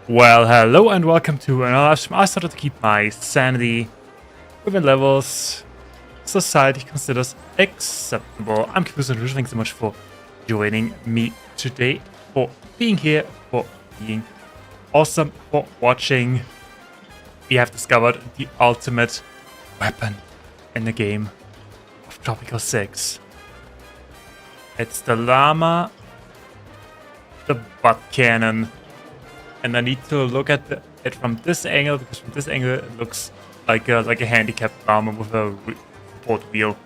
Well, hello and welcome to another live stream. I started to keep my sanity within levels society considers acceptable. I'm Kibusa. Thanks so much for joining me today, for being here, for being awesome, for watching. We have discovered the ultimate weapon in the game of Tropico 6. It's the llama, the butt cannon. And I need to look at it from this angle, because from this angle it looks like a handicapped llama with a support wheel.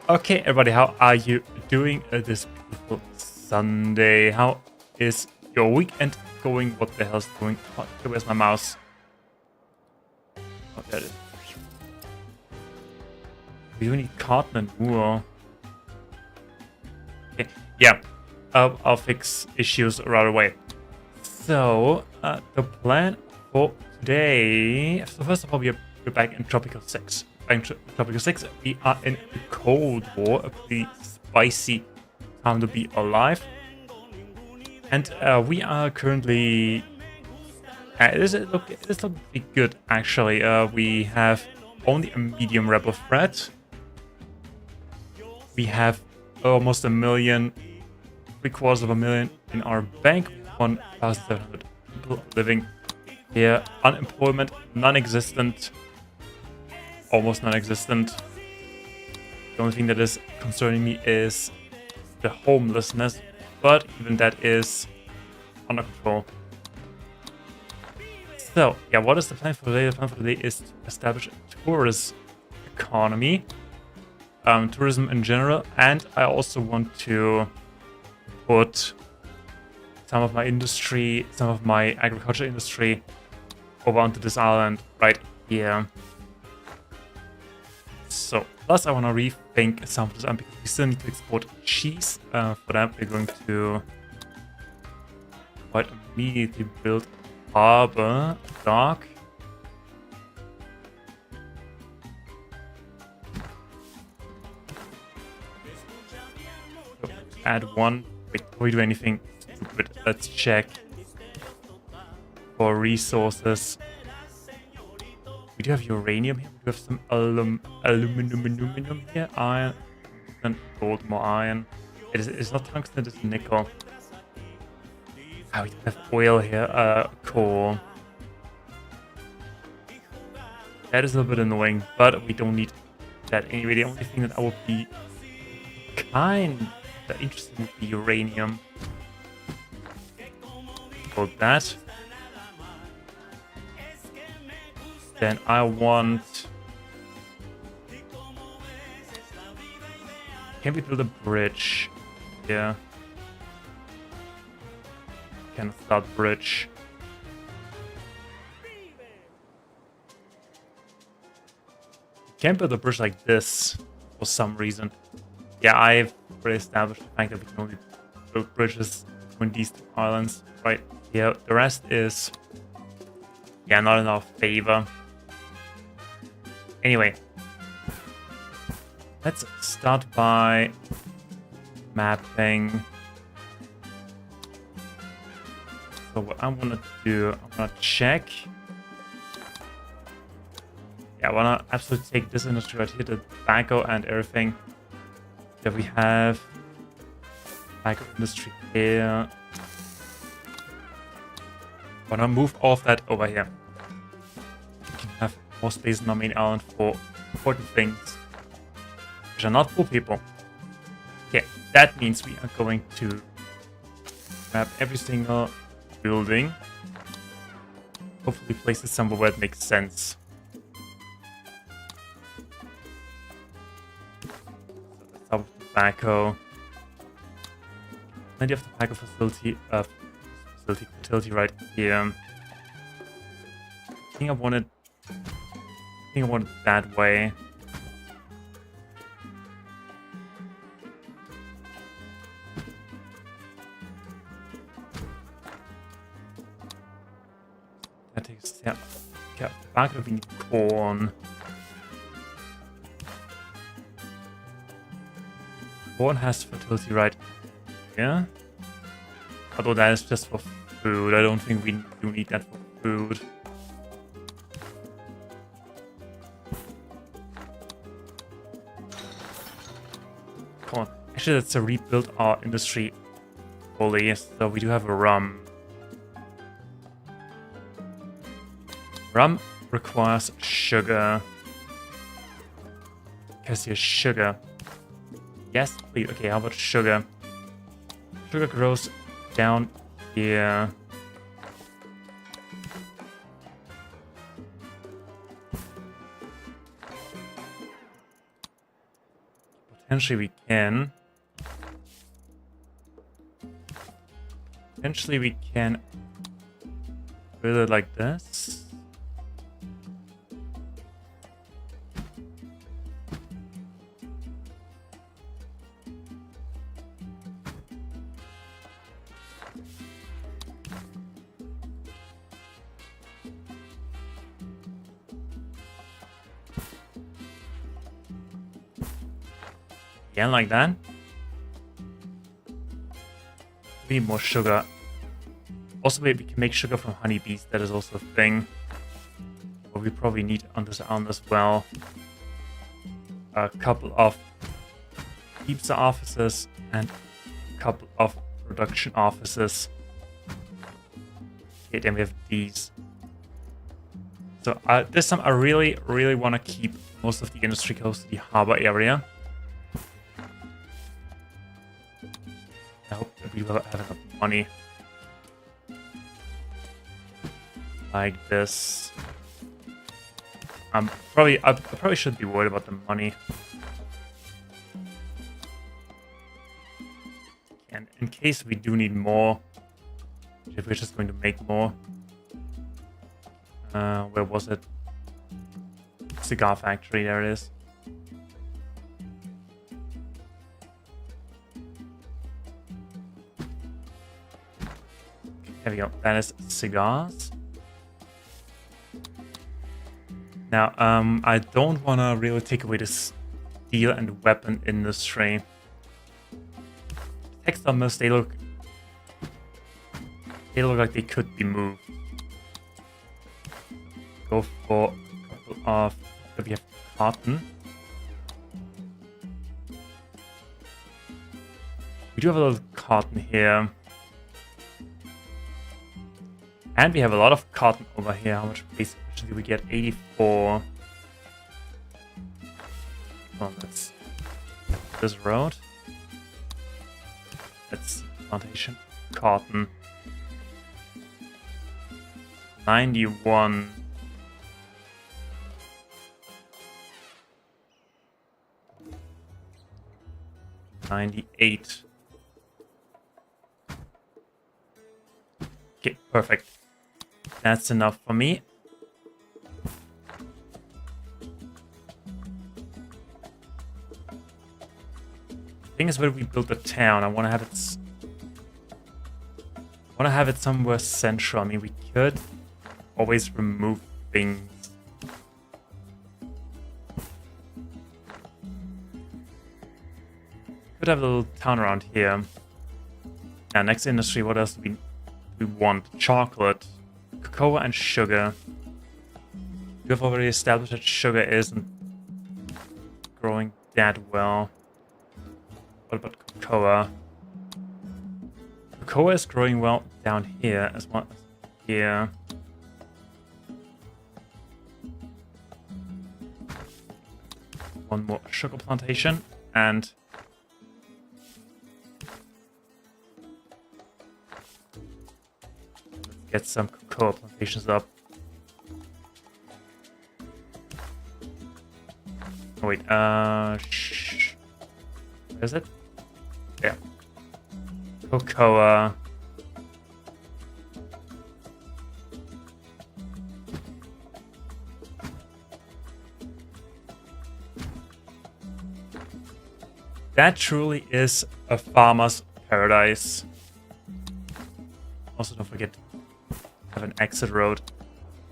Okay, everybody, how are you doing this beautiful Sunday? How is your weekend going? What the hell's going on? Where's my mouse? Oh, there it is. We do need cotton and wool. Okay, yeah. I'll fix issues right away. So, the plan for today... So first of all, we're back in Tropico 6. Back in Tropico 6, we are in the Cold War, a pretty spicy time to be alive. And we are currently... This looks pretty good, actually. We have only a medium rebel threat. We have almost 1 million... 750,000 in our bank, 1,700 people living here. Unemployment, non-existent, almost non-existent. The only thing that is concerning me is the homelessness, but even that is under control. So, yeah, what is the plan for today? The plan for today is to establish a tourist economy, tourism in general, and I also want to put some of my industry, some of my agriculture industry over onto this island right here. So, plus I want to rethink some of this because we still need to export cheese. For that, we're going to quite immediately build harbor dock. So, add one. Wait, before we do anything stupid, let's check for resources. We do have uranium here. We do have some aluminum here. Iron and gold, more iron. It's not tungsten, it's nickel. Ah, we have oil here. Coal. That is a little bit annoying, but we don't need that anyway. The only thing that I would be kind interesting would be uranium. Hold that. Then I want... Can we build a bridge? Yeah. Can start bridge. Can't build a bridge like this for some reason. Yeah, I've already established the fact that we can only build bridges between these two islands right here. The rest is, yeah, not in our favor. Anyway, let's start by mapping. So what I want to do, I want to check. Yeah, I want to absolutely take this industry right here, the tobacco and everything. That we have tobacco industry here. I want to move all of that over here. We can have more space on our main island for important things, which are not poor people. Okay, that means we are going to map every single building. Hopefully place it somewhere where it makes sense. Tobacco. Then you have the tobacco facility utility right here. I think I want it that way. That takes, yeah. Okay, tobacco, we need corn. Corn has fertility right here. Although that is just for food. I don't think we do need that for food. Come on. Actually, let's rebuild our industry fully. So we do have a rum. Rum requires sugar. Because here's sugar. Yes, please. Okay, how about sugar? Sugar grows down here. Potentially we can. Potentially we can build it like this. Again, like that. We need more sugar. Also, we can make sugar from honeybees. That is also a thing. But we probably need on this island as well a couple of pizza offices and a couple of production offices. Okay, then we have these. So this time I really want to keep most of the industry close to the harbor area. I hope that we will have enough money. Like this. I probably should be worried about the money. And in case we do need more, if we're just going to make more. Where was it? Cigar factory, there it is. There we go. That is cigars. Now, I don't want to really take away the steel and weapon industry. Textile mills, they look like they could be moved. Go for a couple of. We have cotton. We do have a little cotton here. And we have a lot of cotton over here. How much base efficiency do we get? 84. Well, that's this road. That's plantation cotton. 91. $98. Okay, perfect. That's enough for me. The thing is, where we build the town, I want to have it somewhere central. I mean, we could always remove things. Could have a little town around here. Now, next industry, what else do we want? Chocolate, cocoa, and sugar. We have already established that sugar isn't growing that well. What about cocoa? Cocoa is growing well down here as well as here. One more sugar plantation and get some cocoa plantations up. Oh wait, where is it? Yeah. Cocoa. That truly is a farmer's paradise. Also, don't forget to have an exit road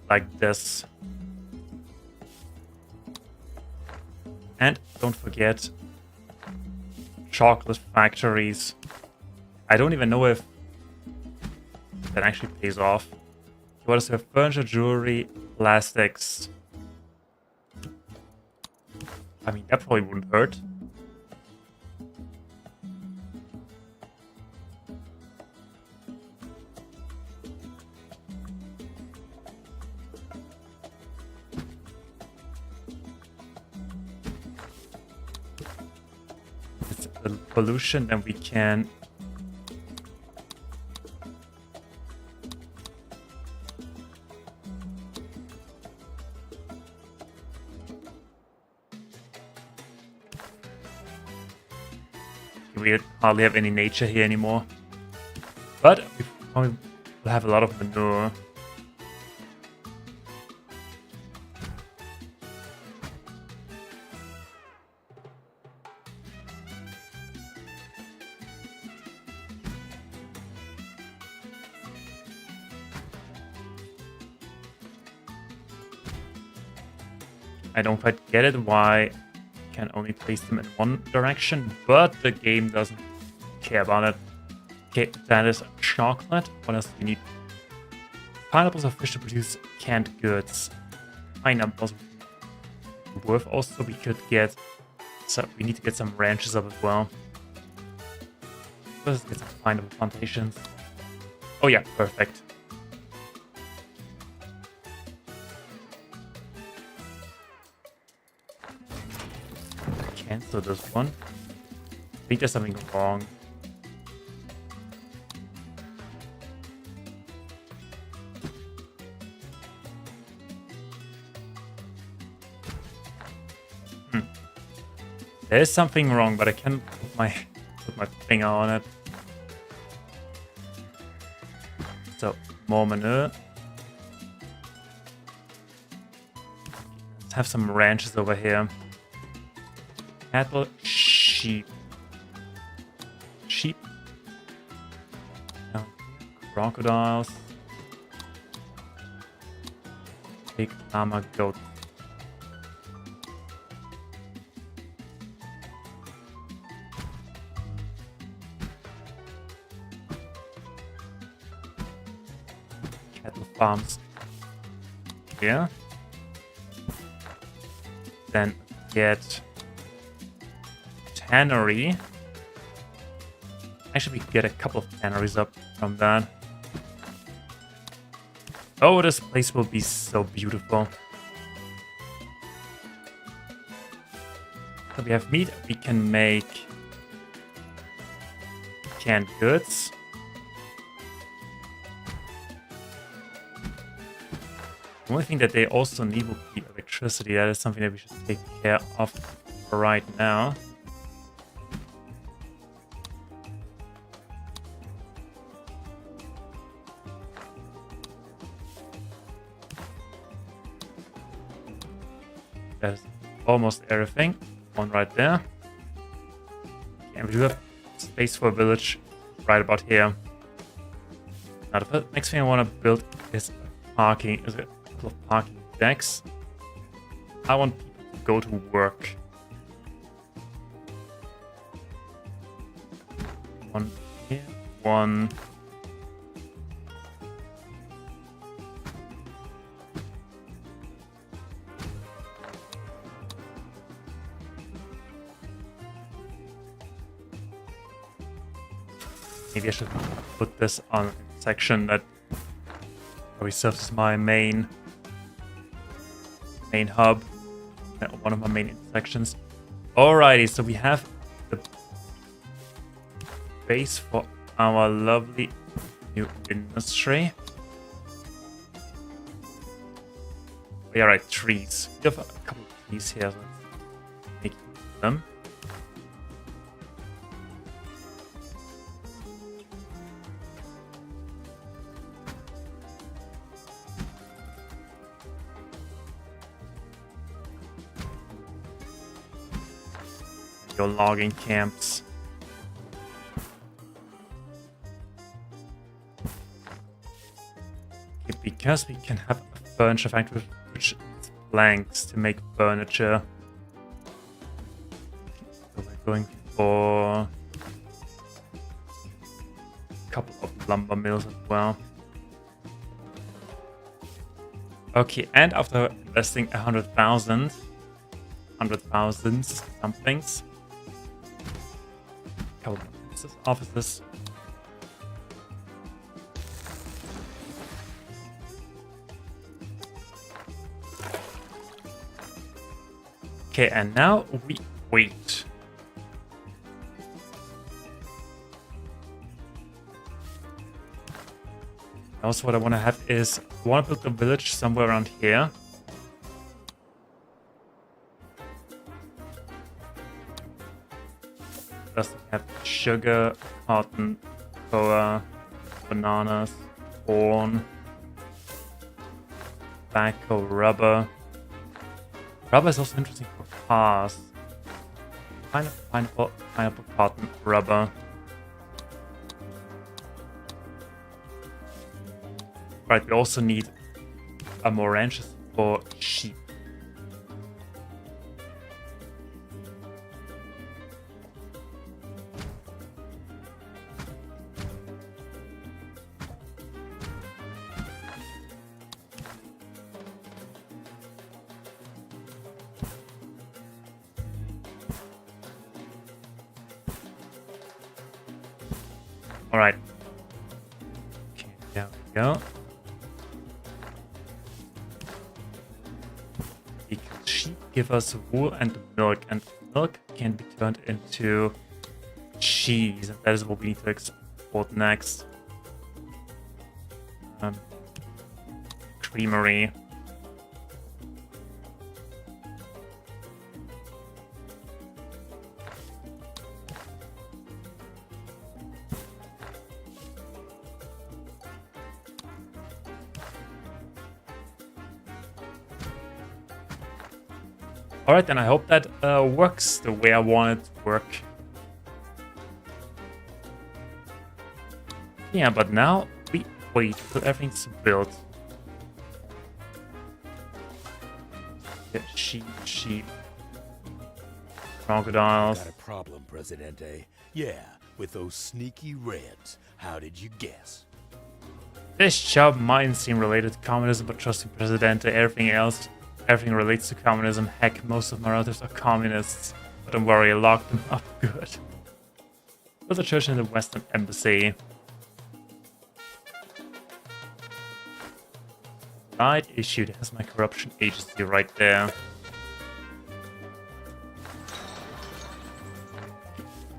like this. And don't forget chocolate factories. I don't even know if That actually pays off. What is there? Furniture, jewelry, plastics. I mean, that probably wouldn't hurt. It's a pollution, then we can we hardly have any nature here anymore. But we probably will have a lot of manure. I don't quite get it why can only place them in one direction, but the game doesn't care about it. Okay, that is chocolate. What else do you need? Pineapples are fish to produce canned goods. Pineapples worth also we could get. So we need to get some ranches up as well. Let's get some pineapple plantations. Oh yeah, perfect. Cancel this one. I think there's something wrong. There's something wrong, but I can't put my finger on it. So, more manure. Let's have some ranches over here. Cattle, sheep. Sheep. Crocodiles. Big llama, goat. Cattle farms. Yeah. Then get tannery. Actually, we could get a couple of tanneries up from that. Oh, this place will be so beautiful. So we have meat. We can make canned goods. The only thing that they also need will be electricity. That is something that we should take care of right now. That's almost everything. One right there. And we do have space for a village right about here. Now the next thing I want to build is parking. Is a couple of parking decks. I want people to go to work. One here, one. Maybe I should put this on a section that probably serves as my main hub, one of my main intersections. Alrighty, so we have the base for our lovely new industry. We are right, trees. We have a couple of trees here, so let's make them. Your logging camps. Okay, because we can have a furniture factory which needs planks to make furniture. So we're going for a couple of lumber mills as well. Okay, and after investing 100,000 somethings, couple of offices. Okay, and now we wait. Also, what I want to have is I want to build a village somewhere around here. Just have sugar, cotton, cocoa, bananas, corn, tobacco, rubber. Rubber is also interesting for cars. Pineapple, cotton, rubber. Right, we also need more ranches for sheep. All right. Okay, there we go. Because sheep give us wool and milk can be turned into cheese, and that is what we need to export next. Creamery. Alright, then I hope that works the way I want it to work. Yeah, but now we wait till everything's built. Yeah, sheep. Crocodiles. Got a problem, Presidente. Yeah, with those sneaky Reds. How did you guess? This job might seem related to communism, but trusting Presidente, everything relates to communism. Heck, most of my relatives are communists. But don't worry, I locked them up good. Build a church in the Western Embassy. Right issued has my corruption agency right there.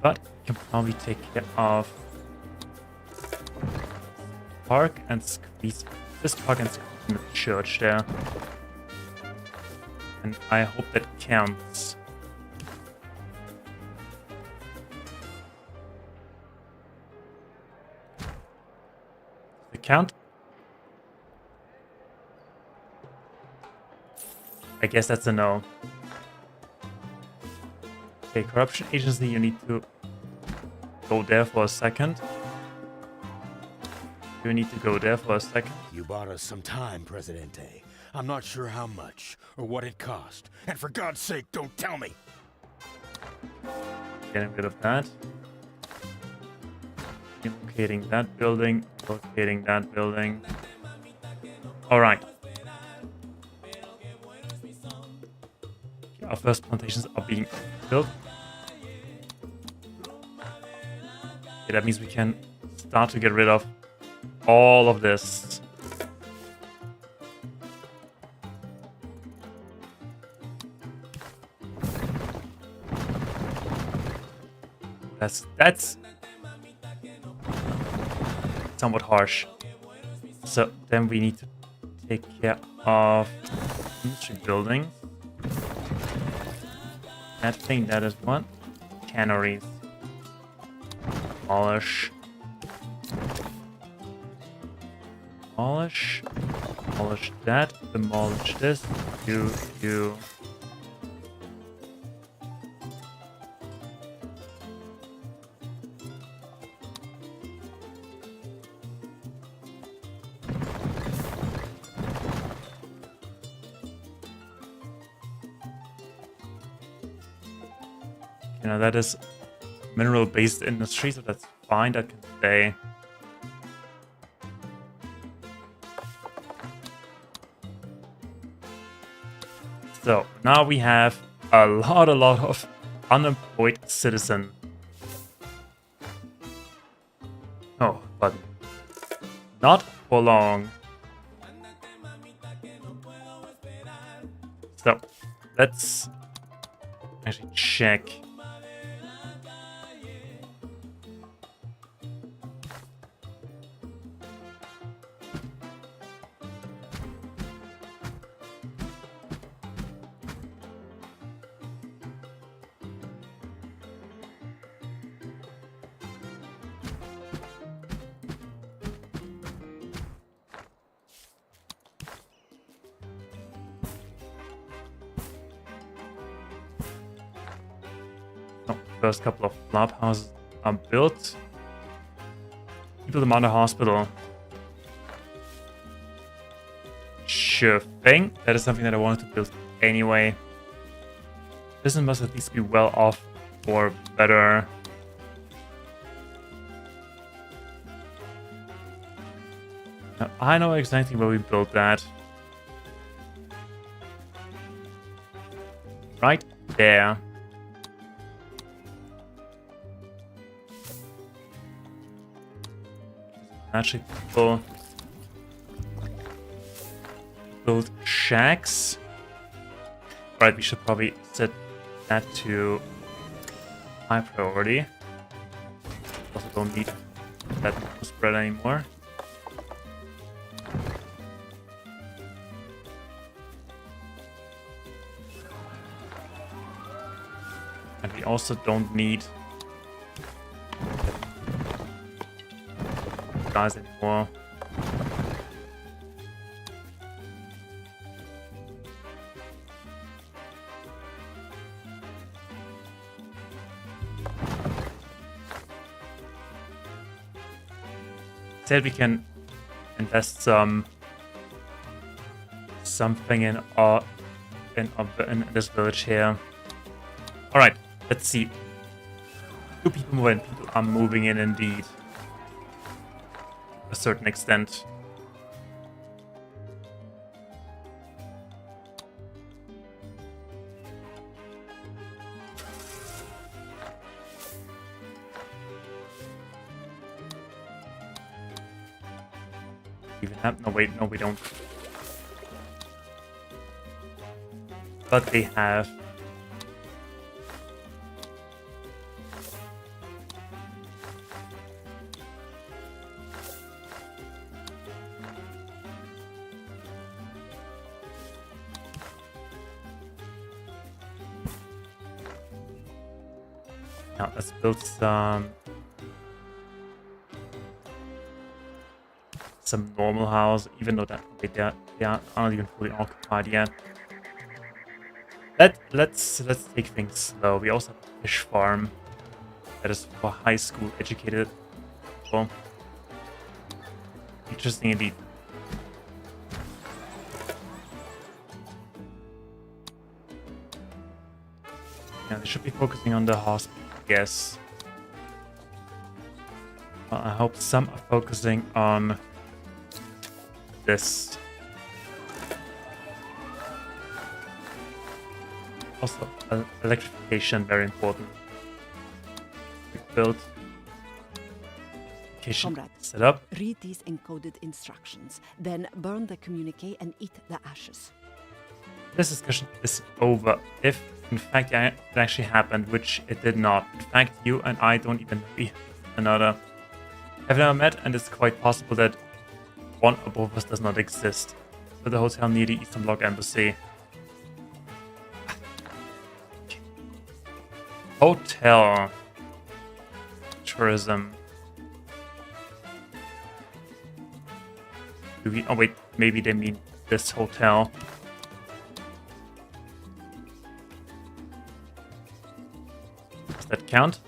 But I can probably take care of park and squeeze this park and squeeze in the church there. And I hope that counts. Does it count? I guess that's a no. Okay, corruption agency, you need to go there for a second. You need to go there for a second. You bought us some time, Presidente. I'm not sure how much or what it cost. And for God's sake, don't tell me! Getting rid of that. Locating that building. Locating that building. Alright. Our first plantations are being built. Okay, that means we can start to get rid of all of this. That's somewhat harsh. So then we need to take care of industry buildings. That thing, that is one. Canneries. Demolish. Demolish. Demolish that. Demolish this. You. You know, that is mineral-based industry, so that's fine, that can stay. So now we have a lot of unemployed citizen. Oh, but not for long. So let's actually check. First couple of lab houses are built. People demand a hospital. Sure thing. That is something that I wanted to build anyway. Business must at least be well off or better. Now, I know exactly where we built that. Right there. Actually, people build shacks. Right, we should probably set that to high priority. Also don't need that spread anymore. And we also don't need guys anymore. Instead, we can invest something in this village here. All right, let's see. Do people move in? People are moving in indeed. A certain extent. Even have no wait, no we don't. But they have now let's build some normal house, even though that they aren't even fully occupied yet. Let's take things slow. We also have a fish farm that is for high school educated people. Interesting indeed. Yeah, they should be focusing on the hospital, I guess. Well, I hope some are focusing on this. Also, electrification, very important. We built electrification set up. Read these encoded instructions, then burn the communique and eat the ashes. This discussion is over. If, in fact, it actually happened, which it did not. In fact, you and I don't even know another. Have never met, and it's quite possible that one or both of us does not exist. So the hotel near the Eastern Bloc Embassy. Hotel. Tourism. Do we, oh wait, maybe they mean this hotel. Does that count?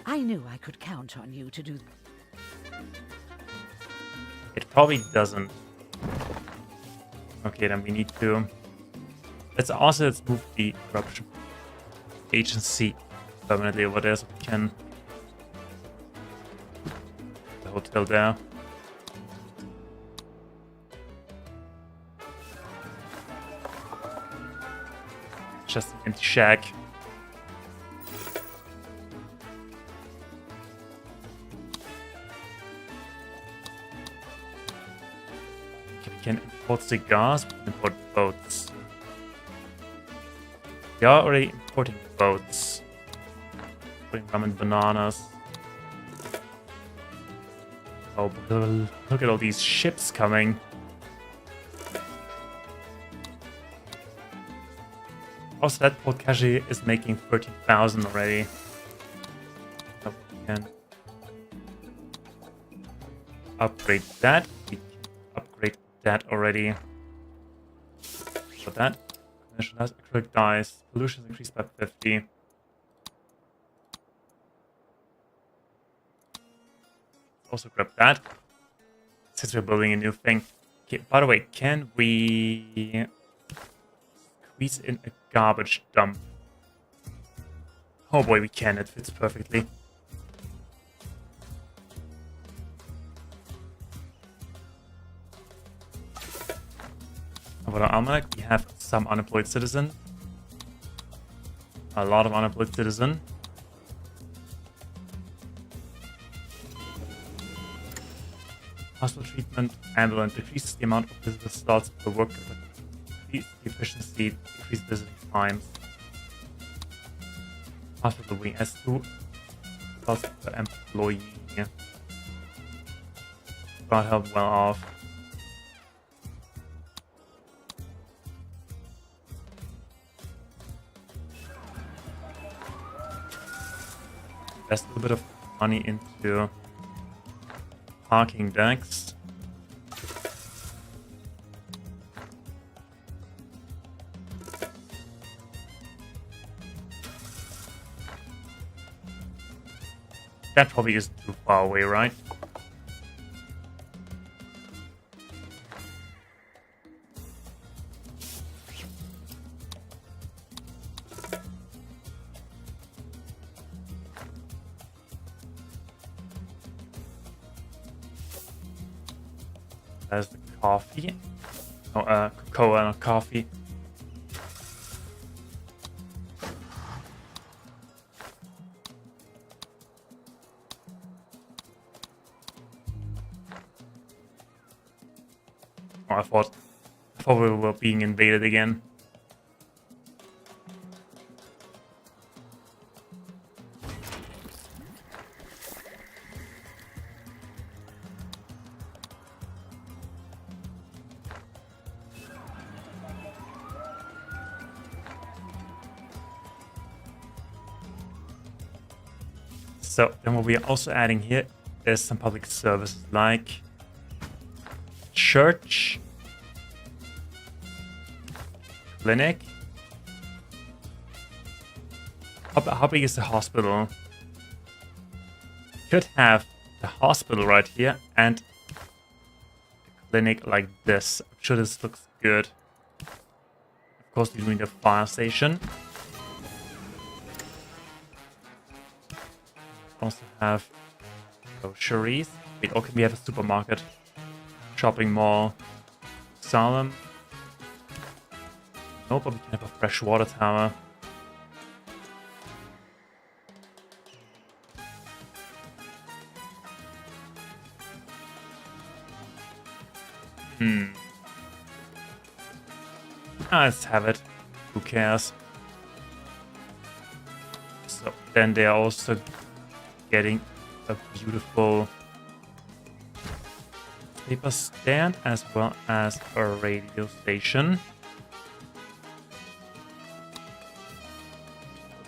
I knew I could count on you to do. It probably doesn't. Okay, then we need to. Let's move the corruption agency permanently over there so we can. The hotel there. just an empty shack. Okay, we can import cigars, we can import boats. We are already importing boats. Putting rum and bananas. Oh, look at all these ships coming. Also, that port cache is making 13,000 already. So we can upgrade that. We can upgrade that already. So that condition has acrylic dyes. Pollution is increased by 50. Also grab that, since we're building a new thing. Okay, by the way, can we squeeze in a garbage dump? Oh boy, we can. It fits perfectly. About our almanac, we have some unemployed citizen. A lot of unemployed citizen. Hospital treatment, ambulance, decreases the amount of visitor slots per worker, but increases the efficiency, decreases visiting times. Hospital wing S2, slots per employee. God help well off. Invest a little bit of money into parking decks. That probably isn't too far away, right? There's the coffee. Oh, cocoa and coffee. Oh, I thought we were being invaded again. So then what we are also adding here is some public services like church, clinic. How big is the hospital? Could have the hospital right here and the clinic like this. I'm sure this looks good. Of course, we're doing the fire station. Also have groceries. Wait, okay, we have a supermarket, shopping mall, Salem. No, but we can have a freshwater tower. Let's have it. Who cares? So then they are also getting a beautiful paper stand as well as a radio station.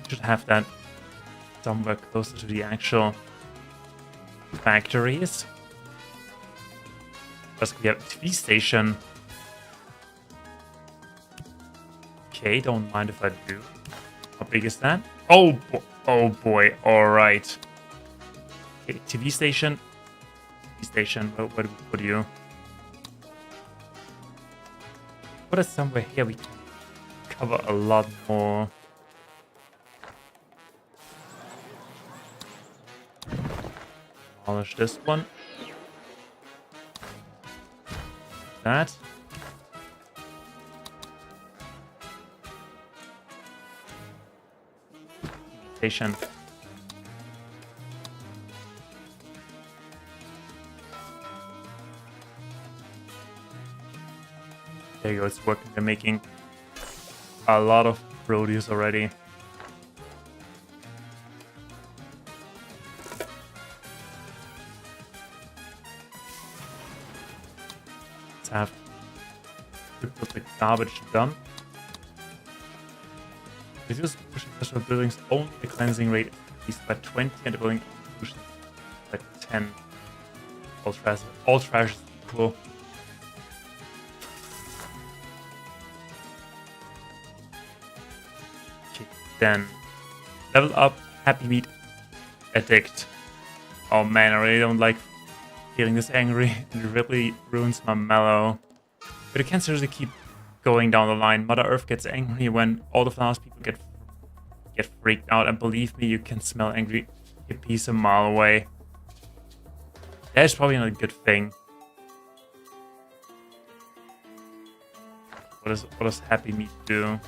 Should have that somewhere closer to the actual factories. Because we have a TV station. Okay, don't mind if I do. How big is that? Oh boy, alright. Okay, TV station. TV station, where do we put you? Put it somewhere here, we can cover a lot more. Demolish this one. That. station. There you go, it's working. They're making a lot of produce already. Let's have to put the garbage dump. Reduce pollution in industrial buildings, only the cleansing rate is increased by 20 and the building pollution by 10. All trash is equal. Okay, then level up Happy Meat Addict. Oh man, I really don't like feeling this angry. It really ruins my mellow. But it can seriously keep going down the line. Mother Earth gets angry when all the flowers people get freaked out, and believe me, you can smell angry hippies a mile away. That's probably not a good thing. What does Happy Meat do?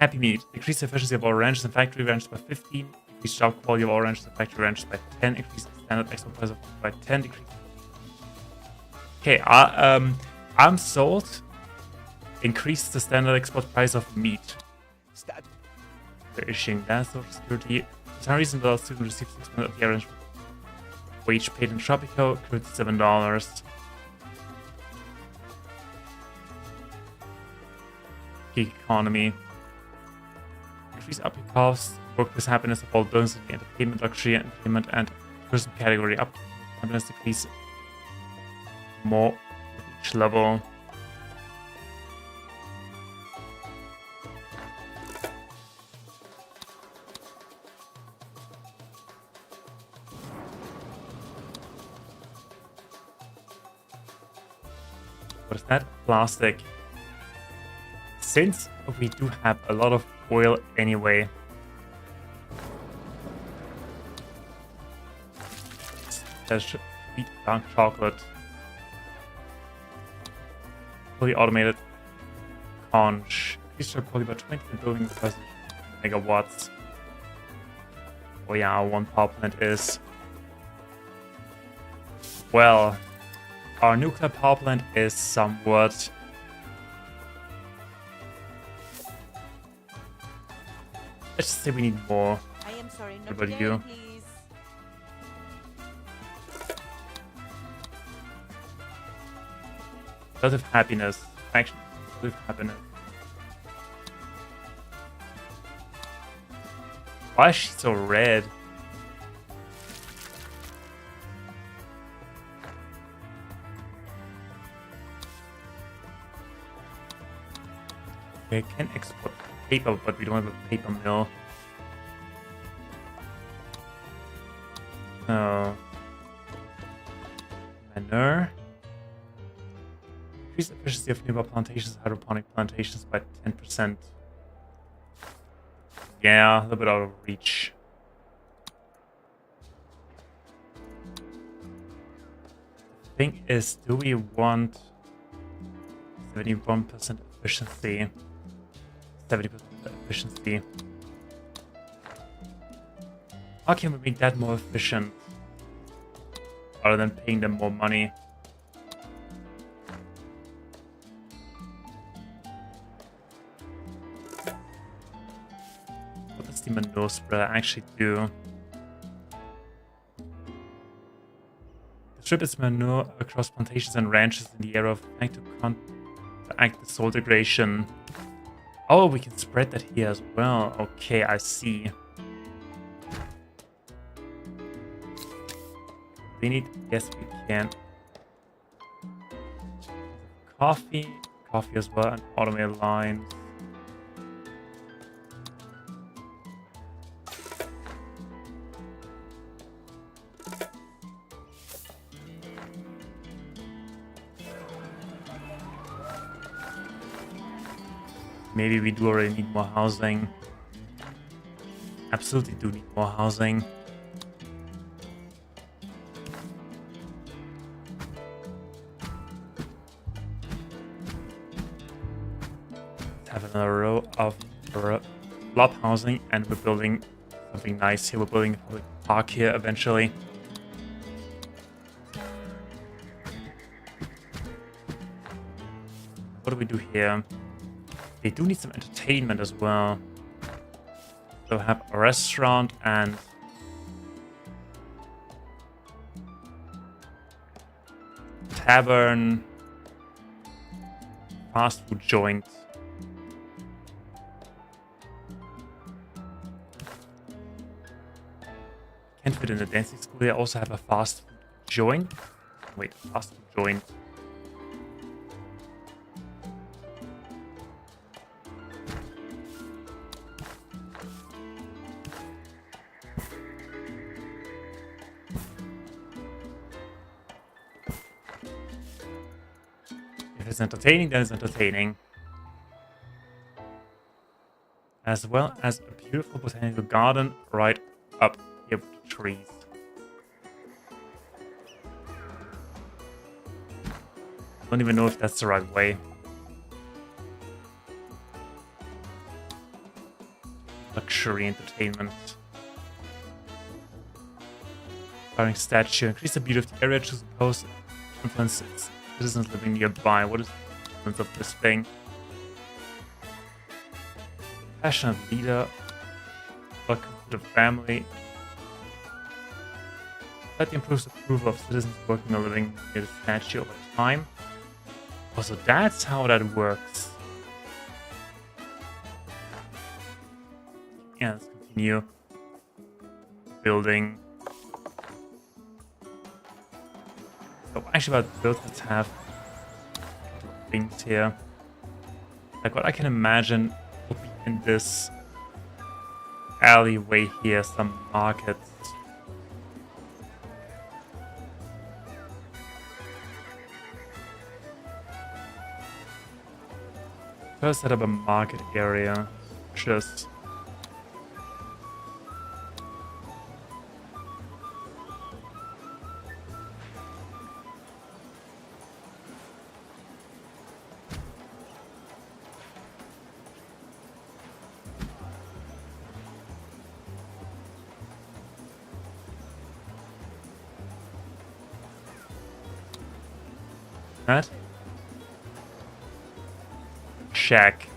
Happy Meat. Increase the efficiency of all ranches and factory ranches by 15. Increase job quality of all ranches and factory ranches by 10. Increase the standard export price by 10. Decrease. Okay, I'm sold. Increase the standard export price of meat. They're issuing that social security. For some reason, the student receives 6% of the average wage paid in Tropico, accrued $7. Gig economy. Increase upkeep costs, workplace happiness of all buildings in the entertainment, luxury, entertainment, and tourism category. Up happiness decrease more with each level. What is that? Plastic. Since we do have a lot of oil anyway, there's sweet dark chocolate, fully automated conch. These are probably about 20 building capacity megawatts. Oh yeah, one power plant is. Well, our nuclear power plant is somewhat. Let's just say we need more. I am sorry, not What about today, you? please. Relative happiness. Actually, relative happiness. Why is she so red? Okay, I can export paper, but we don't have a paper mill. No. Manure. Increase the efficiency of nearby plantations, hydroponic plantations by 10%. Yeah, a little bit out of reach. The thing is, do we want 71% efficiency? 70% efficiency. How can we make that more efficient? Other than paying them more money. What does the manure spreader actually do? Distributes manure across plantations and ranches in the area of to counteract the soil degradation. Oh, we can spread that here as well. Okay, I see. We need, yes, we can. Coffee as well, and automated lines. Maybe we do already need more housing. Absolutely do need more housing. Let's have another row of blob housing, and we're building something nice here. We're building a public park here eventually. What do we do here? They do need some entertainment as well. So have a restaurant and tavern, fast food joint. Can't fit in the dancing school. They also have a fast food joint. Wait, fast food joint. If it's entertaining, then it's entertaining. As well as a beautiful botanical garden right up here with the trees. Don't even know if that's the right way. Luxury entertainment. Firing statue. Increase the beauty of the area to suppose influence its citizens living nearby. What is the influence of this thing? Passionate leader. Welcome to the family. That improves the approval of citizens working or living near the statue over time. Also, that's how that works. Yeah, let's continue building. So actually about build, let's have things here. Like what I can imagine will be in this alleyway here, some markets. First set up a market area. Just that. Shack.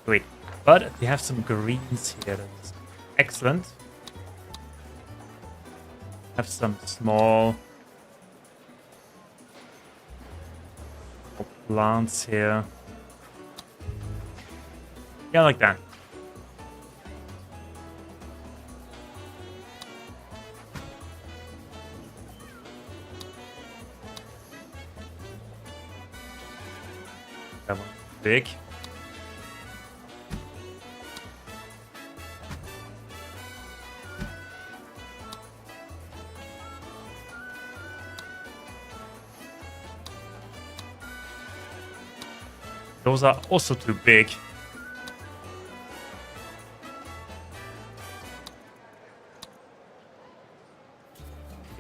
Wait, but they have some greens here. That's excellent. Have some small plants here. Yeah, like that. That one's big. Those are also too big. You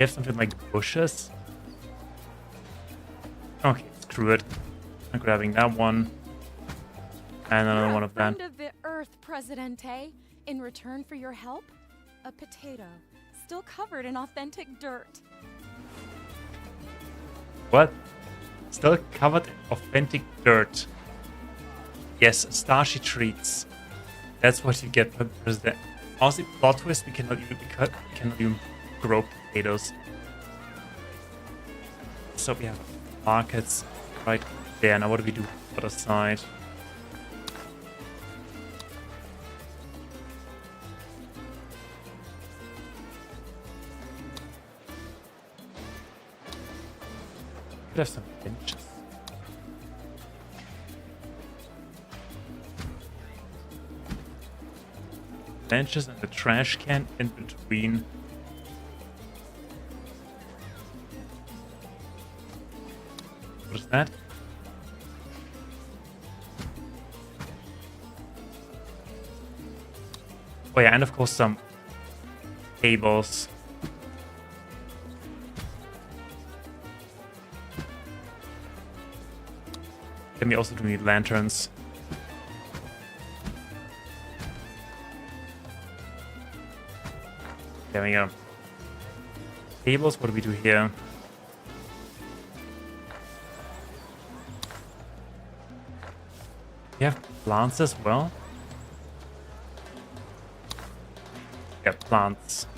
have something like bushes? Okay, screw it. I'm grabbing that one. And another one of that. Friend of the Earth, Presidente. In return for your help, a potato, still covered in authentic dirt. What? Still covered in authentic dirt. Yes, starchy treats. That's what you get, President. Also, plot twist: we cannot even grow potatoes. So we have markets right there. Now, what do we do on the other side? Could have some benches. Benches and the trash can in between. What is that? Oh yeah, and of course some tables. Then we also do need lanterns. There we go. Tables, what do we do here? We have plants as well. Yeah, plants.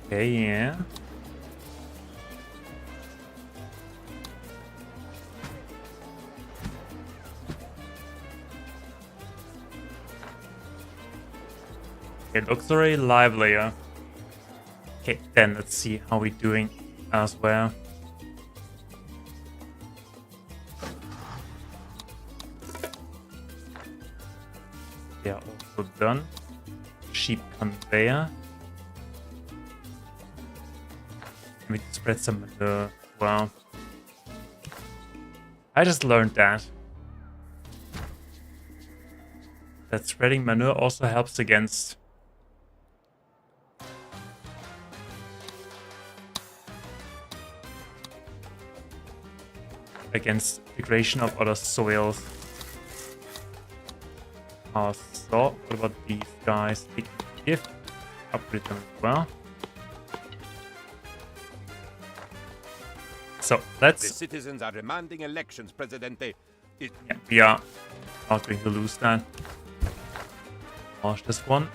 Okay, yeah. It looks already livelier. Okay, then let's see how we're doing elsewhere. They are also done. Sheep conveyor. We can spread some manure. Well, I just learned that spreading manure also helps against degradation of other soils. So, what about these guys? They can give upgrade them as well. So let's. The citizens are demanding elections, Presidente. Yeah, we are not going to lose that. Launch this one.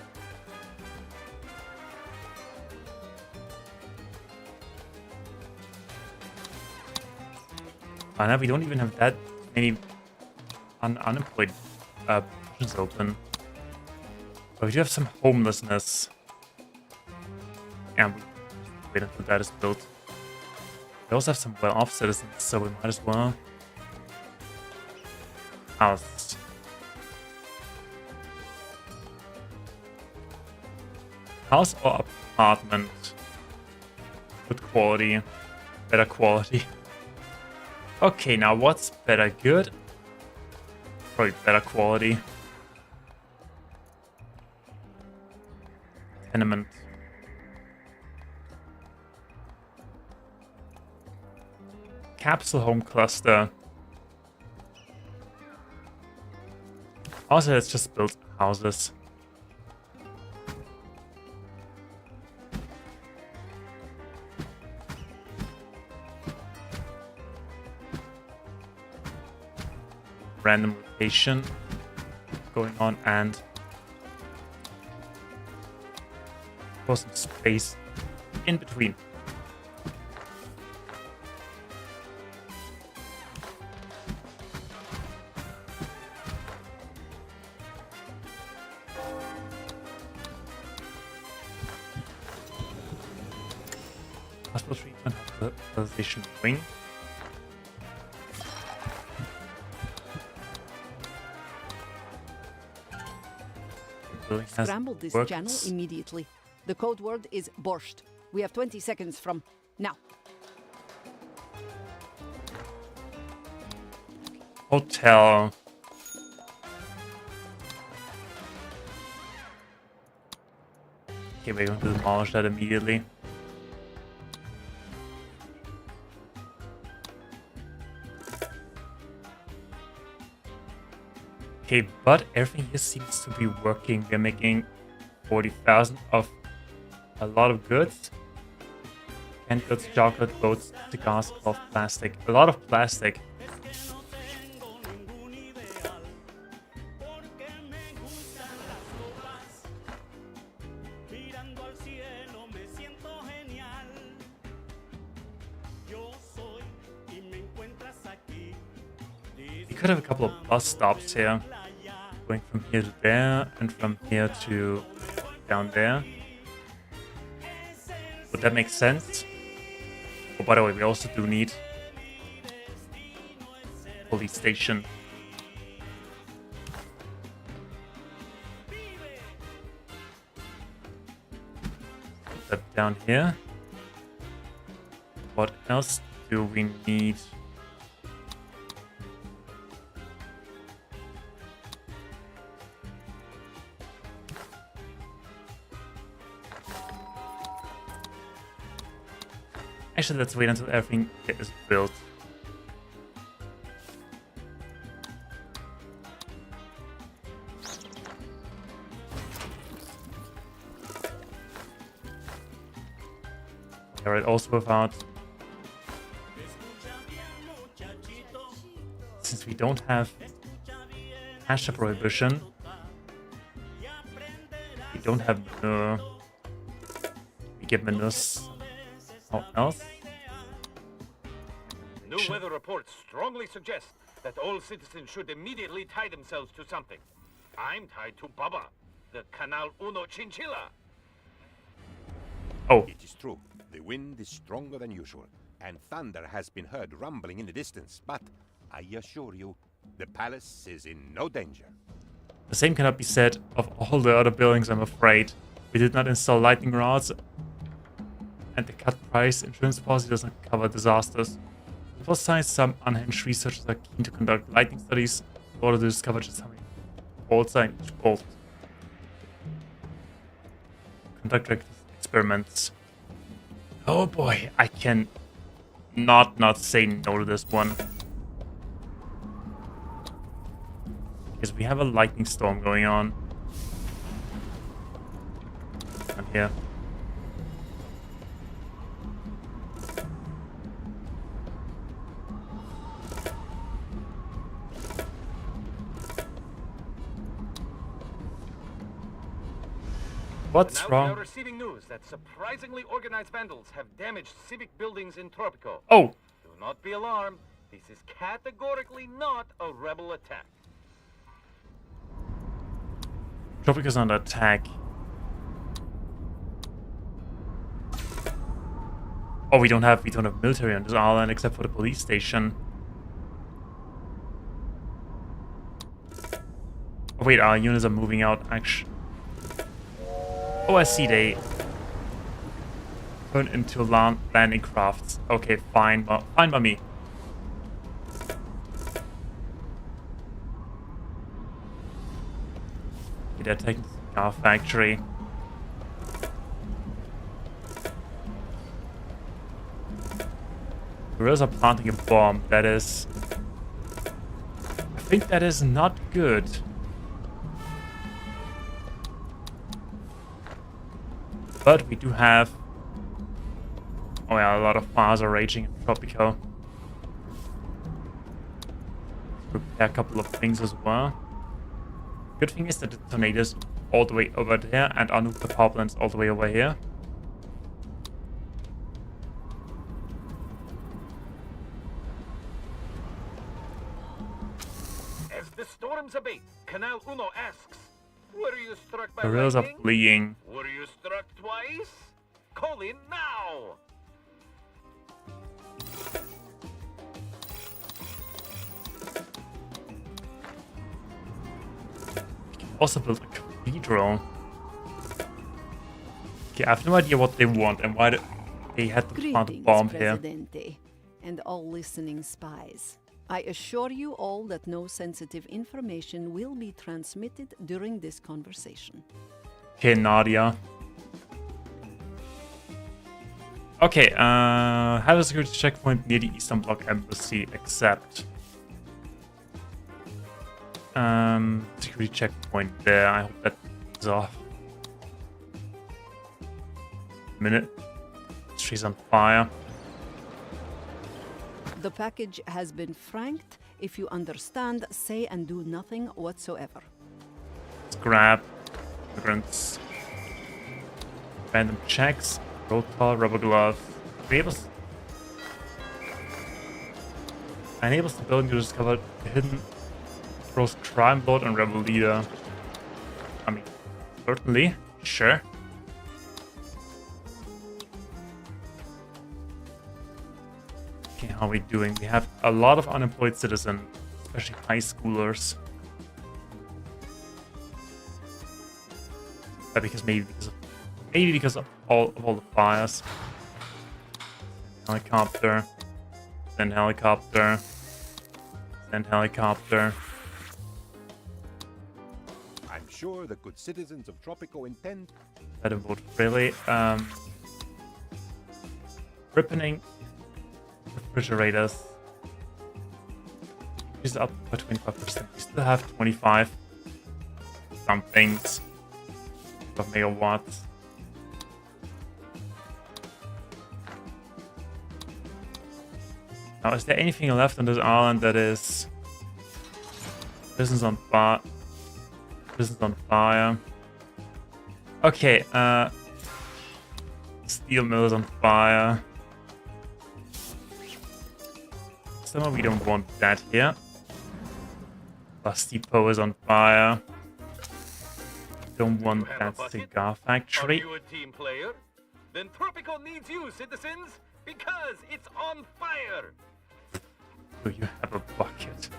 And now we don't even have that many unemployed positions open. But we do have some homelessness. And we wait until that is built. We also have some well-off citizens, so we might as well. House. House or apartment? Good quality. Better quality. Okay, now what's better? Good? Probably better quality. Tenement. Capsule home cluster. Also, let's just build houses. Random rotation going on and for some space in between. Hospital treatment, hospitalization wing. Scramble this channel immediately. The code word is borscht. We have 20 seconds from now. Hotel. Okay, we're going to demolish that immediately. Okay, but everything here seems to be working. We're making 40,000 of a lot of goods. Canned goods, chocolate, boats, cigars, cloth, plastic. A lot of plastic. You could have a couple of bus stops here. Going from here to there, and from here to down there. Would that make sense? Oh, by the way, we also do need police station. Put that down here. What else do we need? Actually, let's wait until everything is built. carry it also without. Since we don't have cash prohibition, we don't have we get menus. How else? New weather reports strongly suggest that all citizens should immediately tie themselves to something. I'm tied to Baba, the Canal Uno chinchilla. Oh, It is true. The wind is stronger than usual, and thunder has been heard rumbling in the distance. But I assure you, the palace is in no danger. the same cannot be said of all the other buildings, I'm afraid. We did not install lightning rods, and the cut price insurance policy does not cover disasters. Plus science, some unhinged researchers are keen to conduct lightning studies in order to discover just how many bolts are in each bolt. Conduct experiments. Oh boy, I can not say no to this one. Because we have a lightning storm going on. And here. What's Now we wrong? are receiving news that surprisingly organized vandals have damaged civic buildings in Tropico. Oh, Do not be alarmed. This is categorically not a rebel attack. Tropico's under attack. Oh, we don't have military on this island except for the police station. Oh, wait, our units are moving out actually. Oh, I see, they turn into landing crafts. Okay, fine by me. Okay, they're taking our factory. Guerrillas are planting a bomb. That is... I think that is not good. But we do have... Oh yeah, a lot of fires are raging in Tropico. Repair a couple of things as well. Good thing is that the tornadoes all the way over there and our nuclear power plants all the way over here. As the storms abate, Canal Uno asks, were you struck by Guerrillas are lightning? fleeing. Were you struck twice? Call in now! Also build a cathedral. Okay, I have no idea what they want and why they had to plant a Greetings, bomb here. Presidente, and all listening spies. I assure you all that no sensitive information will be transmitted during this conversation. Okay, Nadia. Okay, have a security checkpoint near the Eastern Bloc Embassy, accept. Security checkpoint there. I hope that is off. Minute. She's on fire. The package has been franked. If you understand, say and do nothing whatsoever. Let's grab immigrants. Random checks. Roll call, rubber glove. Enables the building to discover the hidden gross crime lord and rebel leader. I mean, certainly. Sure. Okay, how are we doing? We have a lot of unemployed citizens, especially high schoolers. Maybe because of all the fires. Helicopter. Then helicopter. Then helicopter. I'm sure the good citizens of Tropico intend... Better vote freely. Ripening refrigerators. Is up by 25%. We still have 25 somethings of megawatts. Now, is there anything left on this island that is... Prisons on fire. Prisons on fire. Okay, steel mill is on fire. Somehow we don't want that here. Bus depot is on fire. Don't want that cigar Are factory. you a team player? Then Tropico needs you, citizens, because it's on fire. Do you have a bucket?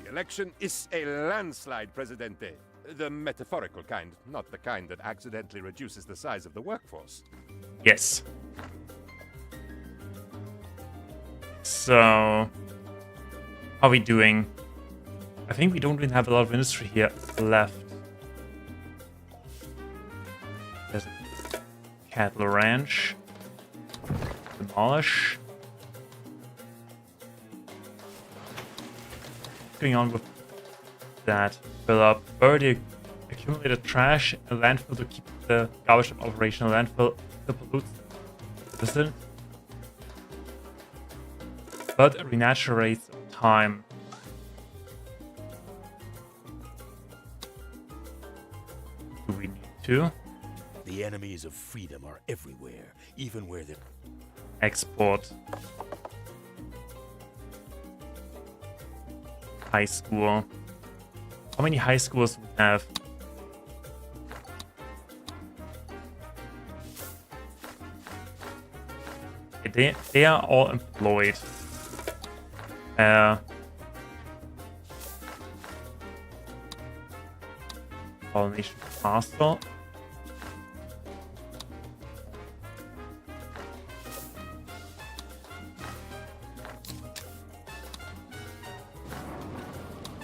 The election is a landslide, Presidente. The metaphorical kind, not the kind that accidentally reduces the size of the workforce. Yes. So, how are we doing? I think we don't really have a lot of industry here left. There's a cattle ranch. Demolish. What's going on with that? Fill up. Already accumulated trash. A landfill to keep the garbage dump operational. Landfill to pollute. Listen. But renaturates time. Do we need to? The enemies of freedom are everywhere, even where they're... Export. High school. How many high schools do we have? Okay, they are all employed. Pollination Castle.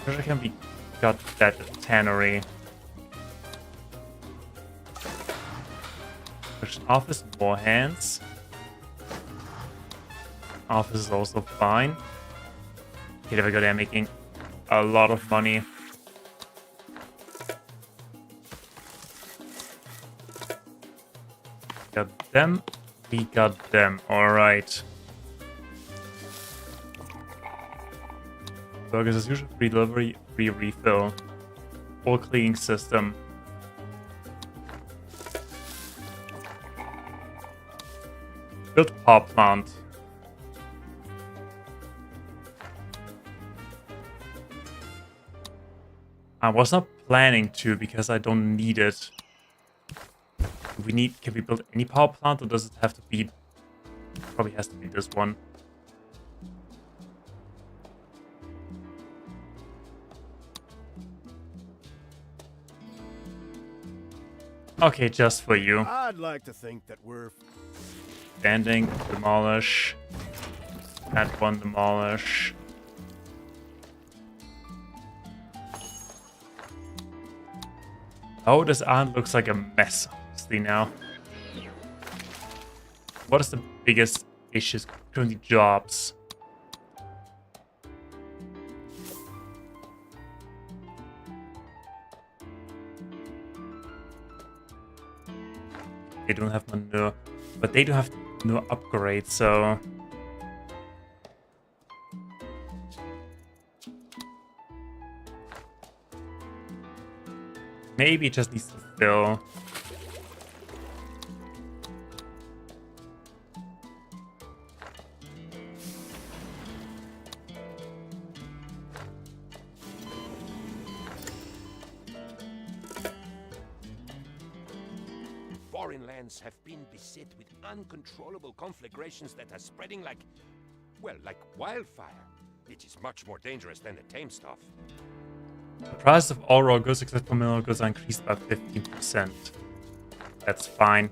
Where can we got that tannery? Office, more hands. Office is also fine. Okay, there we go. They're making a lot of money. Got them. We got them. Alright. Burgers as usual. Free delivery. Free refill. Full cleaning system. Build power plant. I was not planning to because I don't need it. Can we build any power plant, or does it have to be... Probably has to be this one. Okay, just for you. I'd like to think that we're... Standing, demolish. That one, demolish. Oh, this island looks like a mess, honestly, now. What is the biggest issues? Currently, jobs. They don't have manure, but they do have manure upgrade, so... Maybe it just needs to fill. Foreign lands have been beset with uncontrollable conflagrations that are spreading like, well, like wildfire. It is much more dangerous than the tame stuff. The price of all raw goods except for mineral goods are increased by 15%. That's fine.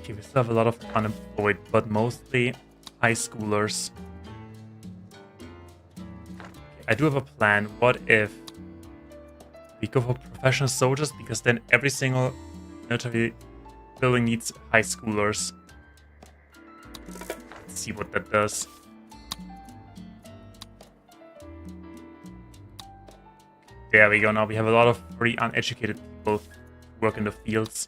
Okay, we still have a lot of unemployed, but mostly high schoolers. I do have a plan. What if we go for professional soldiers? Because then every single military building needs high schoolers. Let's see what that does. There we go. Now we have a lot of very uneducated people work in the fields.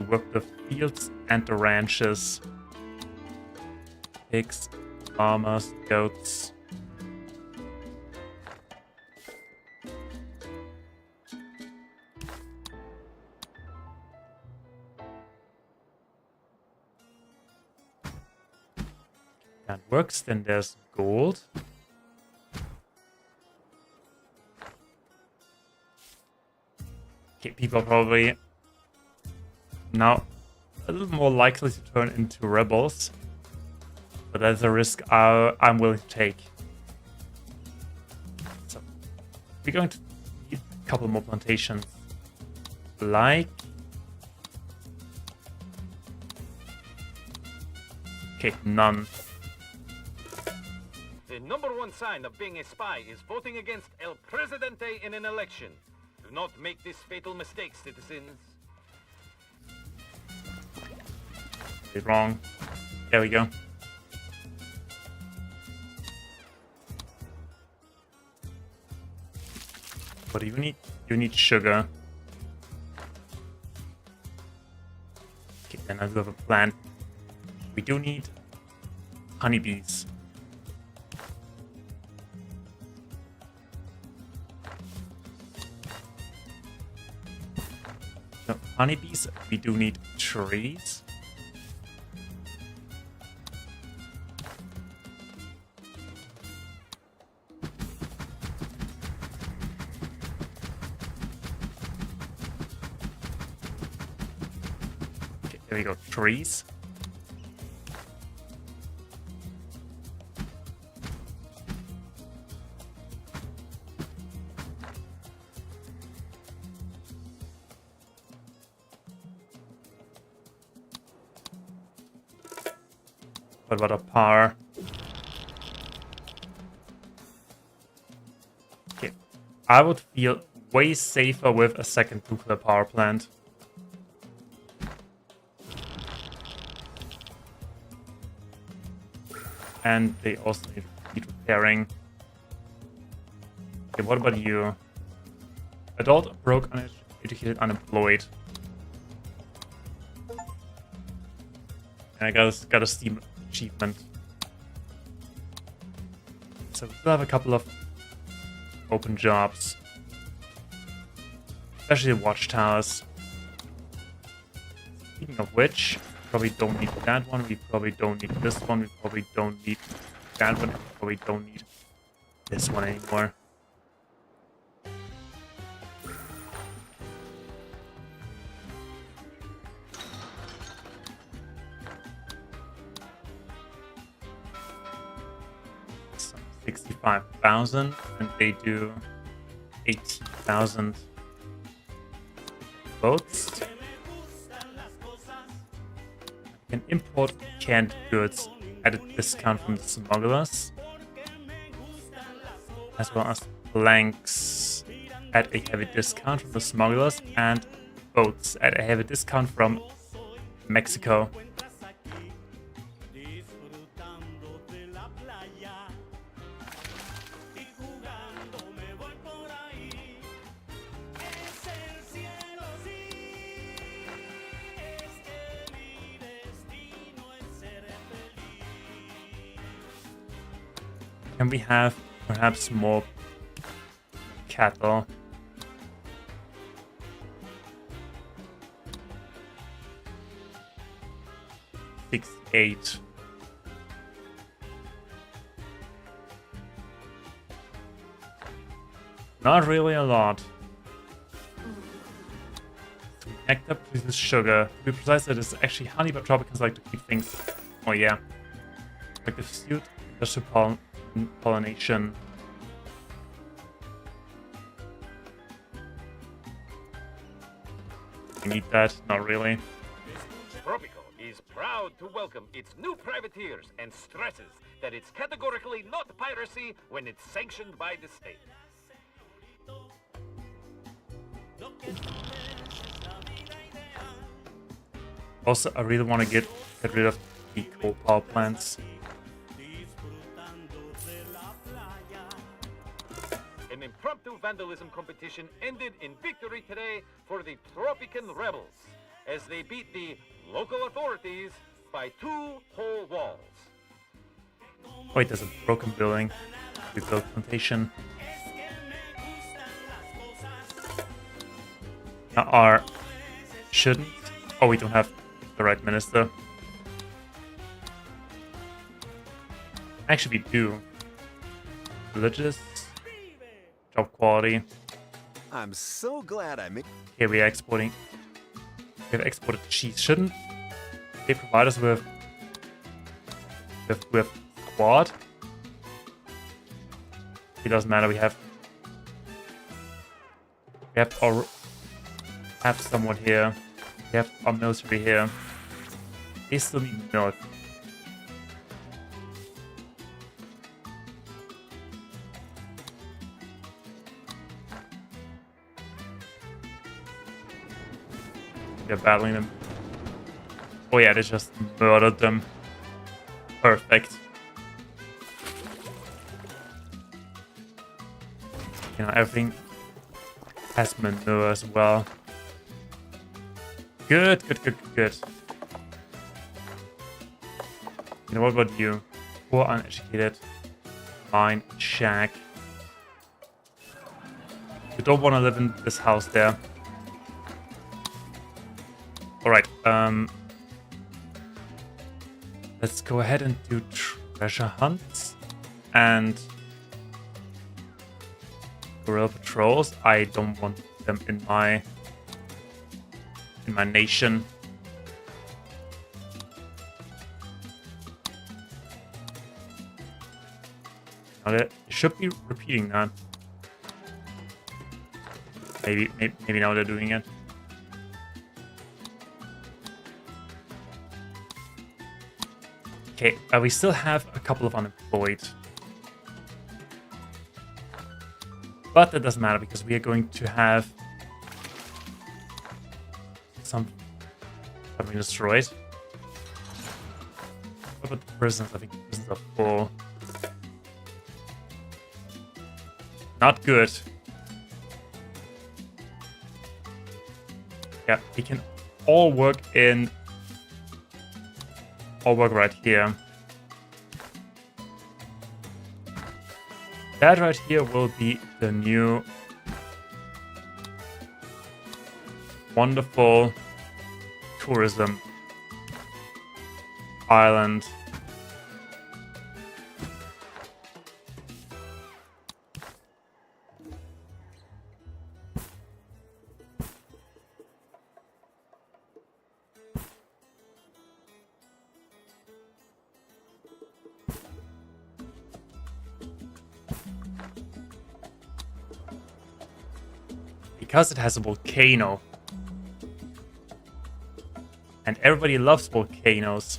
Work the fields and the ranches. Pigs, farmers, goats. That works. Then there's gold. Okay, people are probably now a little more likely to turn into rebels, but that's a risk I'm willing to take. So we're going to need a couple more plantations, like okay, none. The number one sign of being a spy is voting against El Presidente in an election. Do not make this fatal mistake, citizens. Wrong. There we go. What do you need? You need sugar. Okay, then I do have a plan. We do need honeybees. No, honeybees. We do need trees. There we go, trees. What about a power? Okay, I would feel way safer with a second nuclear power plant. And they also need repairing. Okay, what about you? Adult, broke, uneducated, unemployed. And I got a Steam achievement. So we still have a couple of open jobs. Especially watchtowers. Speaking of which, probably don't need that one, we probably don't need this one, we probably don't need that one, we probably don't need this one anymore. So 65,000 and they do 18,000 votes. Can import canned goods at a discount from the smugglers, as well as blanks at a heavy discount from the smugglers, and boats at a heavy discount from Mexico. Can we have perhaps more cattle? $68. Not really a lot. Nectar produces sugar. To be precise, it is actually honey, but Tropicans like to keep things. Oh yeah. Like the suit, industrial pollination. We need that? Not really. Tropico is proud to welcome its new privateers and stresses that it's categorically not piracy when it's sanctioned by the state. Also, I really want to get rid of the coal power plants. vandalism competition ended in victory today for the Tropican rebels, as they beat the local authorities by 2 whole walls. Wait, there's a broken building. We built plantation. Our shouldn't. Oh, we don't have the right minister. Actually, we do. Religious. Job quality. I'm so glad I made. Here we are exporting. We have exported cheese. Shouldn't they provide us with quad? It doesn't matter. We have someone here. We have our military here. They still need milk. They're battling them. Oh yeah, they just murdered them. Perfect. You know, everything has manure as well. Good, good, good, good. You know, what about you? Poor, uneducated. Mine, shack. You don't want to live in this house there. Alright, let's go ahead and do treasure hunts and guerrilla patrols. I don't want them in my nation. Now they should be repeating that. Maybe now they're doing it. Okay, we still have a couple of unemployed. But that doesn't matter because we are going to have something destroyed. What about the prisons? I think the prisons are full. Not good. Yeah, we can all work in. All work right here. That right here will be the new wonderful tourism island. Because it has a volcano. And everybody loves volcanoes.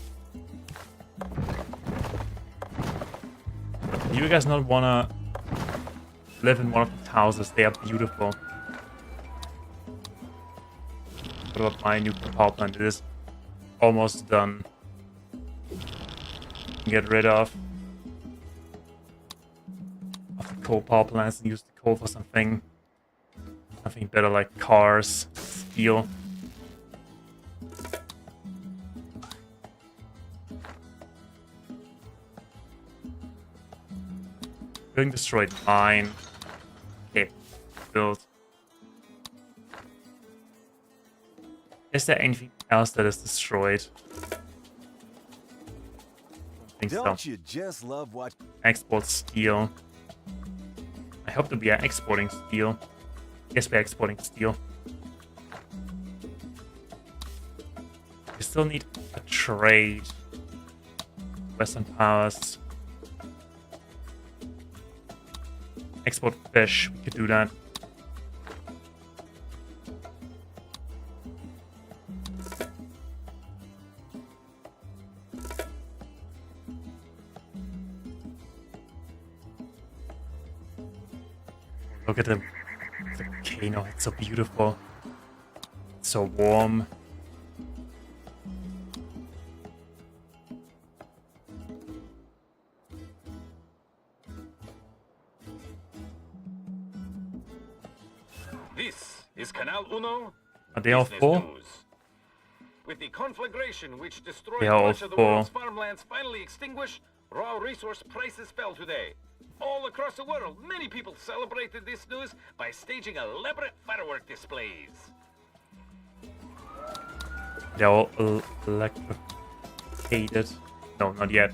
Do you guys not wanna live in one of the houses? They are beautiful. What about my nuclear power plant? It is almost done. Get rid of the coal power plants and use the coal for something better, like cars, steel. Building destroyed mine. Okay, build. Is there anything else that is destroyed? I think Don't so. you just love watching? Export steel. I hope that we are exporting steel. Yes, we're exporting steel. We still need a trade. Western powers. Export fish. We could do that. Look at the volcano. It's so beautiful. It's so warm. This is Canal Uno. Are they all Business full? news. With the conflagration which destroyed They are all much of the full. world's farmlands finally extinguished, raw resource prices fell today. All across the world, many people celebrated this news by staging elaborate firework displays. They're all electrified. No, not yet.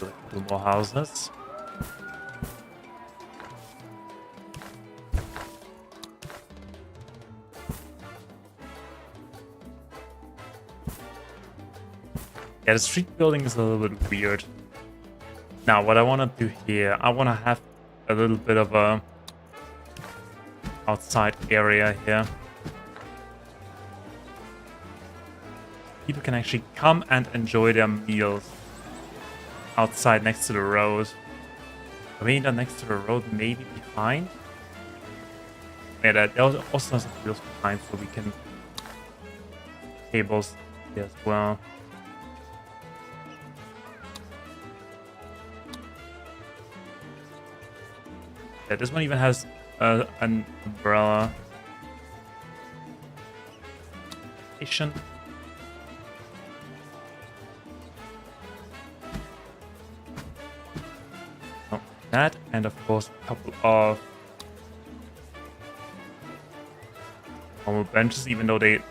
Two more houses. Yeah, the street building is a little bit weird. Now, what I want to do here, I want to have a little bit of a outside area here. People can actually come and enjoy their meals outside next to the road. I mean, not next to the road, maybe behind. Yeah, that also has some wheels behind, so we can tables here as well. Yeah, this one even has an umbrella station. Oh, that, and of course a couple of normal benches, even though they...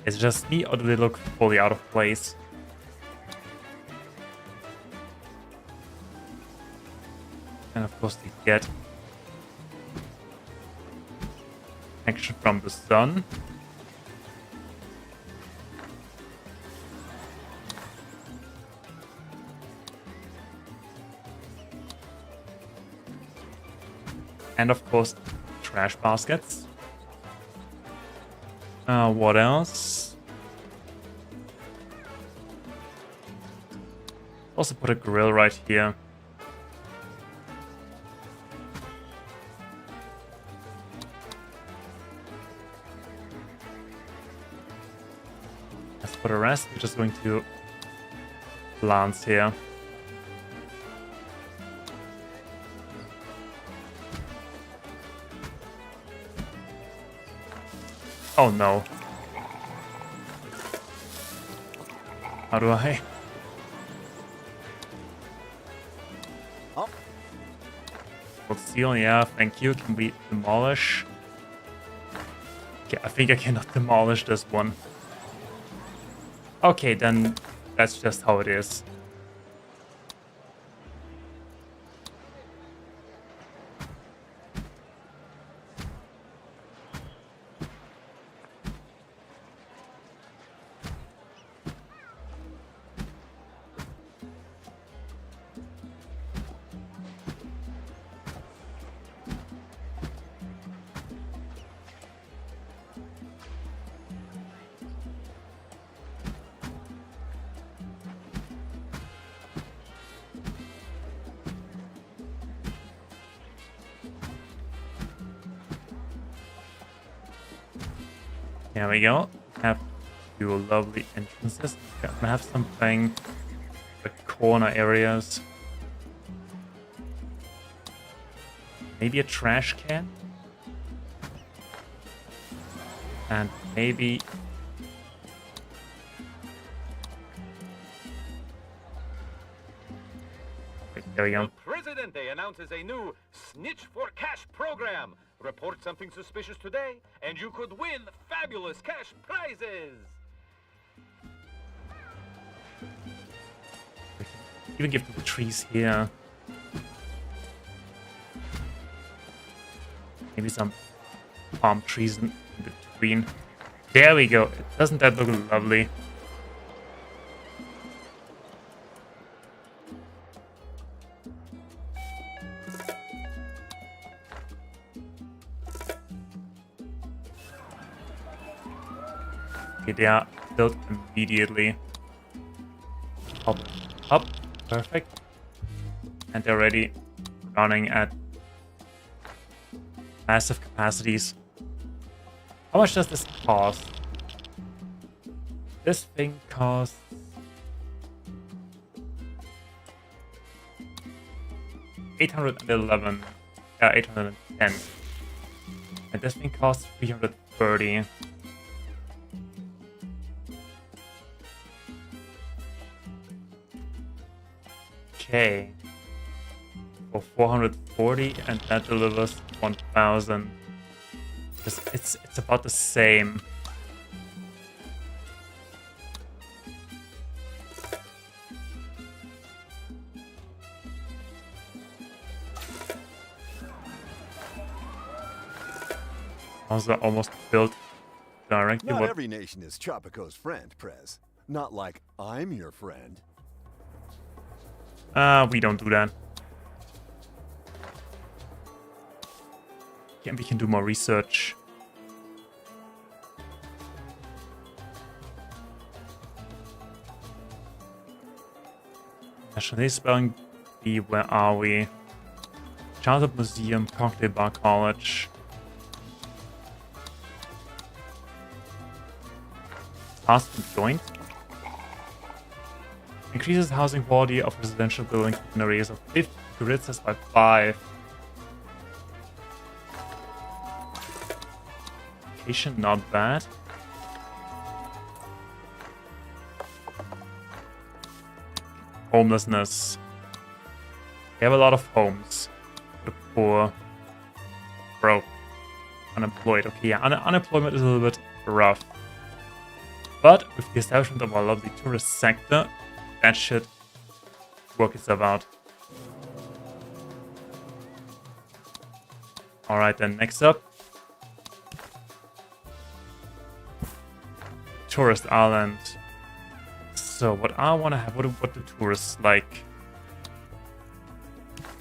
Is it just me, or do they look fully out of place? And of course they get action from the sun. And of course, trash baskets. What else? Also put a grill right here. As for the rest, we're just going to plants here. Oh no. How do I? Oh. Well, steel, yeah, thank you. Can we demolish? Okay, I think I cannot demolish this one. Okay, then that's just how it is. There we go. Have two lovely entrances. I'm gonna have something the corner areas. Maybe a trash can. And maybe there we go. El Presidente announces a new Snitch for Cash program. Report something suspicious today, and you could win fabulous cash prizes. Even give the trees here. Maybe some palm trees in between. There we go. Doesn't that look lovely? Okay, they are built immediately. Up, perfect. And they're already running at massive capacities. How much does this cost? This thing costs 811. 810. And this thing costs 330. Okay. For 440, and that delivers 1000. It's about the same. Also almost built directly. Not every nation is Tropico's friend, Prez. Not like I'm your friend. We don't do that. Yeah, we can do more research. National Spelling Bee, where are we? Childhood Museum, Cocktail Bar College. Fast food joint. Increases housing quality of residential buildings in areas of 50 grids by 5. Location not bad. Homelessness. We have a lot of homes. The poor. Broke. Unemployed. Okay, yeah, unemployment is a little bit rough. But with the establishment of our lovely tourist sector, that should work itself out. Alright then, next up. Tourist Island. So what I want to have, what do tourists like?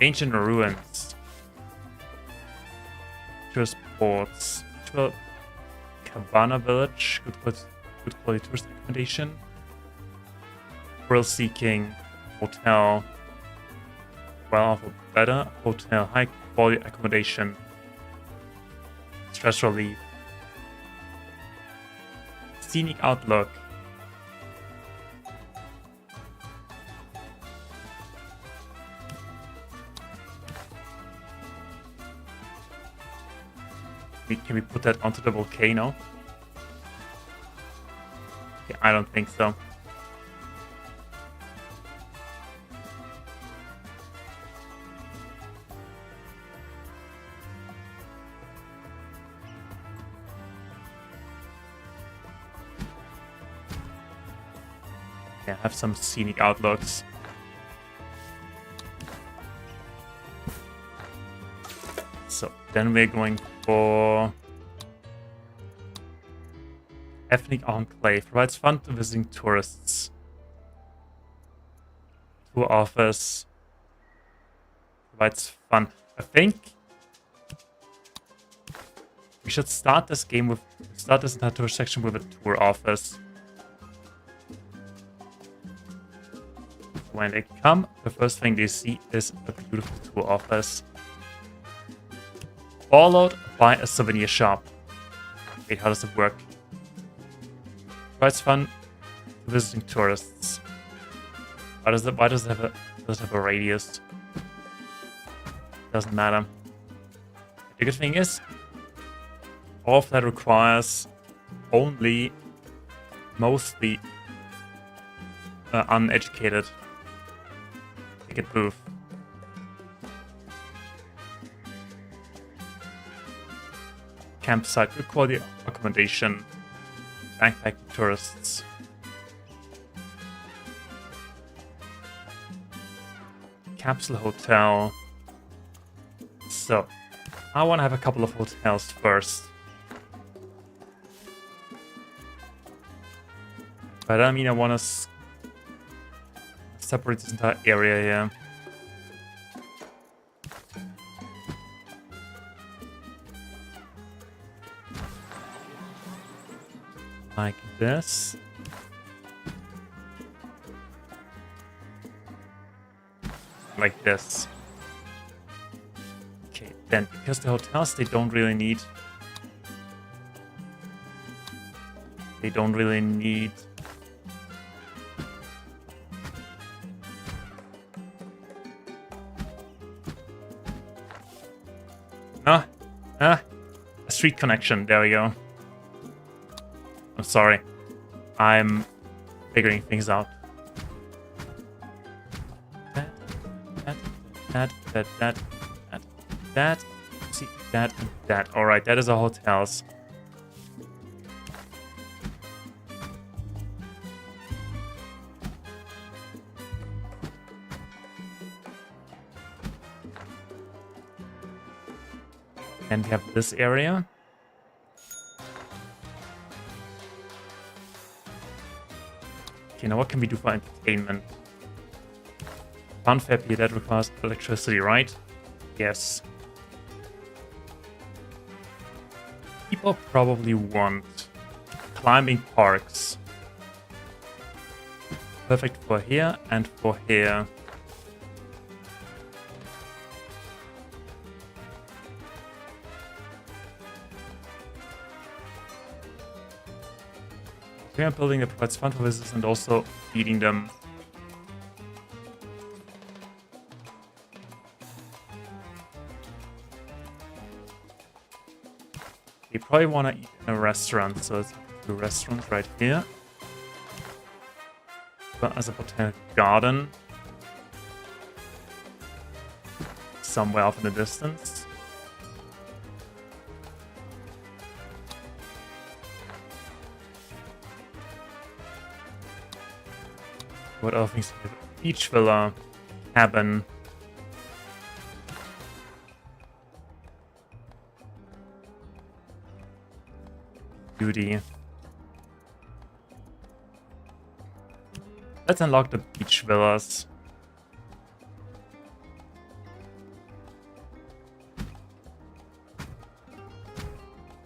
Ancient ruins. Tourist ports. Cabana village. Good quality tourist accommodation. Thrill seeking. Hotel. Well, off a better hotel. High quality accommodation. Stress relief. Scenic outlook. Can we put that onto the volcano? Okay, I don't think so. Yeah, have some scenic outlooks. So then we're going for Ethnic Enclave. Provides fun to visiting tourists. Tour office. Provides fun. I think we should start this entire tour section with a tour office. When they come, the first thing they see is a beautiful tour office. Followed by a souvenir shop. Wait, how does it work? Provides fun to visiting tourists. Why does it have a radius? Doesn't matter. The good thing is, all of that requires only mostly uneducated ticket booth. Campsite, good quality accommodation, backpacking tourists. Capsule hotel. So, I want to have a couple of hotels first. But I mean, I want to separate this entire area here. Like this. Like this. Okay, then because the hotels they don't really need A street connection. There we go. I'm sorry. I'm figuring things out. That. See, that, and that. Alright, that is our hotels. And we have this area. Okay, now what can we do for entertainment? Fun fair pier, that requires electricity, right? Yes. People probably want climbing parks. Perfect for here and for here. We are building that provides fun for visitors and also feeding them. You probably want to eat in a restaurant, so it's two restaurants right here. But as a botanical garden, somewhere off in the distance. What other things? Beach villa, cabin. Beauty. Let's unlock the beach villas.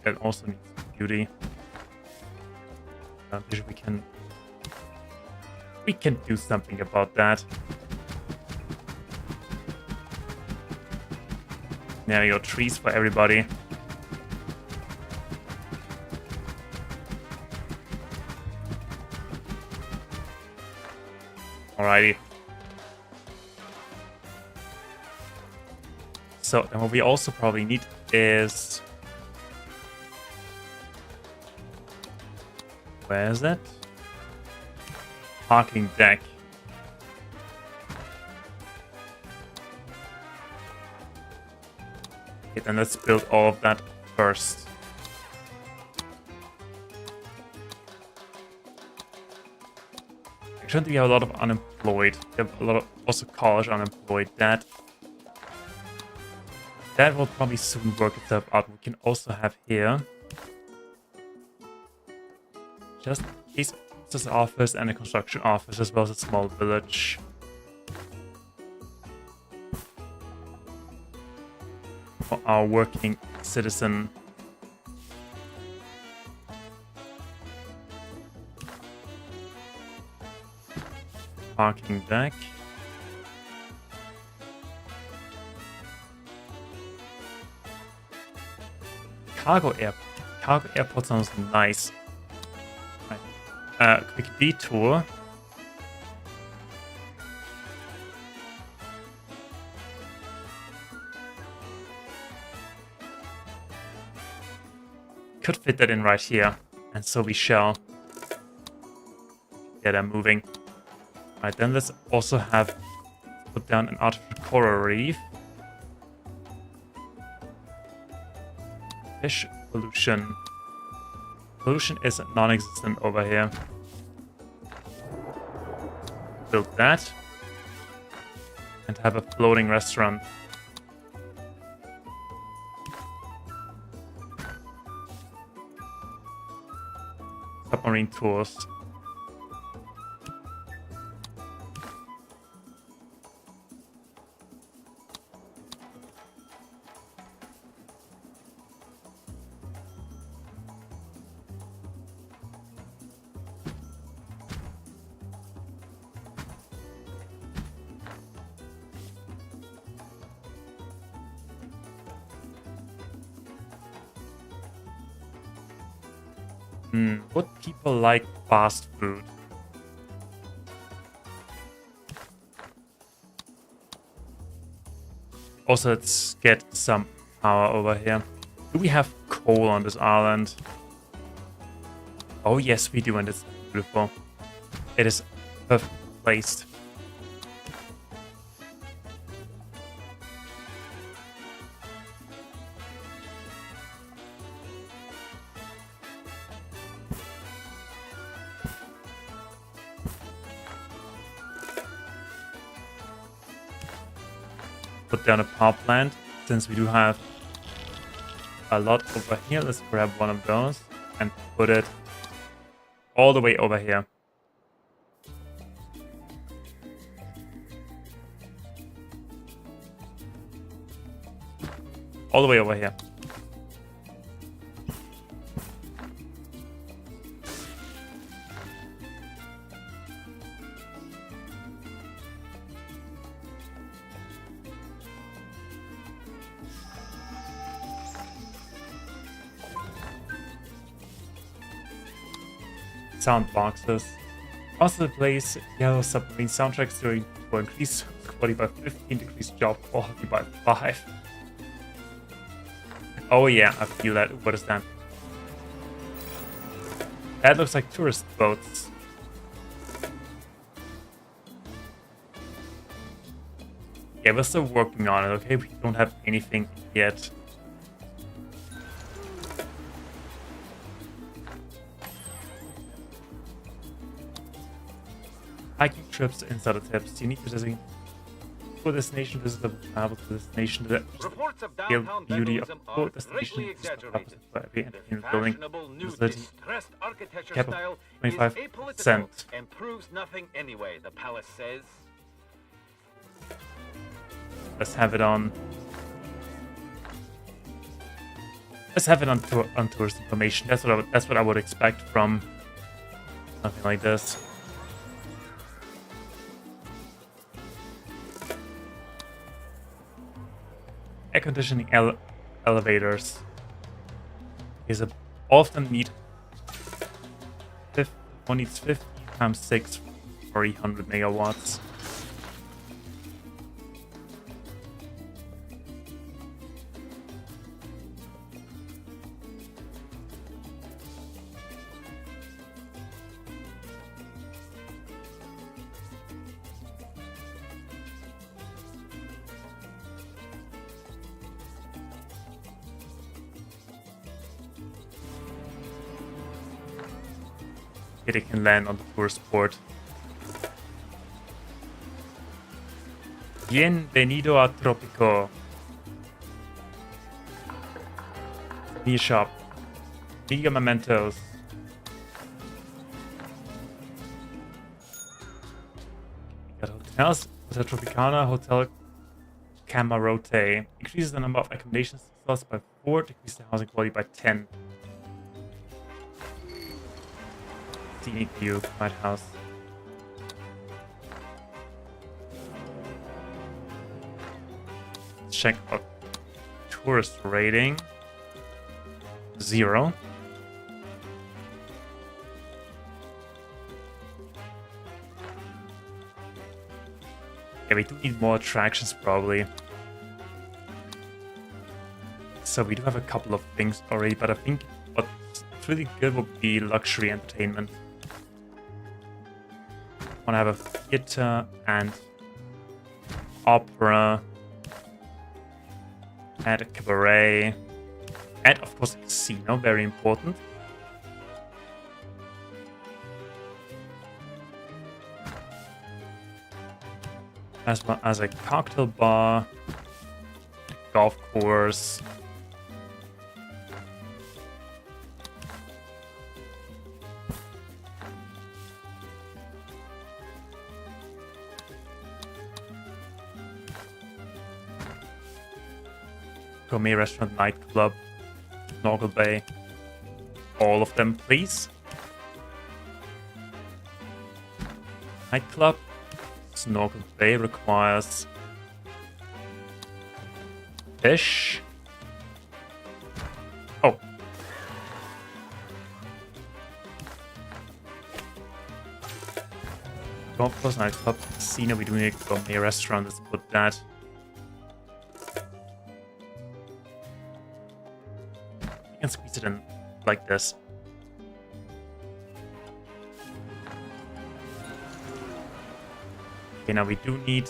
That also needs beauty. We can do something about that. There we go, trees for everybody. Alrighty. So, then what we also probably need is... Where is it? Parking deck. Okay, then let's build all of that first. Actually, we have a lot of unemployed. We have a lot of also college unemployed. That will probably soon work itself out. We can also have here, just in case, this office and a construction office as well as a small village. For our working citizen. Parking deck. Cargo airport. Cargo airport sounds nice. Quick detour. Could fit that in right here, and so we shall. Yeah, they're moving. Right, then let's also have put down an artificial coral reef. Fish pollution. Pollution is non-existent over here. Build that. And have a floating restaurant. Submarine tours. Would people like fast food? Also, let's get some power over here. Do we have coal on this island? Oh yes, we do, and it's beautiful. It is perfectly placed. Put down a power plant, since we do have a lot over here. Let's grab one of those and put it all the way over here. All the way over here. Sound boxes. Also plays yellow submarine soundtracks during for increased quality by 15, decreased job quality by 5. Oh yeah, I feel that. What is that? That looks like tourist boats. Yeah, we're still working on it, okay? We don't have anything yet. Hiking trips inside the tips. You need to designate for destination visitor will travel to destination to the Reports of scale downtown beauty of vandalism full are destination greatly is not exaggerated. for every The entertainment building. fashionable new Facility distressed architecture cap of style is 25%. apolitical and proves nothing anyway, the palace says. Let's have it on. Let's have it on tourist information. That's what I would expect from something like this. Air conditioning elevators is a often need. One needs 50 times 6 for 300 megawatts. They can land on the tourist port. Bienvenido a Tropico. Beer shop. Mega mementos. Got hotels. Hotel Tropicana, Hotel Camarote. Increases the number of accommodation slots by 4, decreases the housing quality by 10. Scenic view, White House. Let's check out tourist rating. 0. Yeah, we do need more attractions probably. So we do have a couple of things already, but I think what's really good would be luxury entertainment. I want to have a theater and opera and a cabaret and of course a casino, very important. As well as a cocktail bar, golf course, gourmet restaurant, nightclub, snorkel bay. All of them, please. Nightclub, snorkel bay requires fish. Oh. Golf course, nightclub, casino. We do need a gourmet restaurant. Let's put that. can squeeze it in like this. Okay, now we do need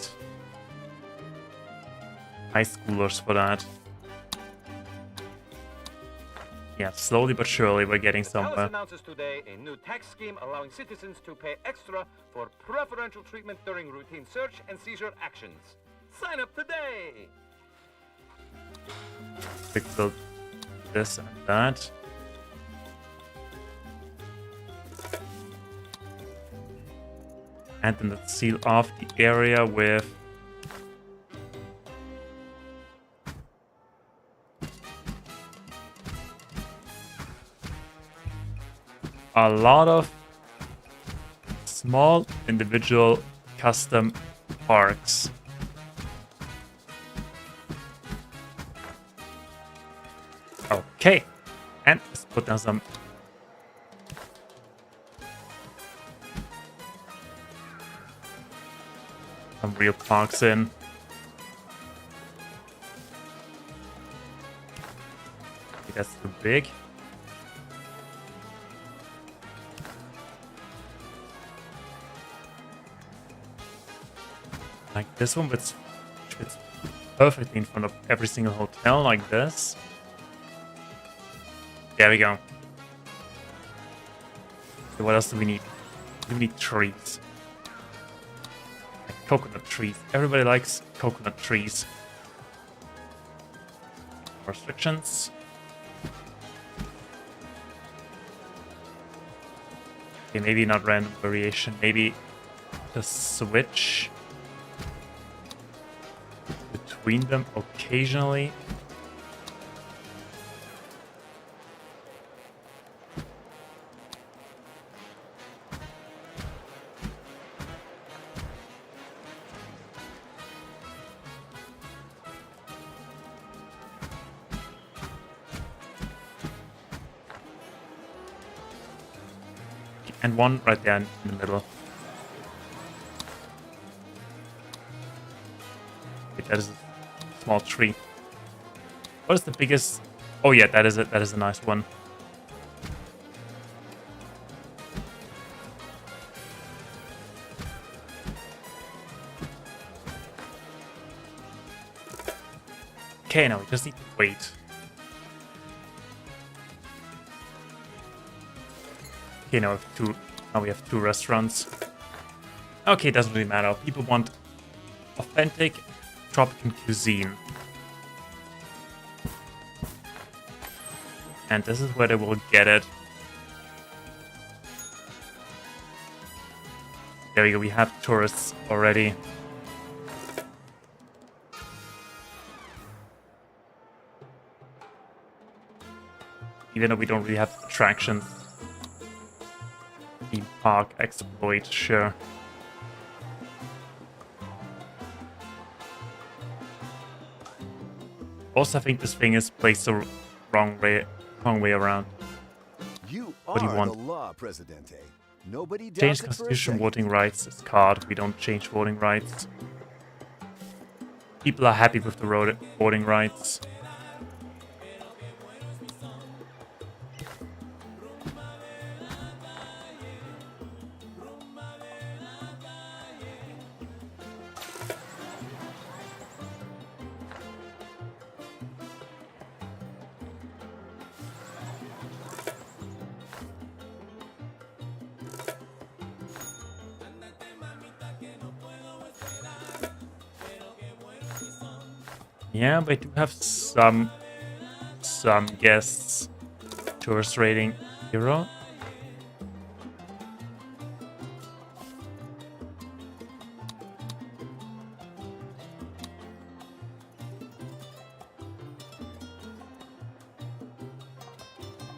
high schoolers for that. Yeah, slowly but surely we're getting Alice somewhere. announces today a new tax scheme allowing citizens to pay extra for preferential treatment during routine search and seizure actions. Sign up today! Pixel this and that. And then let's seal off the area with a lot of small individual custom parks. Okay, and let's put down some real parks in. Okay, that's too big. Like this one, which fits perfectly in front of every single hotel, like this. There we go. Okay, what else do we need? We need trees. Like coconut trees. Everybody likes coconut trees. Restrictions. Okay, maybe not random variation. Maybe the switch between them occasionally. And one right there in the middle. Wait, that is a small tree. What is the biggest? Oh yeah, that is it. That is a nice one. Okay, now we just need to wait. Okay, now we have two restaurants. Okay, it doesn't really matter. People want authentic Tropican cuisine. And this is where they will get it. There we go, we have tourists already. Even though we don't really have attractions. Theme park exploit, sure. Also, I think this thing is placed the wrong way around. You What do you are want? the law, Presidente. Nobody doubts Change it for a constitution second. voting rights is card. We don't change voting rights. People are happy with the voting rights. Yeah, but I do have some guests. Tourist rating 0.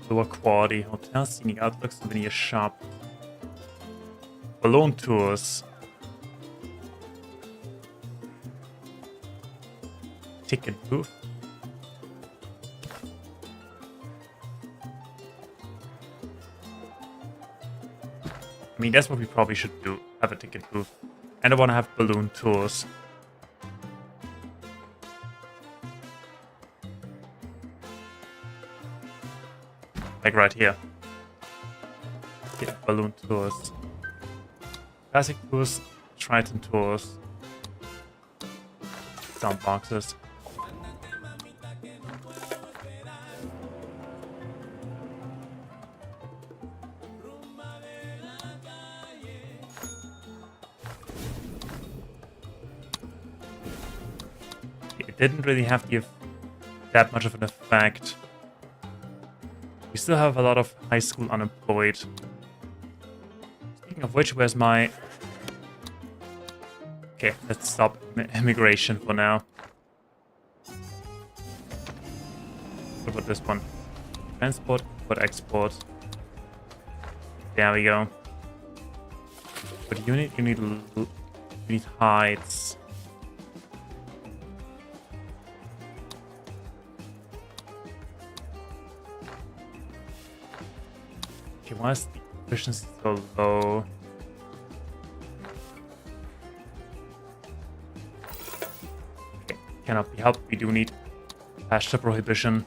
Lower quality hotel, scenic outlook, souvenir shop. Balloon tours. Ticket booth. I mean, that's what we probably should do. Have a ticket booth. And I want to have balloon tours. Like right here. Okay, balloon tours. Classic tours, Triton tours. Sound boxes. It didn't really have to give that much of an effect. We still have a lot of high school unemployed. Speaking of which, where's my... Okay, let's stop immigration for now. What about this one? Transport, import, export. There we go. What do you need? You need hides. Okay, why is the efficiency so low? Okay, cannot be helped. We do need pasture prohibition.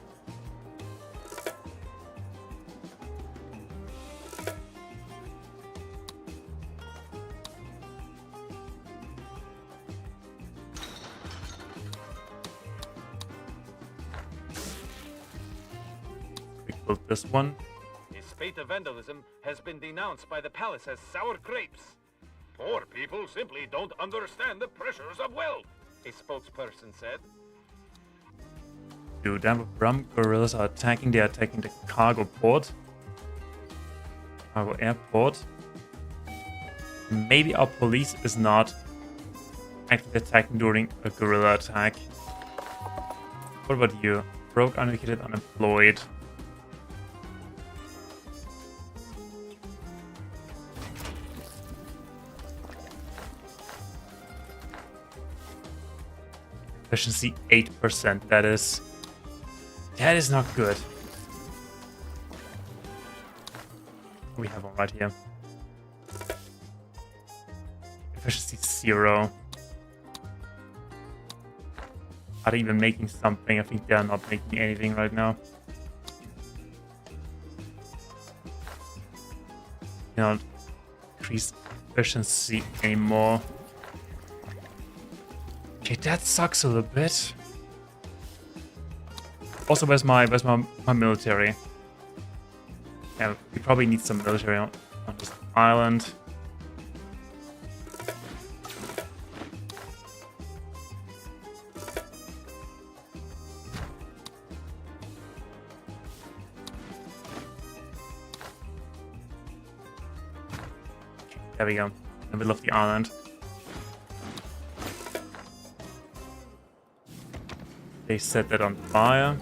We built this one. The spate of vandalism has been denounced by the palace as sour grapes. Poor people simply don't understand the pressures of wealth, a spokesperson said. Dude, damn rum gorillas are attacking. They are attacking the cargo port. Cargo airport. Maybe our police is not actually attacking during a guerrilla attack. What about you? Broke, uneducated, unemployed. Efficiency 8%. That is not good. We have one right here. Efficiency 0. Are they even making something? I think they are not making anything right now. Cannot increase efficiency anymore. Okay, that sucks a little bit. Also, where's my military? Yeah, we probably need some military on this island. There we go. In the middle of the island. They set that on fire.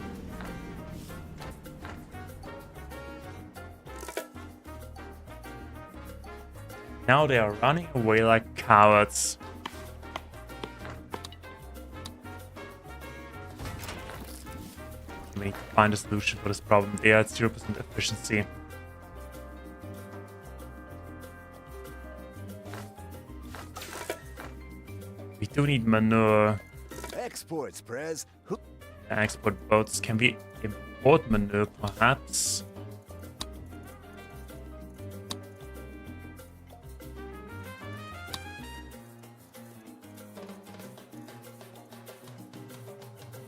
Now they are running away like cowards. We need to find a solution for this problem. They are at 0% efficiency. We do need manure. Exports, Prez. Export boats. Can we import manure, perhaps?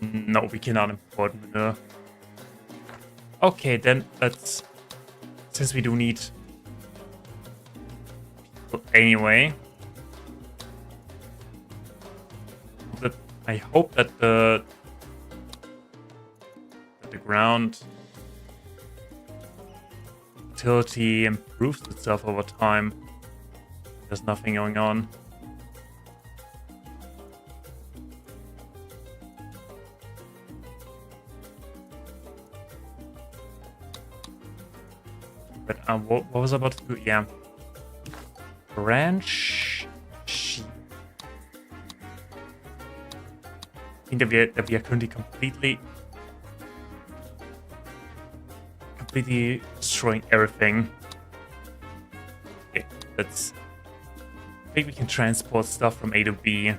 No, we cannot import manure. Okay, then let's... Since we do need... Anyway... I hope that the ground utility improves itself over time. There's nothing going on. But what was I about to do? Yeah. Ranch sheep. I think that we are currently completely destroying everything. Okay, let's... I think we can transport stuff from A to B.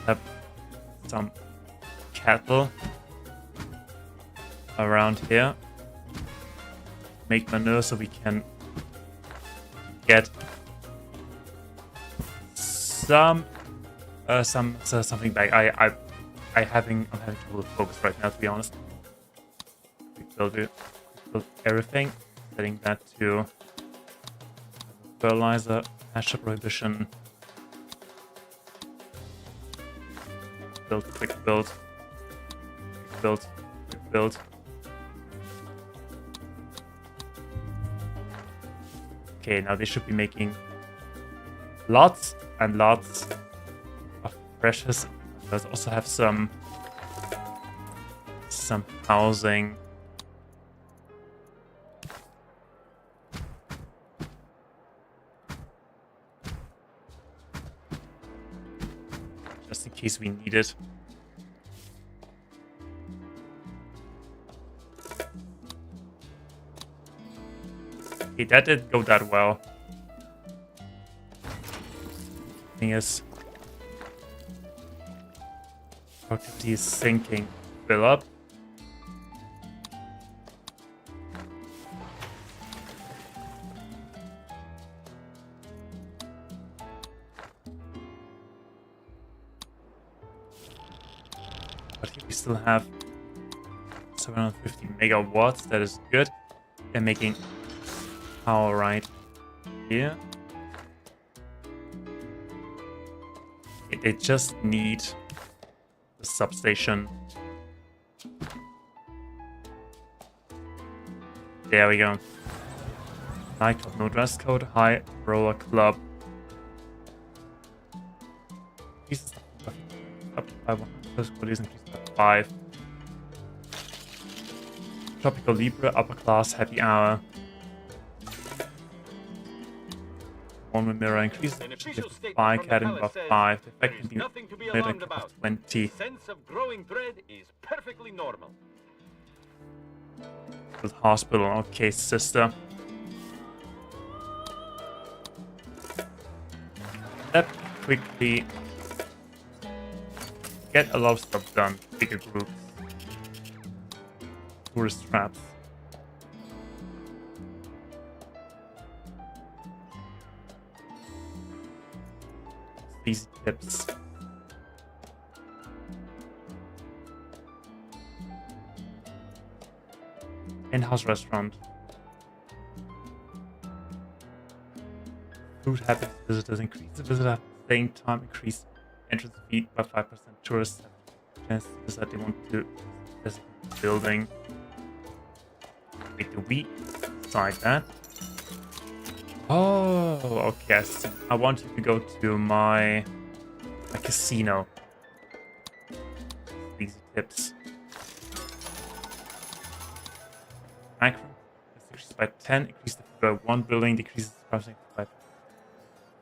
Have some cattle. around here. Make manure so we can get something back. I'm having trouble with focus right now, to be honest. We'll build everything, setting that to fertilizer, pasture prohibition. Quick build. Okay, now they should be making lots and lots of precious. Let's also have some housing. Just in case we need it. Okay, that didn't go that well. Thing is, productivity is sinking. Fill up. But here we still have 750 megawatts. That is good. They're making power right here. They just need the substation. There we go. Nightclub, no dress code. High roller club. Jesus. Up by 100. Qualities increased by 5. Tropico Libre, upper class, happy hour. One mirror increases the fire cabin by 5. Effectively, nothing to be alarmed about. 20. Sense of growing dread is perfectly normal. With hospital, okay, sister. Let me quickly get a lot of stuff done. Bigger groups. Tourist traps. Easy tips. In-house restaurant. Food habits visitors. Increase the visitor staying time. Increase entrance fee by 5%. Tourists have a chance to decide they want to visit the building. Wait, do we decide that? Oh, okay, I see. I want you to go to my casino. Easy tips. Macro increases by 10, increase the fee by 1 building, decreases the pricing by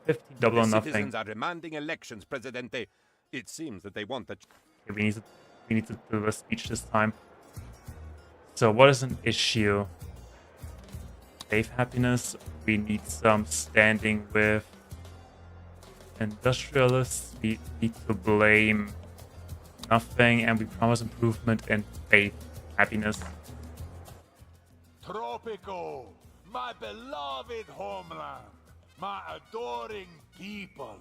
15, double or nothing. Citizens are demanding elections, Presidente. It seems that they want the... Okay, we need to do a speech this time. So what is an issue? Safe happiness. We need some standing with industrialists. We need to blame nothing, and we promise improvement and faith happiness. Tropico, my beloved homeland, my adoring people.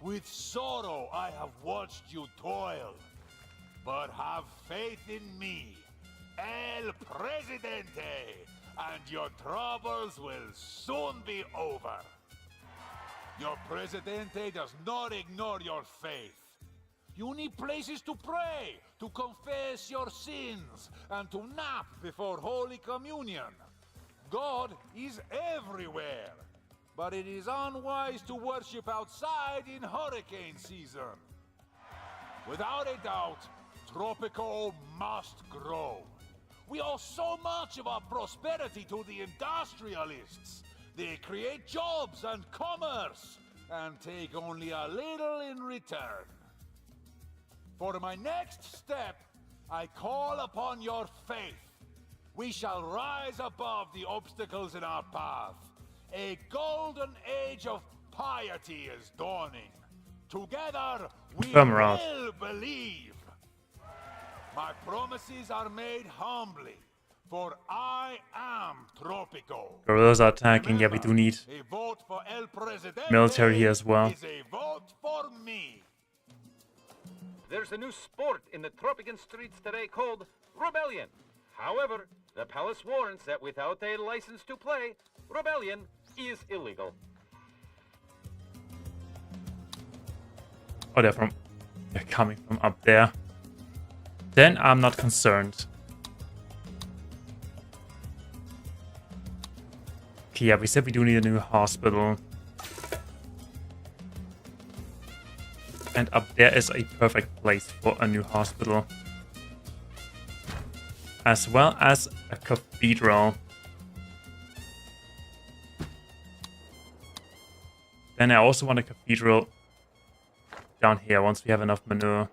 With sorrow I have watched you toil, but have faith in me, El Presidente, and your troubles will soon be over. Your Presidente does not ignore your faith. You need places to pray, to confess your sins, and to nap before Holy Communion. God is everywhere, but it is unwise to worship outside in hurricane season. Without a doubt, Tropico must grow. We owe so much of our prosperity to the industrialists. They create jobs and commerce, and take only a little in return. For my next step, I call upon your faith. We shall rise above the obstacles in our path. A golden age of piety is dawning. Together, we will believe. My promises are made humbly, for I am Tropico. Guerrillas are attacking. Yeah, we do need A vote for El Presidente military here as well. is a vote for me. There's a new sport in the Tropican streets today called rebellion. However, the palace warns that without a license to play, rebellion is illegal. Oh, they're coming from up there. Then I'm not concerned. Okay, yeah, we said we do need a new hospital. And up there is a perfect place for a new hospital. As well as a cathedral. Then I also want a cathedral down here once we have enough manure.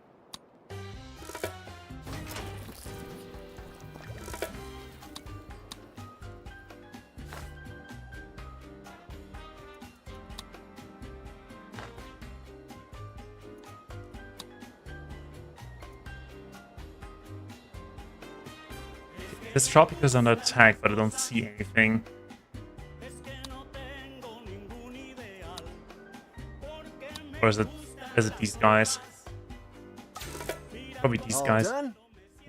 This Tropico is under attack, but I don't see anything. Or is it these guys? Probably these All guys. done?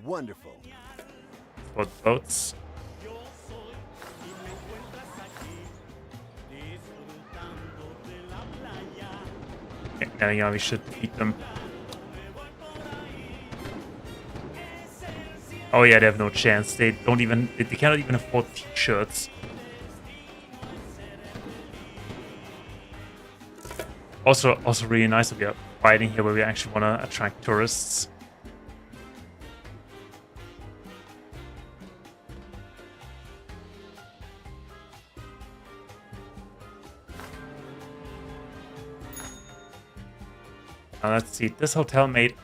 Wonderful. For the boats. Okay, there we go, we should defeat them. Oh yeah, they have no chance. They cannot even afford t-shirts. Also really nice that we are fighting here where we actually want to attract tourists. Now let's see, this hotel made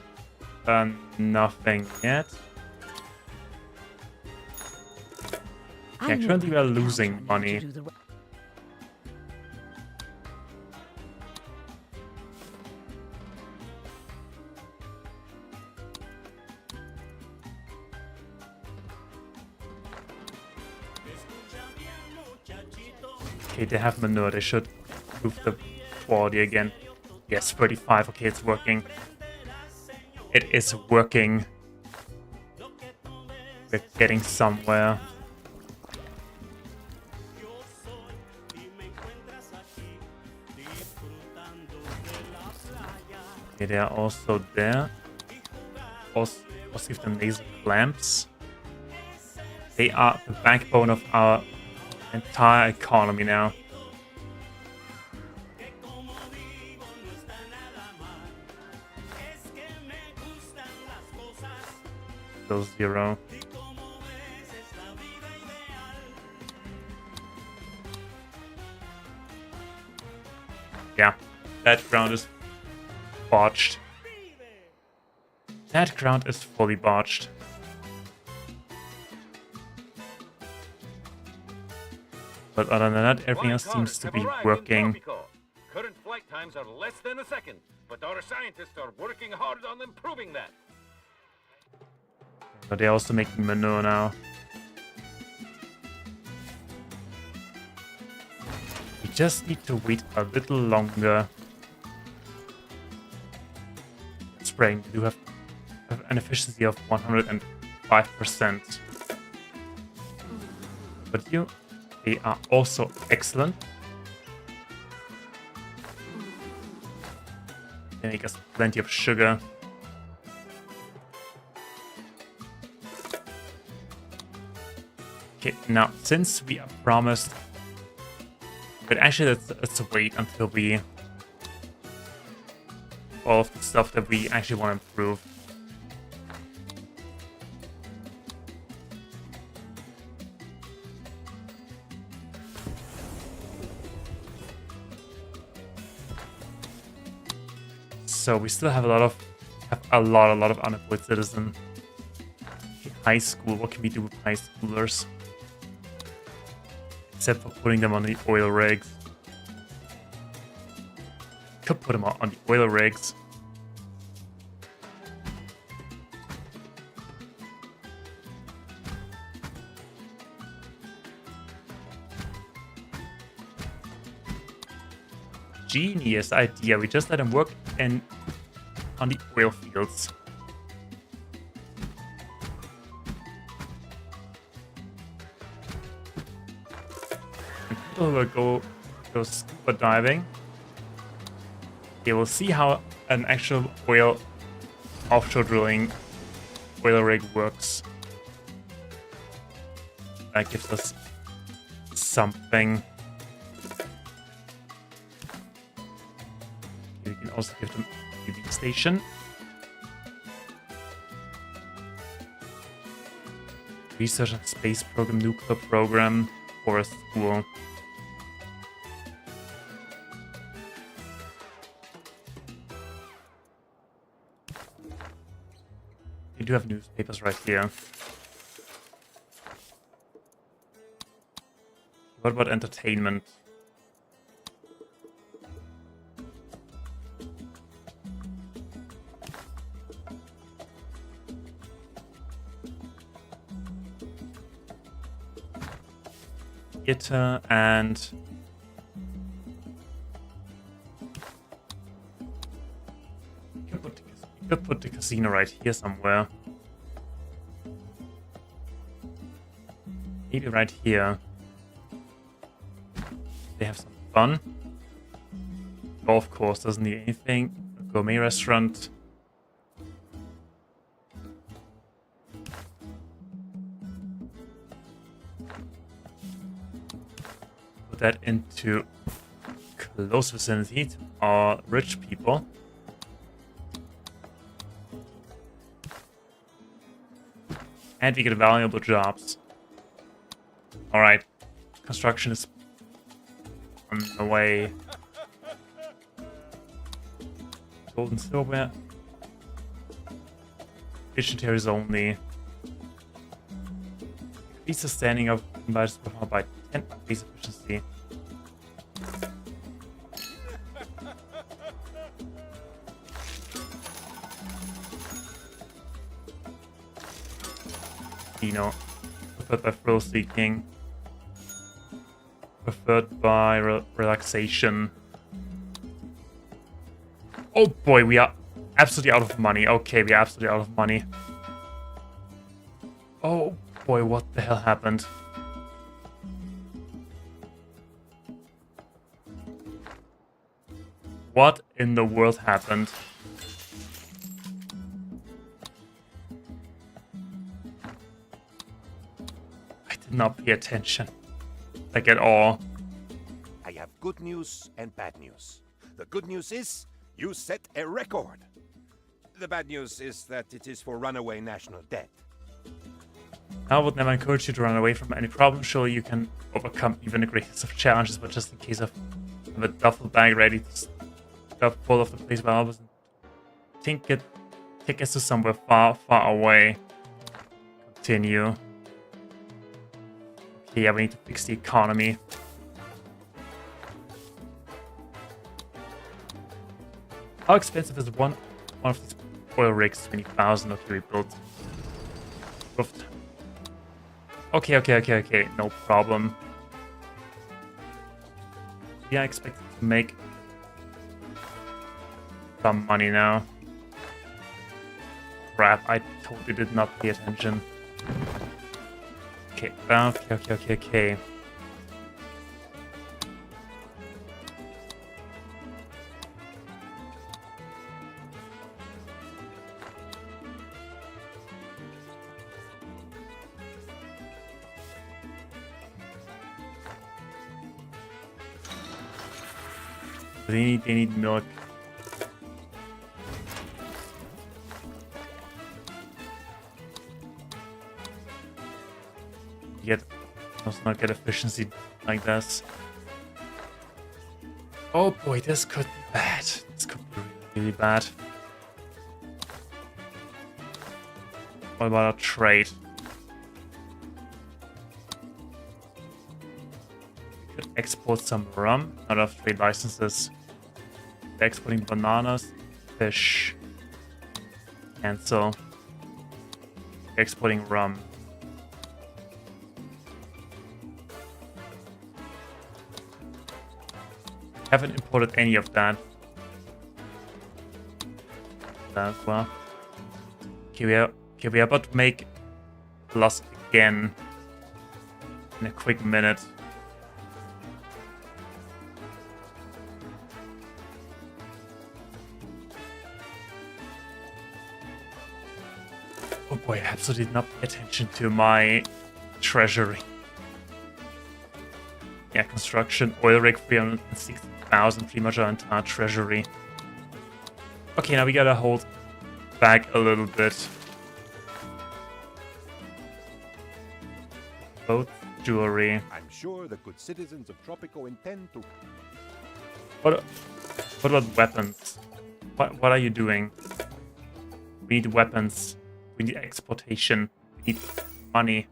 nothing yet. Okay, currently we are losing money. Okay, they have manure. They should improve the quality again. Yes, 35. Okay, it's working. It is working. We're getting somewhere. Okay, they are also there. Also give them nasal clamps. They are the backbone of our entire economy now. Still 0. Yeah, that ground is botched. That ground is fully botched. But other than that, everything else seems to be working. Current flight times are less than a second, but our scientists are working hard on improving that. So they're also making manure now. We just need to wait a little longer. Spraying, we do have an efficiency of 105%. But they are also excellent. They make us plenty of sugar. Okay, now since we are promised, but actually let's wait until we all of the stuff that we actually want to improve. So we still have a lot of unemployed citizens. High school, what can we do with high schoolers? Except for putting them on the oil rigs. Could put them on the oil rigs. genius idea. We just let him work on the oil fields. And people will go scuba diving. They will see how an actual oil offshore drilling oil rig works. That gives us something. We can also give them a TV station. Research and space program, nuclear program, or a school. We do have newspapers right here. What about entertainment? Theater and you could put the casino right here somewhere. Maybe right here. They have some fun. Golf course doesn't need anything. A gourmet restaurant. Put that into close vicinity to our rich people. And we get valuable jobs. Alright. Construction is on the way. Gold and silverware. Efficiencies only. Increase the standing of invited performer by 10 increase efficiency. Preferred by thrill seeking. Preferred by relaxation. Oh boy, we are absolutely out of money. Okay, we are absolutely out of money. Oh boy, what the hell happened? What in the world happened? I did not pay attention. Like at all. I have good news and bad news. The good news is you set a record. The bad news is that it is for runaway national debt. I would never encourage you to run away from any problem. Surely you can overcome even the greatest of challenges, but just in case of a duffel bag ready to stuff full of the place where I was. Take us to somewhere far, far away. Continue. Okay, yeah, we need to fix the economy. How expensive is one of these oil rigs? 20,000. Okay, we built. Oofed. Okay. No problem. Yeah, I expect to make some money now. Crap, I totally did not pay attention. Okay. They need milk. Let's not get efficiency like this. Oh boy, this could be bad. This could be really bad. What about a trade? We could export some rum out of trade licenses. We're exporting bananas, fish. Cancel. We're exporting rum. Haven't imported any of that. That as well. Okay, we are about to make loss again in a quick minute. Oh boy, I absolutely did not pay attention to my treasury. Yeah, construction, oil rig, 360,000, pretty much our entire treasury. Okay, now we gotta hold back a little bit. Both jewelry. I'm sure the good citizens of Tropico intend to... What about weapons? What are you doing? We need weapons. We need exportation. We need money.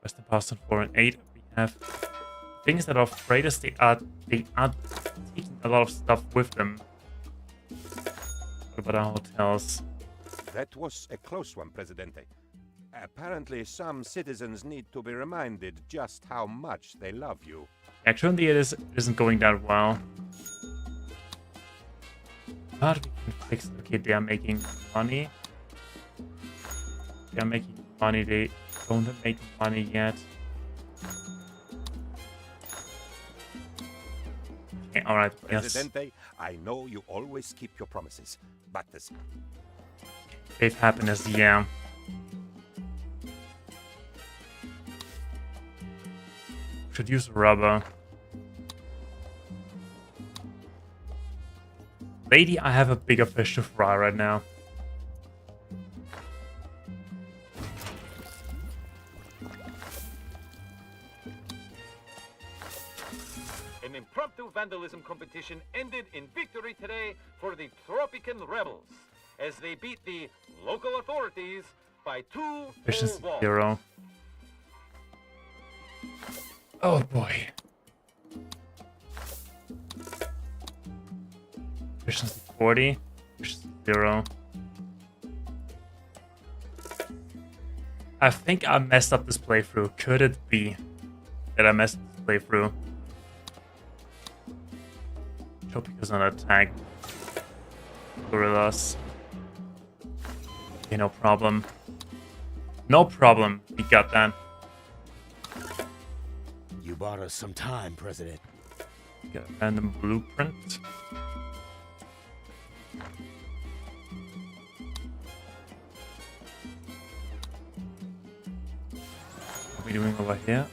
Western Boston 4 and 8. We have things that are afraid as they are taking a lot of stuff with them. What about our hotels? That was a close one, Presidente. Apparently, some citizens need to be reminded just how much they love you. Yeah, currently it isn't going that well. But we can fix it. Okay, they are making money. They are making money. They don't make money yet. Okay, alright. Yes. Presidente, I know you always keep your promises, but this... Save happiness, yeah. Produce rubber. Lady, I have a bigger fish to fry right now. An impromptu vandalism competition ended in victory today for the Tropican rebels as they beat the local authorities by 2 Efficiency full balls. 0. Oh boy. Efficiency 40. Efficiency 0. I think I messed up this playthrough. Could it be that I messed up this playthrough? Tropico's on attack. Gorillas. Okay, no problem. No problem. We got that. You bought us some time, President. Got a random blueprint. What are we doing over here?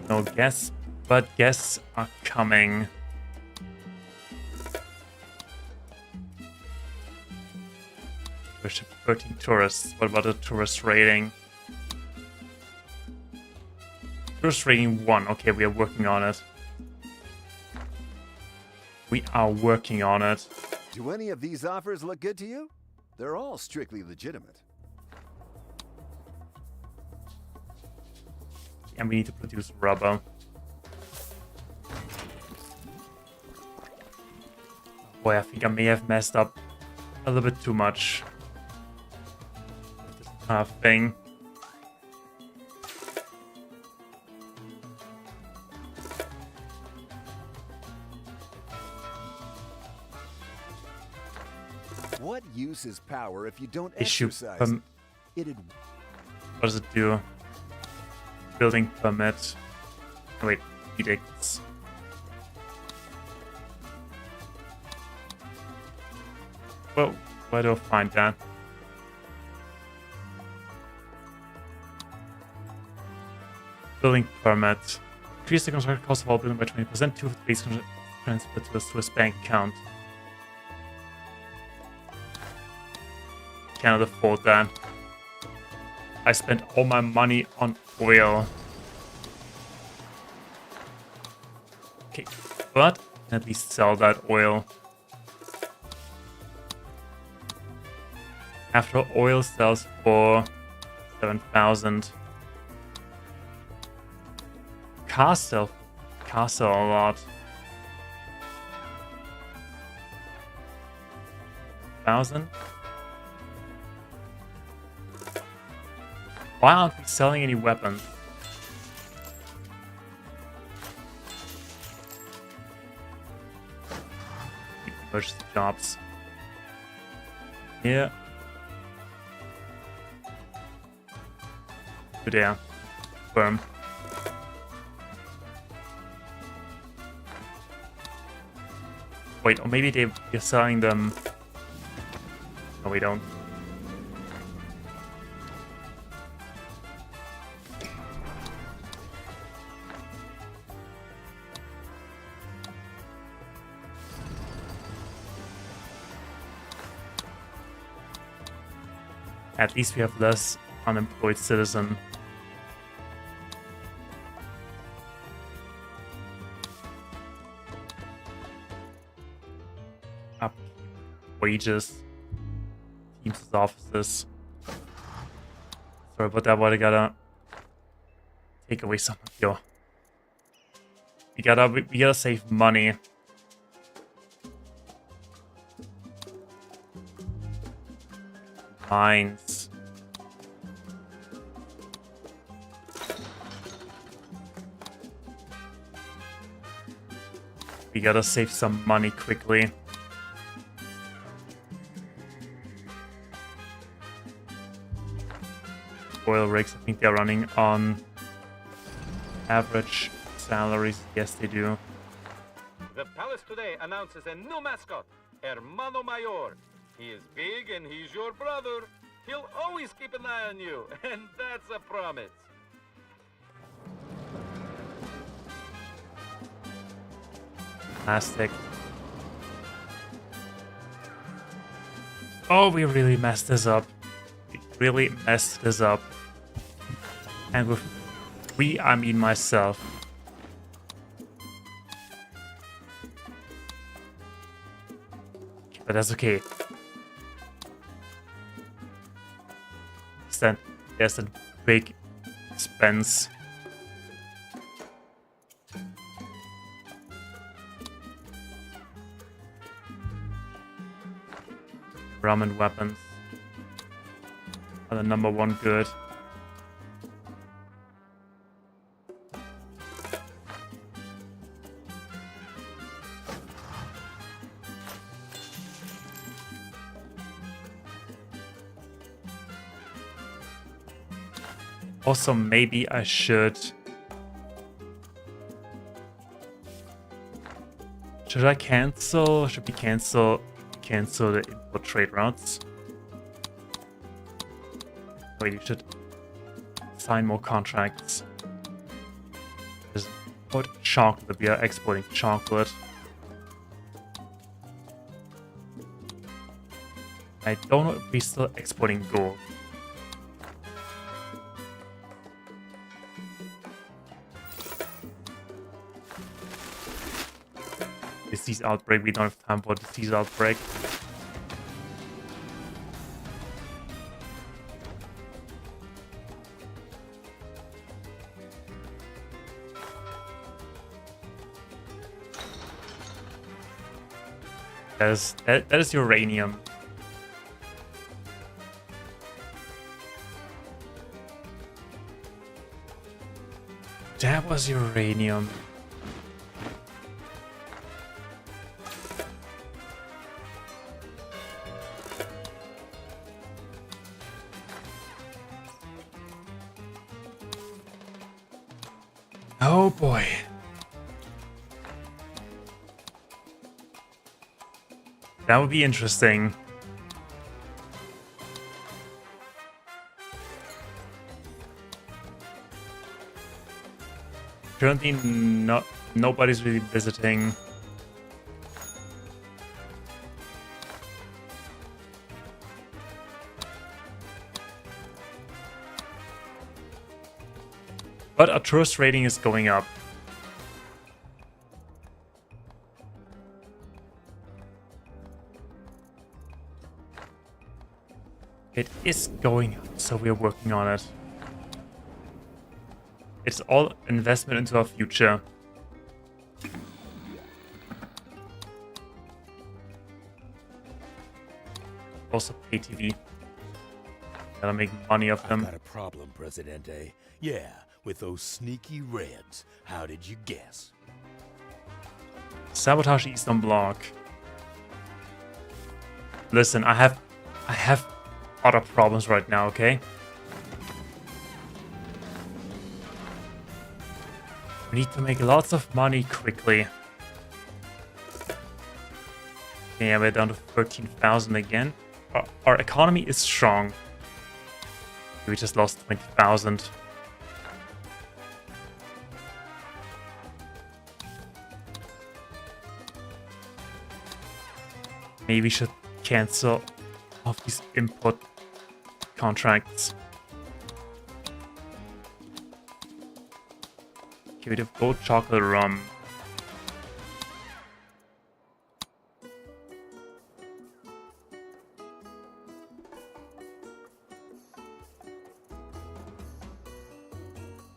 No guests, but guests are coming. There's 13 tourists. What about the tourist rating? Tourist rating 1. Okay, we are working on it. We are working on it. Do any of these offers look good to you? They're all strictly legitimate. And we need to produce rubber. Boy, I think I may have messed up a little bit too much. This kind of thing. What use is power if you don't Issue exercise it? what does it do? Building permit. Oh, wait, edicts. Well, where do I find that? Building permit. Increase the construction cost of all building by 20%. 2 of the base transfer to a Swiss bank account. Cannot afford that. I spent all my money on oil. Okay, but I can at least sell that oil. After oil sells for 7,000. Cars sell a lot. 1,000. Why aren't we selling any weapons? Purchase jobs. Here. To there. Firm. Wait, or maybe they're selling them. No, we don't. At least we have less unemployed citizen. Up wages, teams' offices. Sorry about that, but I gotta take away some of your. We gotta save money. Mines. We gotta save some money quickly. Oil rigs, I think they're running on average salaries. Yes, they do. The palace today announces a new mascot, Hermano Mayor. He is big and he's your brother. He'll always keep an eye on you, and that's a promise. Plastic. Oh, we really messed this up. We really messed this up. And with we, I mean myself. But that's okay. There's a big expense. Ramen weapons are the #1 good. Also, maybe I should. Should I cancel? Should we cancel the import trade routes? Wait, you should sign more contracts. Just import chocolate. We are exporting chocolate. I don't know if we're still exporting gold. Disease outbreak. We don't have time for disease outbreak. That is uranium. That was uranium. Oh boy. That would be interesting. Currently, nobody's really visiting. But our tourist rating is going up. It is going up, so we're working on it. It's all investment into our future. also pay TV. Gotta make money off I've them. got a problem, Presidente. Yeah, with those sneaky Reds. How did you guess? Sabotage Eastern Bloc. Listen, I have other problems right now, okay? We need to make lots of money quickly. Yeah, we're down to 13,000 again. Our economy is strong. We just lost 20,000. Maybe we should cancel off these import contracts. Okay, we have gold chocolate rum.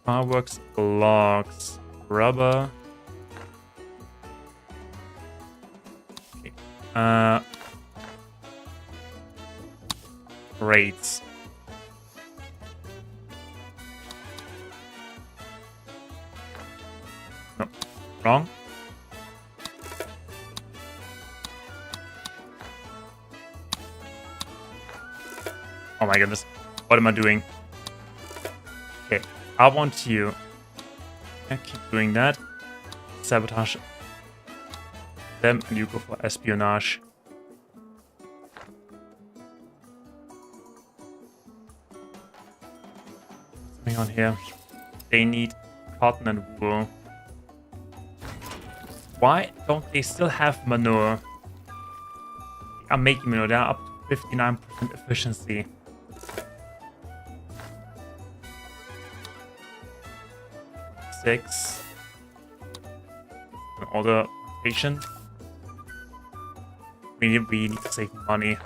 Fireworks, logs, rubber. Okay. Rates. No, wrong. Oh my goodness, what am I doing? Okay, I want you. I keep doing that. Sabotage them, and you go for espionage. What's going on here? They need cotton and wool. Why don't they still have manure? I'm making manure. They're up to 59% efficiency. Six. Order patient. We need to save money.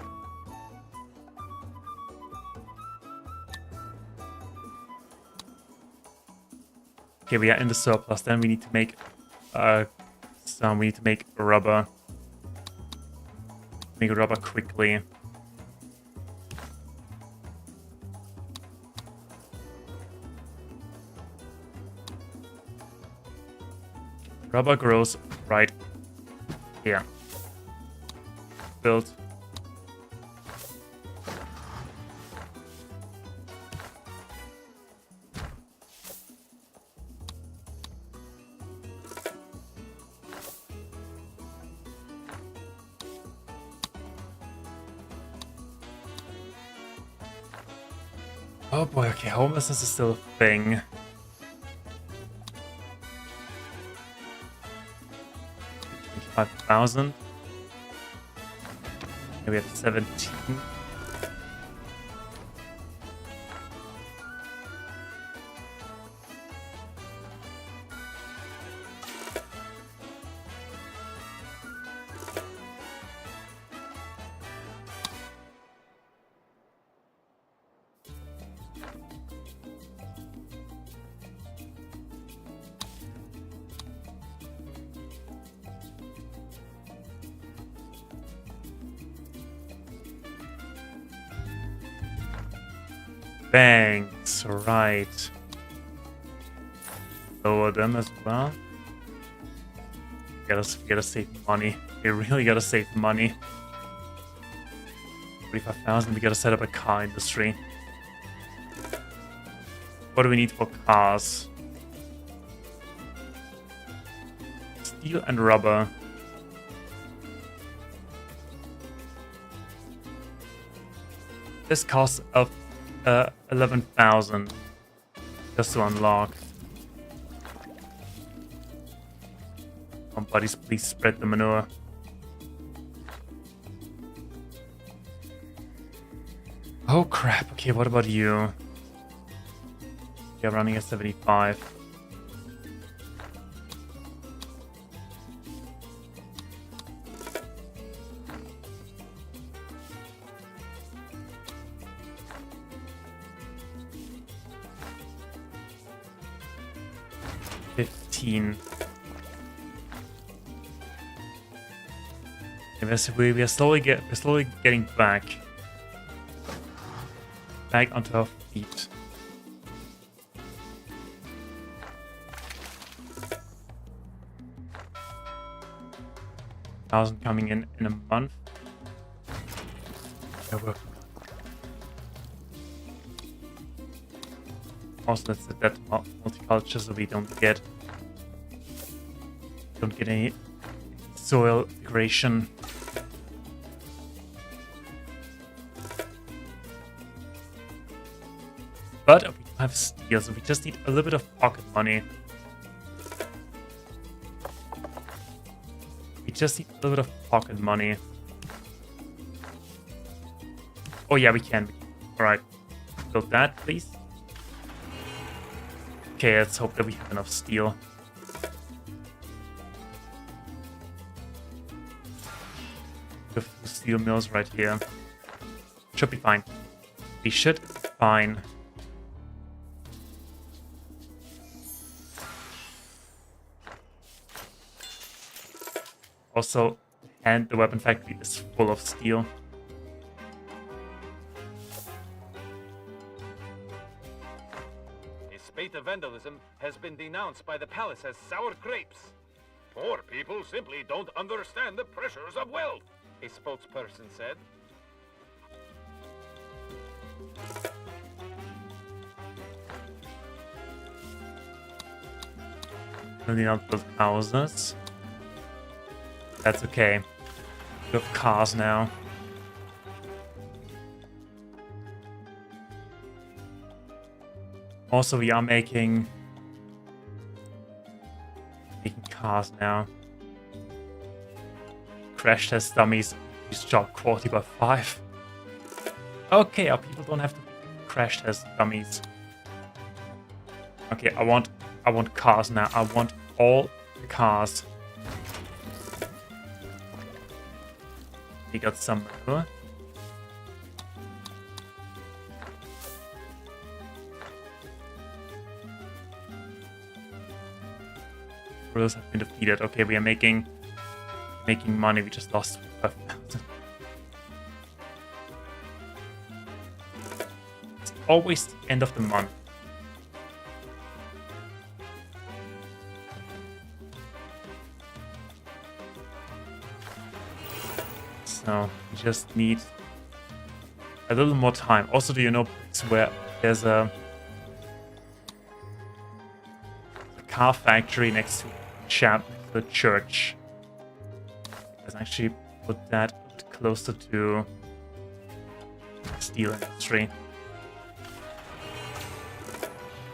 Okay, we are in the surplus. Then we need to make we need to make rubber. Make rubber quickly. Rubber grows right here. Build. Oh boy, okay, homelessness is still a thing. $25,000. We have 17. Banks, right. Lower them as well. We gotta save money. We really gotta save money. 45,000, we gotta set up a car industry. What do we need for cars? Steel and rubber. This costs of 11,000 just to unlock. Come on, buddies, please spread the manure. Oh crap, okay, what about you? You're running at 75. We are slowly getting back. back onto our feet. $1,000 coming in a month. Yeah, we're also, let's set that to multiculture so we don't get any soil degradation. But we don't have steel, so we just need a little bit of pocket money. We just need a little bit of pocket money. Oh yeah, we can. Alright. Build that, please. Okay, let's hope that we have enough steel. We have 2 steel mills right here. Should be fine. We should be fine. Also, and the weapon factory is full of steel. A spate of vandalism has been denounced by the palace as sour grapes. Poor people simply don't understand the pressures of wealth, a spokesperson said. Building out those houses. That's okay. We have cars now. Also, we are making cars now. Crash test dummies. Use job quality by 5. Okay, our people don't have to crash test dummies. Okay, I want cars now. I want all the cars. We got some more. Rules have been defeated. Okay, we are making money. We just lost 5,000. It's always the end of the month. So we just need a little more time. Also, do you know where there's a car factory next to the church? Let's actually put that a bit closer to steel industry.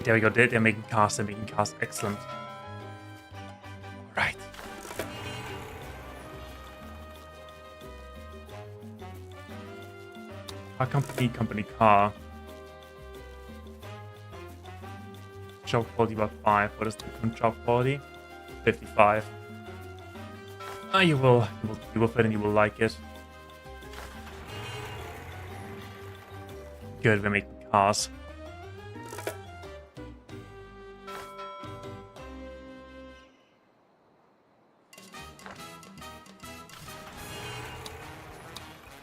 There we go. They're making cars. They're making cars. Excellent. Right. Car company car. Job quality by 5. What is the current job quality? 55. You will deal with it and you will like it. Good, we're making cars.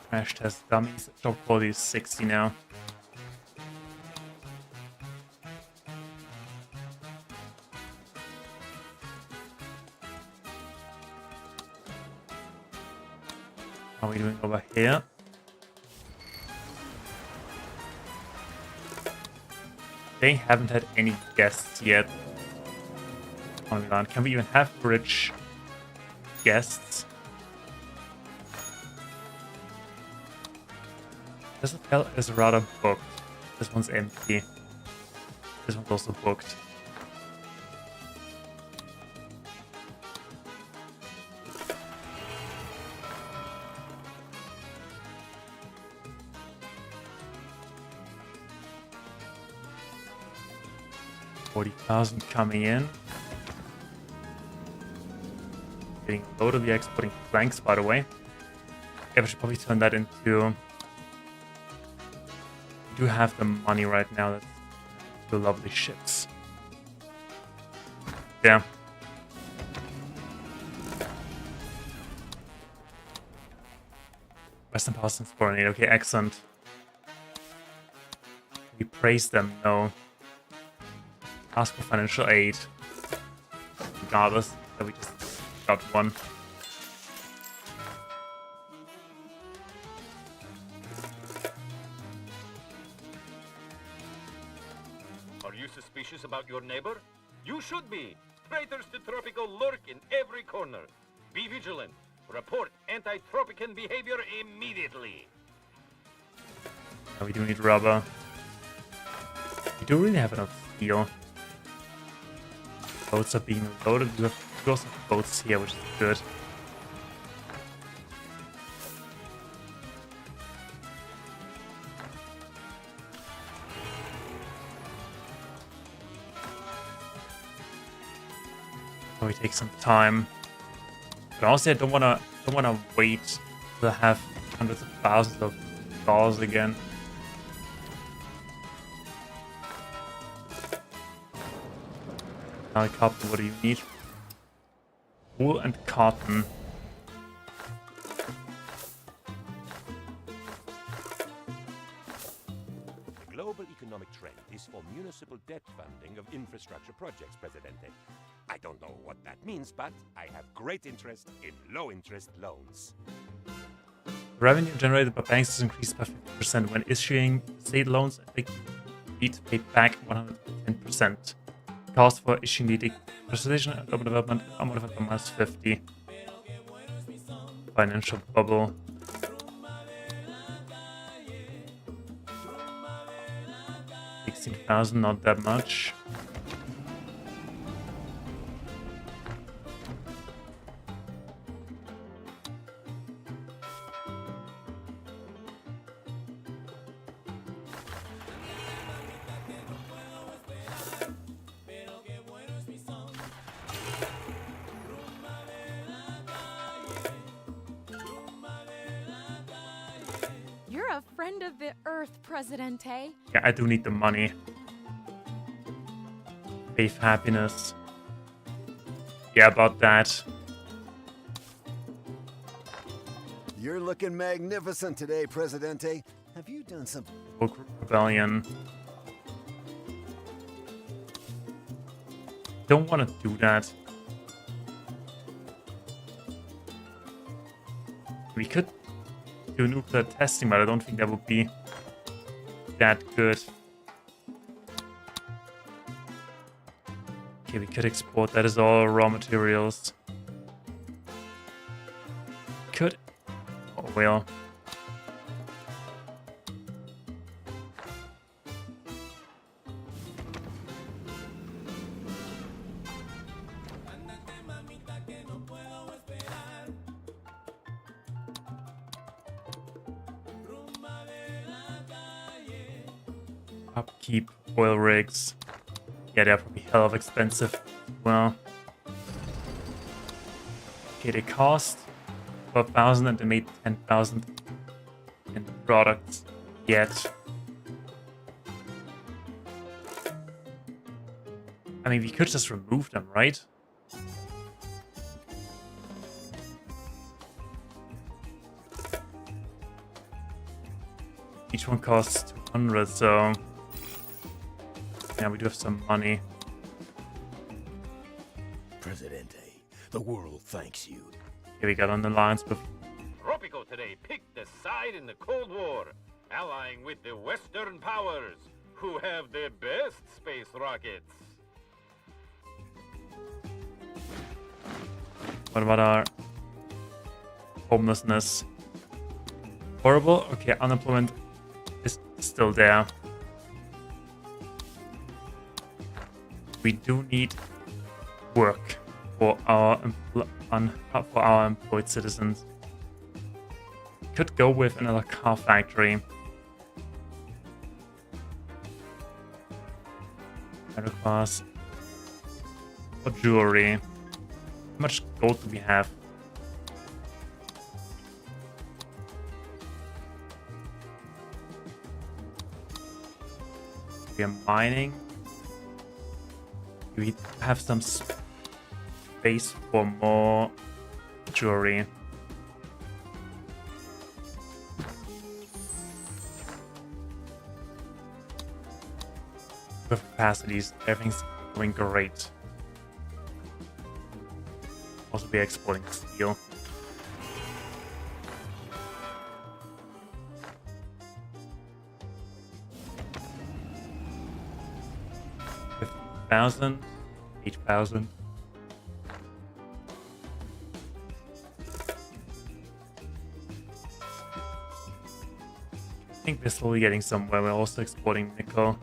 Crash test dummies. Job quality is 60 now. How are we doing over here? They haven't had any guests yet. On Milan. Can we even have rich guests? This hotel is rather booked. This one's empty. This one's also booked. $40,000 coming in. Getting loaded. We are exporting planks, by the way. Yeah, we should probably turn that into. We do have the money right now. That's 2 lovely ships. Yeah. Western Power since 4 and 8. Okay, excellent. We praise them, no. Ask for financial aid. Regardless that we just got one. Are you suspicious about your neighbor? You should be. Traitors to Tropico lurk in every corner. Be vigilant. Report anti-Tropican behavior immediately. Now we do need rubber. We don't really have enough steel. Boats are being loaded. We also have boats here, which is good. Probably take some time. But honestly, I don't wanna wait till I have hundreds of thousands of dollars again. Now, cotton, what do you need? Wool and cotton. The global economic trend is for municipal debt funding of infrastructure projects, Presidente. I don't know what that means, but I have great interest in low-interest loans. The revenue generated by banks is increased by 50% when issuing state loans, and they need to pay back 110%. Cost for issuing the depreciation and urban development are modified by minus 50. Financial bubble. $16,000, not that much. You're a friend of the Earth, Presidente. Yeah, I do need the money. Faith, happiness. Yeah, about that. You're looking magnificent today, Presidente. Have you done some... Book rebellion. Don't want to do that. We could do nuclear testing, but I don't think that would be that good. Okay, we could export. That is all raw materials. Could. Oh, well. Upkeep, oil rigs. Yeah, they're probably hell of expensive. Well. Okay, they cost 12,000 and they made 10,000 in the products yet. I mean, we could just remove them, right? Each one costs 200, so yeah, we do have some money. Presidente, the world thanks you. Here we got an alliance with Tropico today picked a side in the Cold War, allying with the Western powers, who have the best space rockets. What about our homelessness? Horrible? Okay, unemployment is still there. We do need work for our employed citizens. Could go with another car factory. That requires for jewelry. How much gold do we have? We are mining. We have some space for more jewelry. With capacities, everything's going great. Also, we're exporting steel. $50,000, $8,000. I think we're slowly getting somewhere. We're also exporting nickel.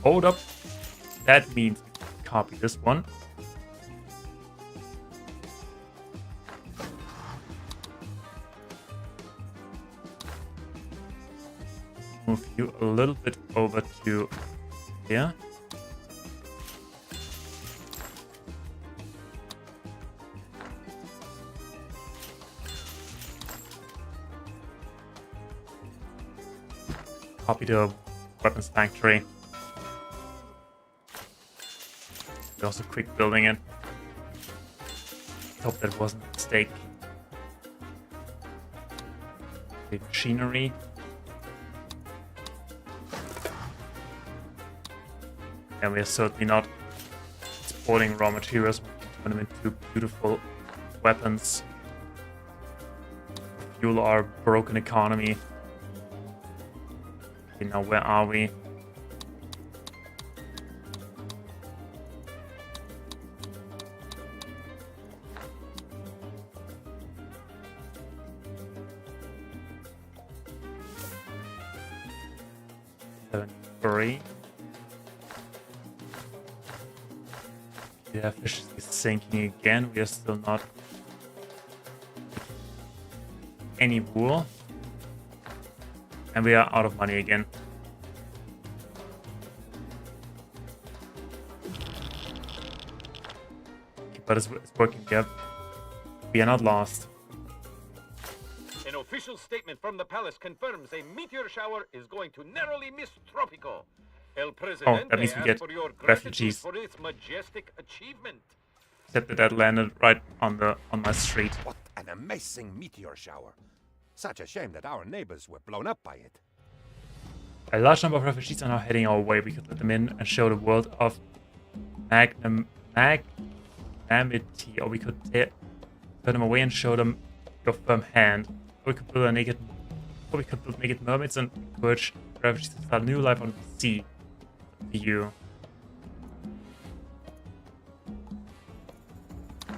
Hold up. That means we copy this one. Move you a little bit over to here. Copy the weapons factory. We're also quick building it. Hope that wasn't a mistake. The machinery. And we're certainly not exporting raw materials. We turn them into beautiful weapons. Fuel our broken economy. Okay, now where are we? Three. The efficiency is sinking again. We are still not any wool. And we are out of money again. Okay, but it's working here. We are not lost. An official statement from the palace confirms a meteor shower is going to narrowly miss Tropico. El Presidente that means we get asks for your gratitude refugees. for its majestic achievement. Except that landed right on my street. What an amazing meteor shower. Such a shame that our neighbors were blown up by it. A large number of refugees are now heading our way. We could let them in and show the world of magnanimity, or we could turn them away and show them your firm hand. Or we could build naked mermaids and encourage refugees to start a new life on the sea. To you.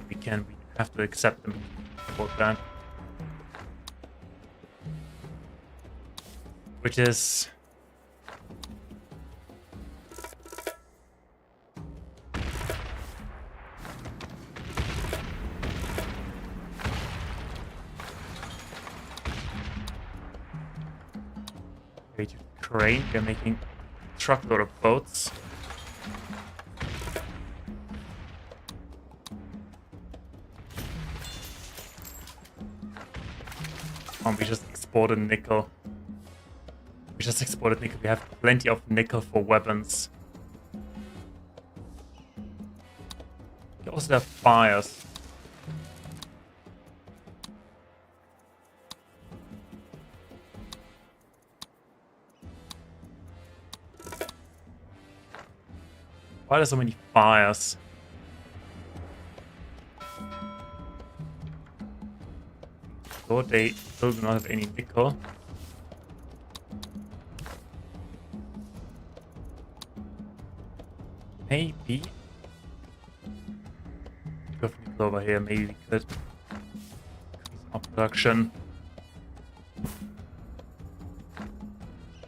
We have to accept them for that. Which is Ukraine. They're making a truckload of boats. We just exported nickel. We have plenty of nickel for weapons. We also have fires. Why are there so many fires? So they still do not have any nickel. Maybe. Got nickel over here. Maybe we could increase our production.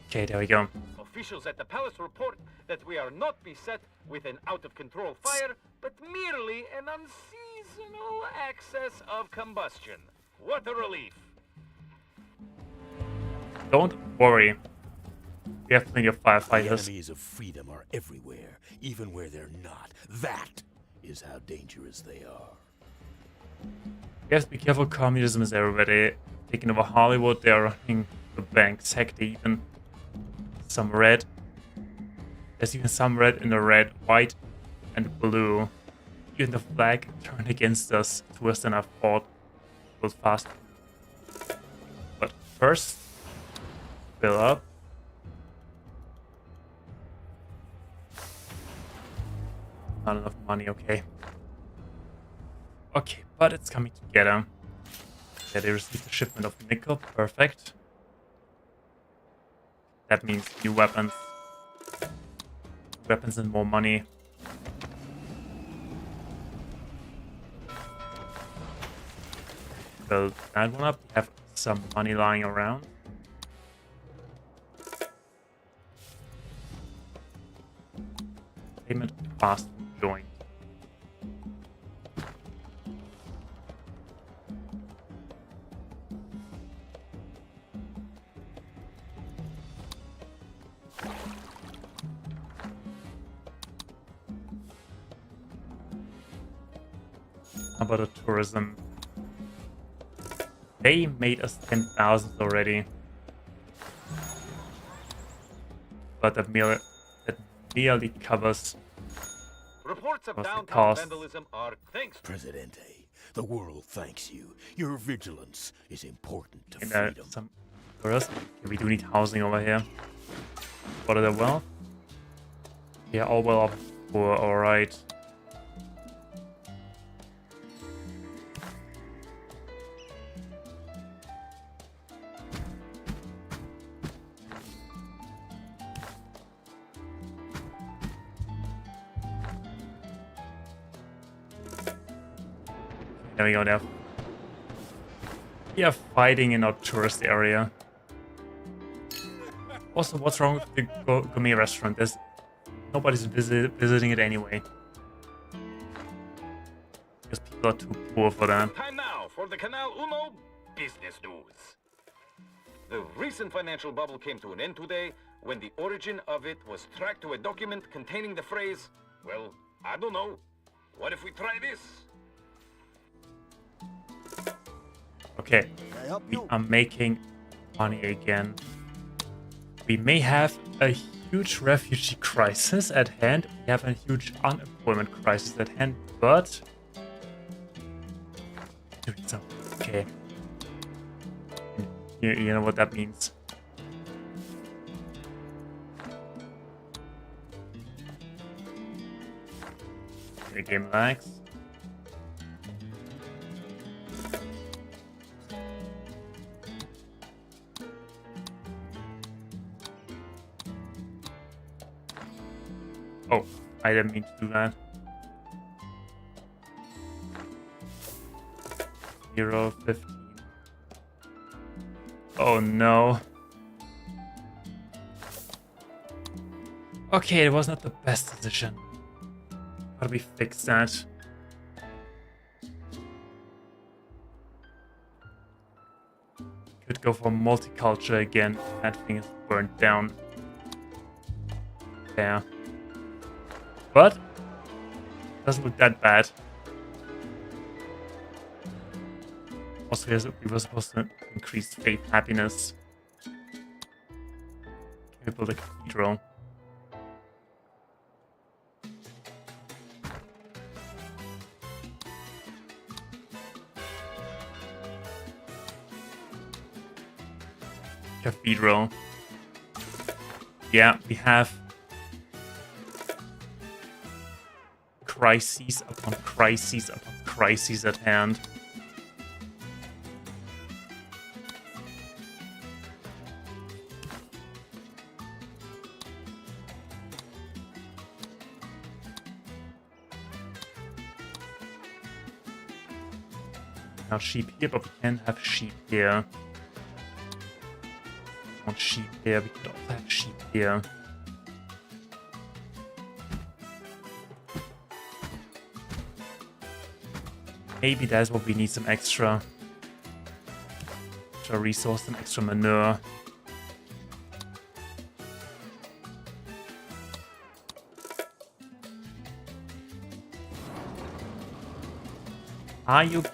Okay, there we go. Officials at the palace report that we are not beset with an out-of-control fire, but merely an unseasonal excess of combustion. What a relief. Don't worry. We have plenty of The firefighters. enemies of freedom are everywhere, even where they're not. That is how dangerous they are. We have to be careful. Communism is everywhere. They're taking over Hollywood. They're running the banks. Heck, they even some red. There's even some red in the red, white, and blue. Even the flag turned against us. It's worse than I thought. It was fast. But first, fill up. Not enough money, okay. Okay, but it's coming together. Yeah, they received a shipment of nickel, perfect. That means new weapons. Weapons and more money. Build that one up. We have some money lying around. Payment fast joint. How about the tourism? They made us 10,000 already. But that merely covers Reports of What's the downtown cost? vandalism are thanks. Presidente, the world thanks you. Your vigilance is important to in freedom. some tourists. Okay, we do need housing over here. What are the wealth? Yeah, all well off poor, alright. There we go now. We are fighting in our tourist area. Also, what's wrong with the gourmet restaurant? Nobody's visiting it anyway. Because people are too poor for that. Time now for the Canal Uno business news. The recent financial bubble came to an end today when the origin of it was tracked to a document containing the phrase, well, I don't know. What if we try this? Okay, I help we you? are making money again. We may have a huge refugee crisis at hand. We have a huge unemployment crisis at hand, but doing something. Okay. You know what that means. The game lags. Oh, I didn't mean to do that. 0-15. Oh no. Okay, it was not the best decision. How do we fix that? Could go for multicultural again. That thing is burnt down. There. But doesn't look that bad. Also, we were supposed to increase faith happiness. Can we build a cathedral? Cathedral. Yeah, we have crises upon crises upon crises at hand. Now sheep here, but we can have sheep here. We want sheep here, we could also have sheep here. Maybe that's what we need, some extra resource, some extra manure. Are you...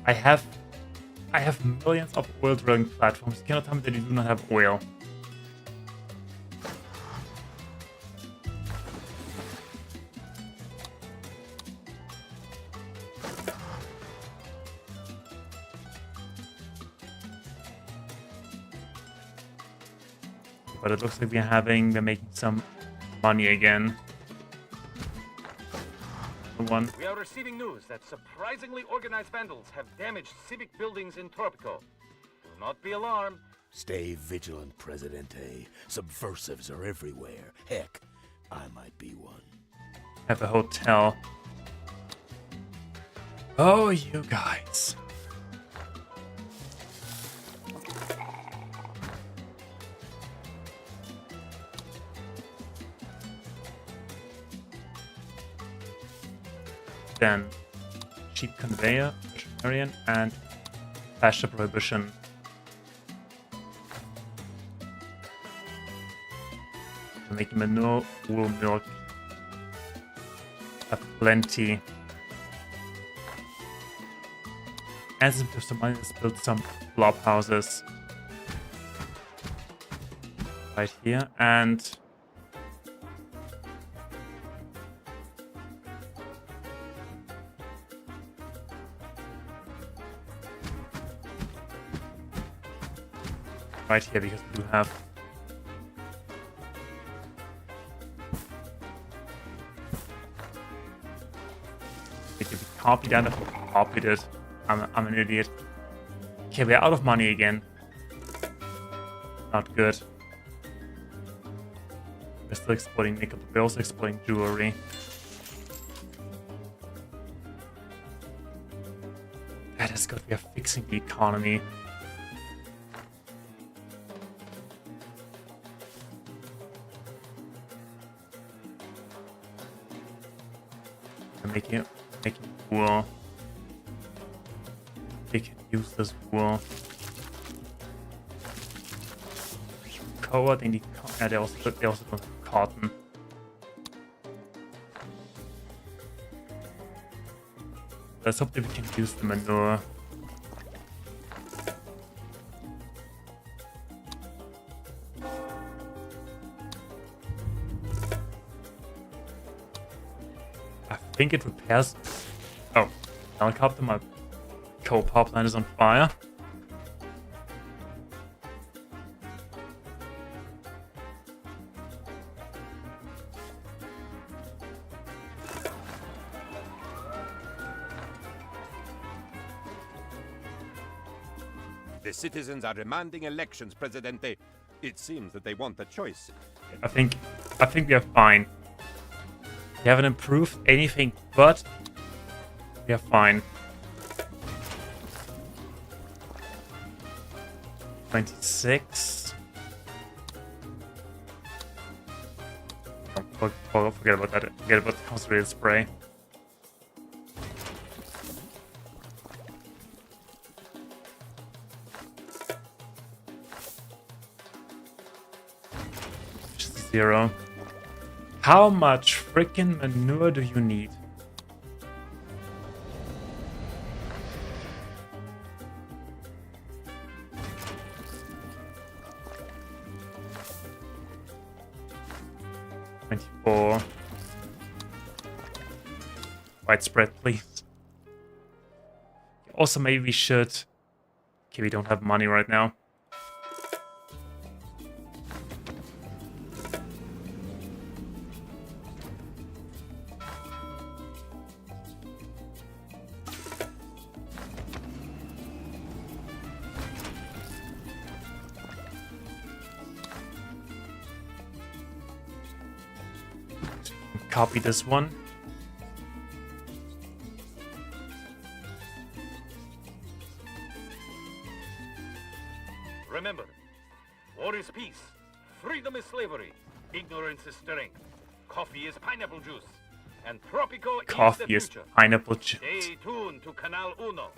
I have millions of oil drilling platforms. You cannot tell me that you do not have oil. But it looks like we're making some money again. another one. We are receiving news that surprisingly organized vandals have damaged civic buildings in Tropico. Do not be alarmed. Stay vigilant, Presidente. Subversives are everywhere. Heck, I might be one. Have a hotel. Oh, you guys. Then cheap conveyor, veterinarian, and pasture prohibition. To make manure, wool, milk. Have plenty. And some some money, let's build some blob houses right here, and right here, because we do have if we copy that, if we copied it, I'm an idiot. Okay, we're out of money again. Not good. We're still exporting nickel, but we're also exporting jewelry. That is good, we are fixing the economy. We're making wool. They can use this wool. Coa, they need they also don't have cotton. Let's hope that we can use the manure. I think it repairs. Oh, helicopter, my coal power plant is on fire. The citizens are demanding elections, Presidente. It seems that they want a choice. I think we are fine. We haven't improved anything, but we are fine. 26. Forget about that. Forget about the concentrated spray. Just 0. How much freaking manure do you need? Widespread, please. Also, maybe we should. Okay, we don't have money right now. Copy this one. Remember, war is peace, freedom is slavery, ignorance is strength, coffee is pineapple juice, and Tropico Coffee is is the future. pineapple juice. Stay tuned to Canal Uno.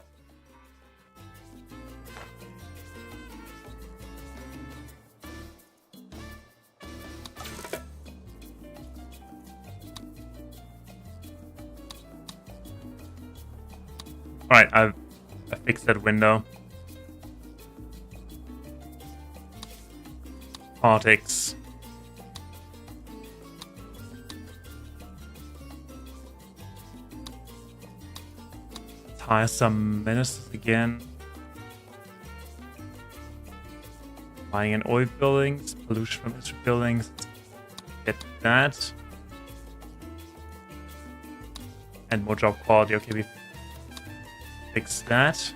Alright, I fixed that window. Politics. Hire some ministers again. Buying in oil buildings, pollution from industry buildings. Get that. And more job quality. Okay, we fixed that.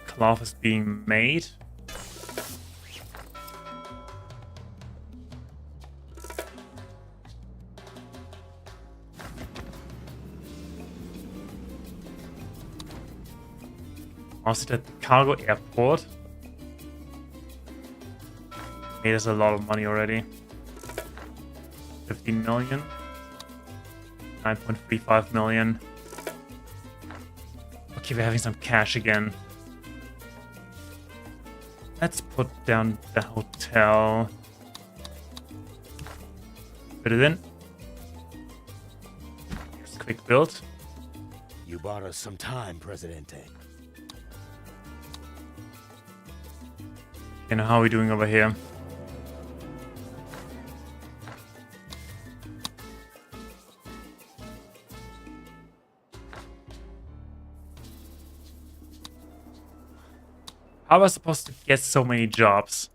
Cloth is being made. Also at the cargo airport. Made us a lot of money already. 15 million. 9.35 million. Okay, we're having some cash again. Let's put down the hotel. Put it in. Here's a quick build. You bought us some time, Presidente. You know, how are we doing over here? How was I supposed to get so many jobs?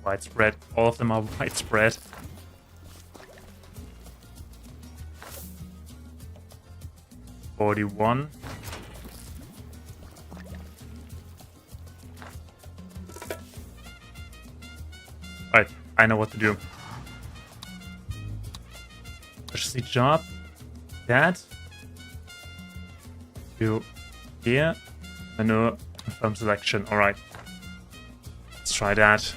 Widespread. All of them are widespread. $41. Right, I know what to do. Push the job. That. Do here. Menu. Confirm selection. Alright. Let's try that.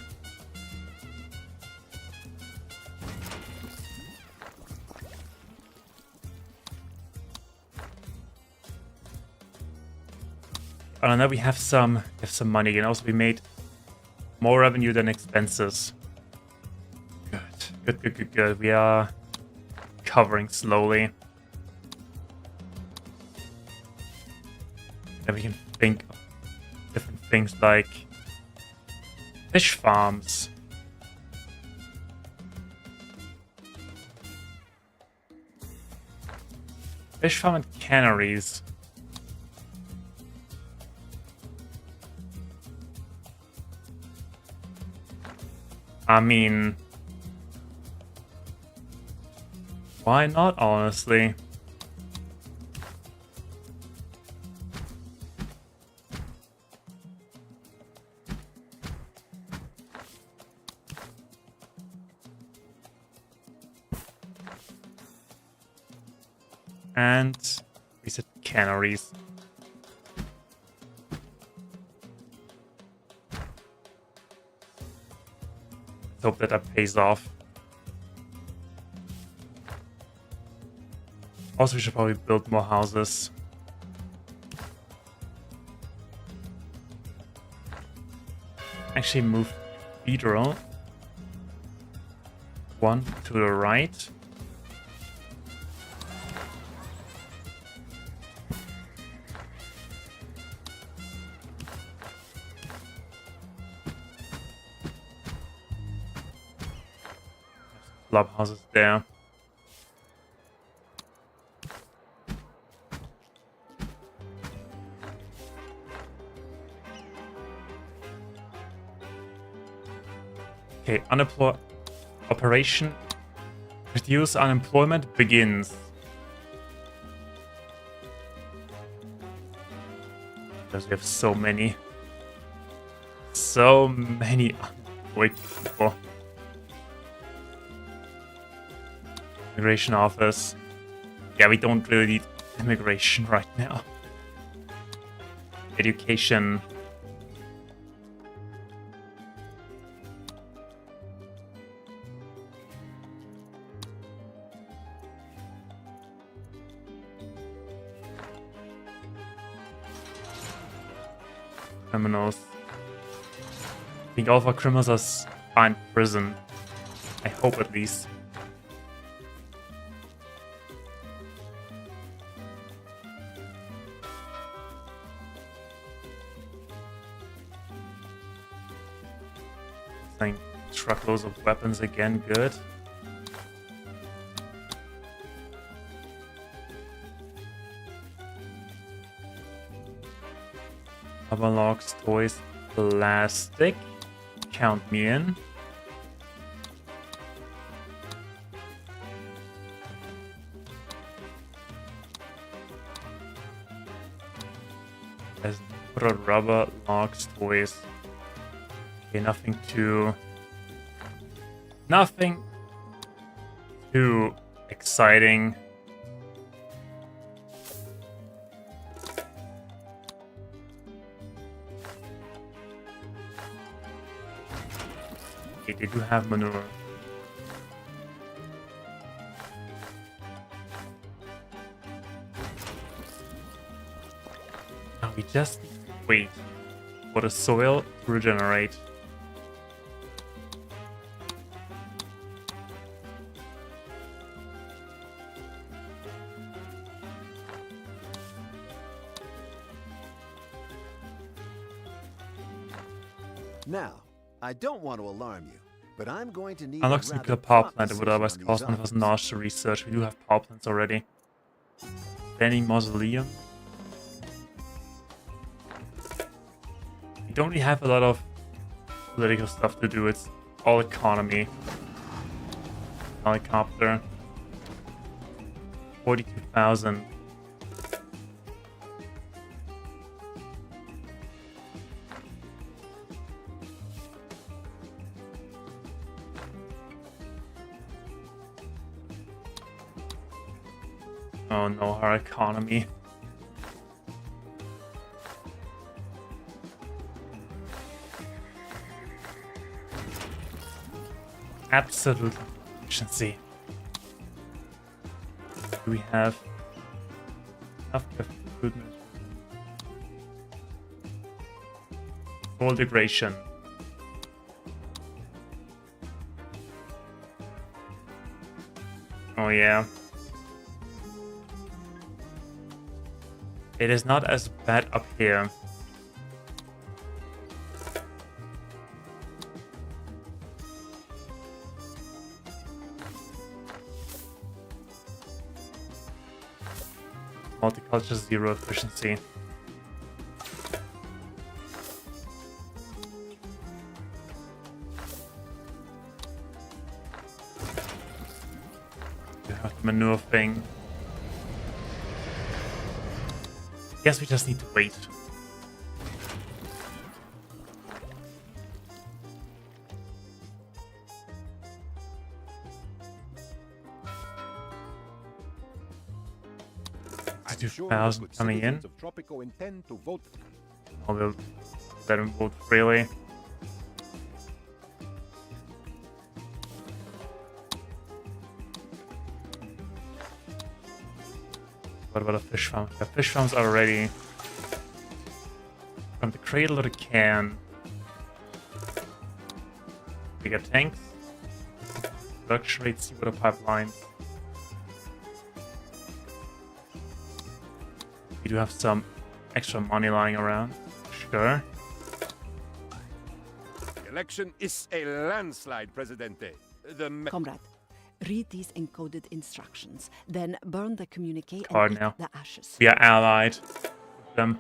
And now we have some money again. Also, we made more revenue than expenses. Good. We are covering slowly. Then we can think of different things like fish farms. Fish farm and canneries. I mean, why not, honestly? And we said canneries. Hope that pays off. Also, we should probably build more houses. Actually, move Cathedral one to the right. Clubhouses there. Okay, operation reduce unemployment begins. Because we have so many unemployed people. Immigration office. Yeah, we don't really need immigration right now. Education. Criminals. I think all of our criminals are in prison. I hope at least. think truckloads of weapons again, good. Rubber locks, toys, plastic. Count me in. There's rubber locks, toys. Okay, nothing too exciting. Okay, they do have manure. Now we just need to wait for the soil to regenerate. Now, I don't want to alarm you, but I'm going to need Unlocks a nuclear rather power prompt plant, it would decision otherwise on these cost 1,000 items. dollars to research. We do have power plants already. Standing mausoleum. We don't really have a lot of political stuff to do. It's all economy. Helicopter. 42,000. Oh no, our economy. Absolute efficiency. Do we have enough food? Full degradation. Oh yeah. It is not as bad up here. Multiculture 0 efficiency. You have the manure thing. Guess we just need to wait. I'm sure 2,000 the good coming in. citizens of Tropico intend to vote. I will let him vote freely. What about a fish farm? Yeah, fish farms are ready. From the cradle to the can. Bigger tanks. Production rate, seawater pipelines. We do have some extra money lying around. Sure. The election is a landslide, Presidente. Comrade, read these encoded instructions, then burn the communique Card and eat now. the ashes. We are allied with them.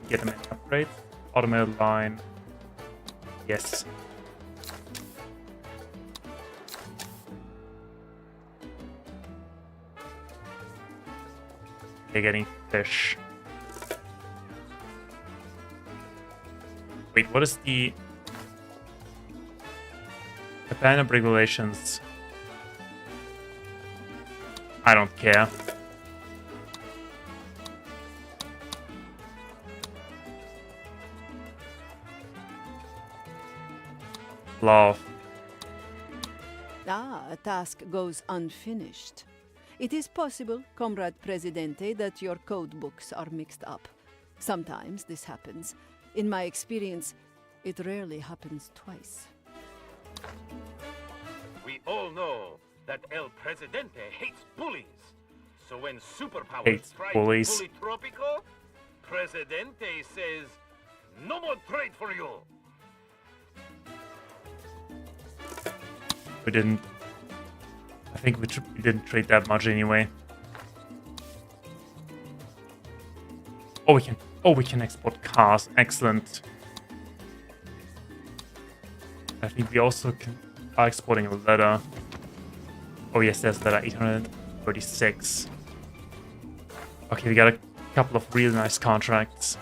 Get them any upgrades. Automated line. Yes. They're getting fish. Wait, what is the abandoned regulations? I don't care. Love. Ah, a task goes unfinished. It is possible, Comrade Presidente, that your code books are mixed up. Sometimes this happens. In my experience, it rarely happens twice. We all know that El Presidente hates bullies. So when superpowers Hates try bullies. to bully Tropico, Presidente says, no more trade for you. We didn't. I think we didn't trade that much anyway. Oh, we can. Oh, we can export cars. Excellent. I think we also are exporting a letter. Oh yes, there's letter 836. Okay, we got a couple of really nice contracts.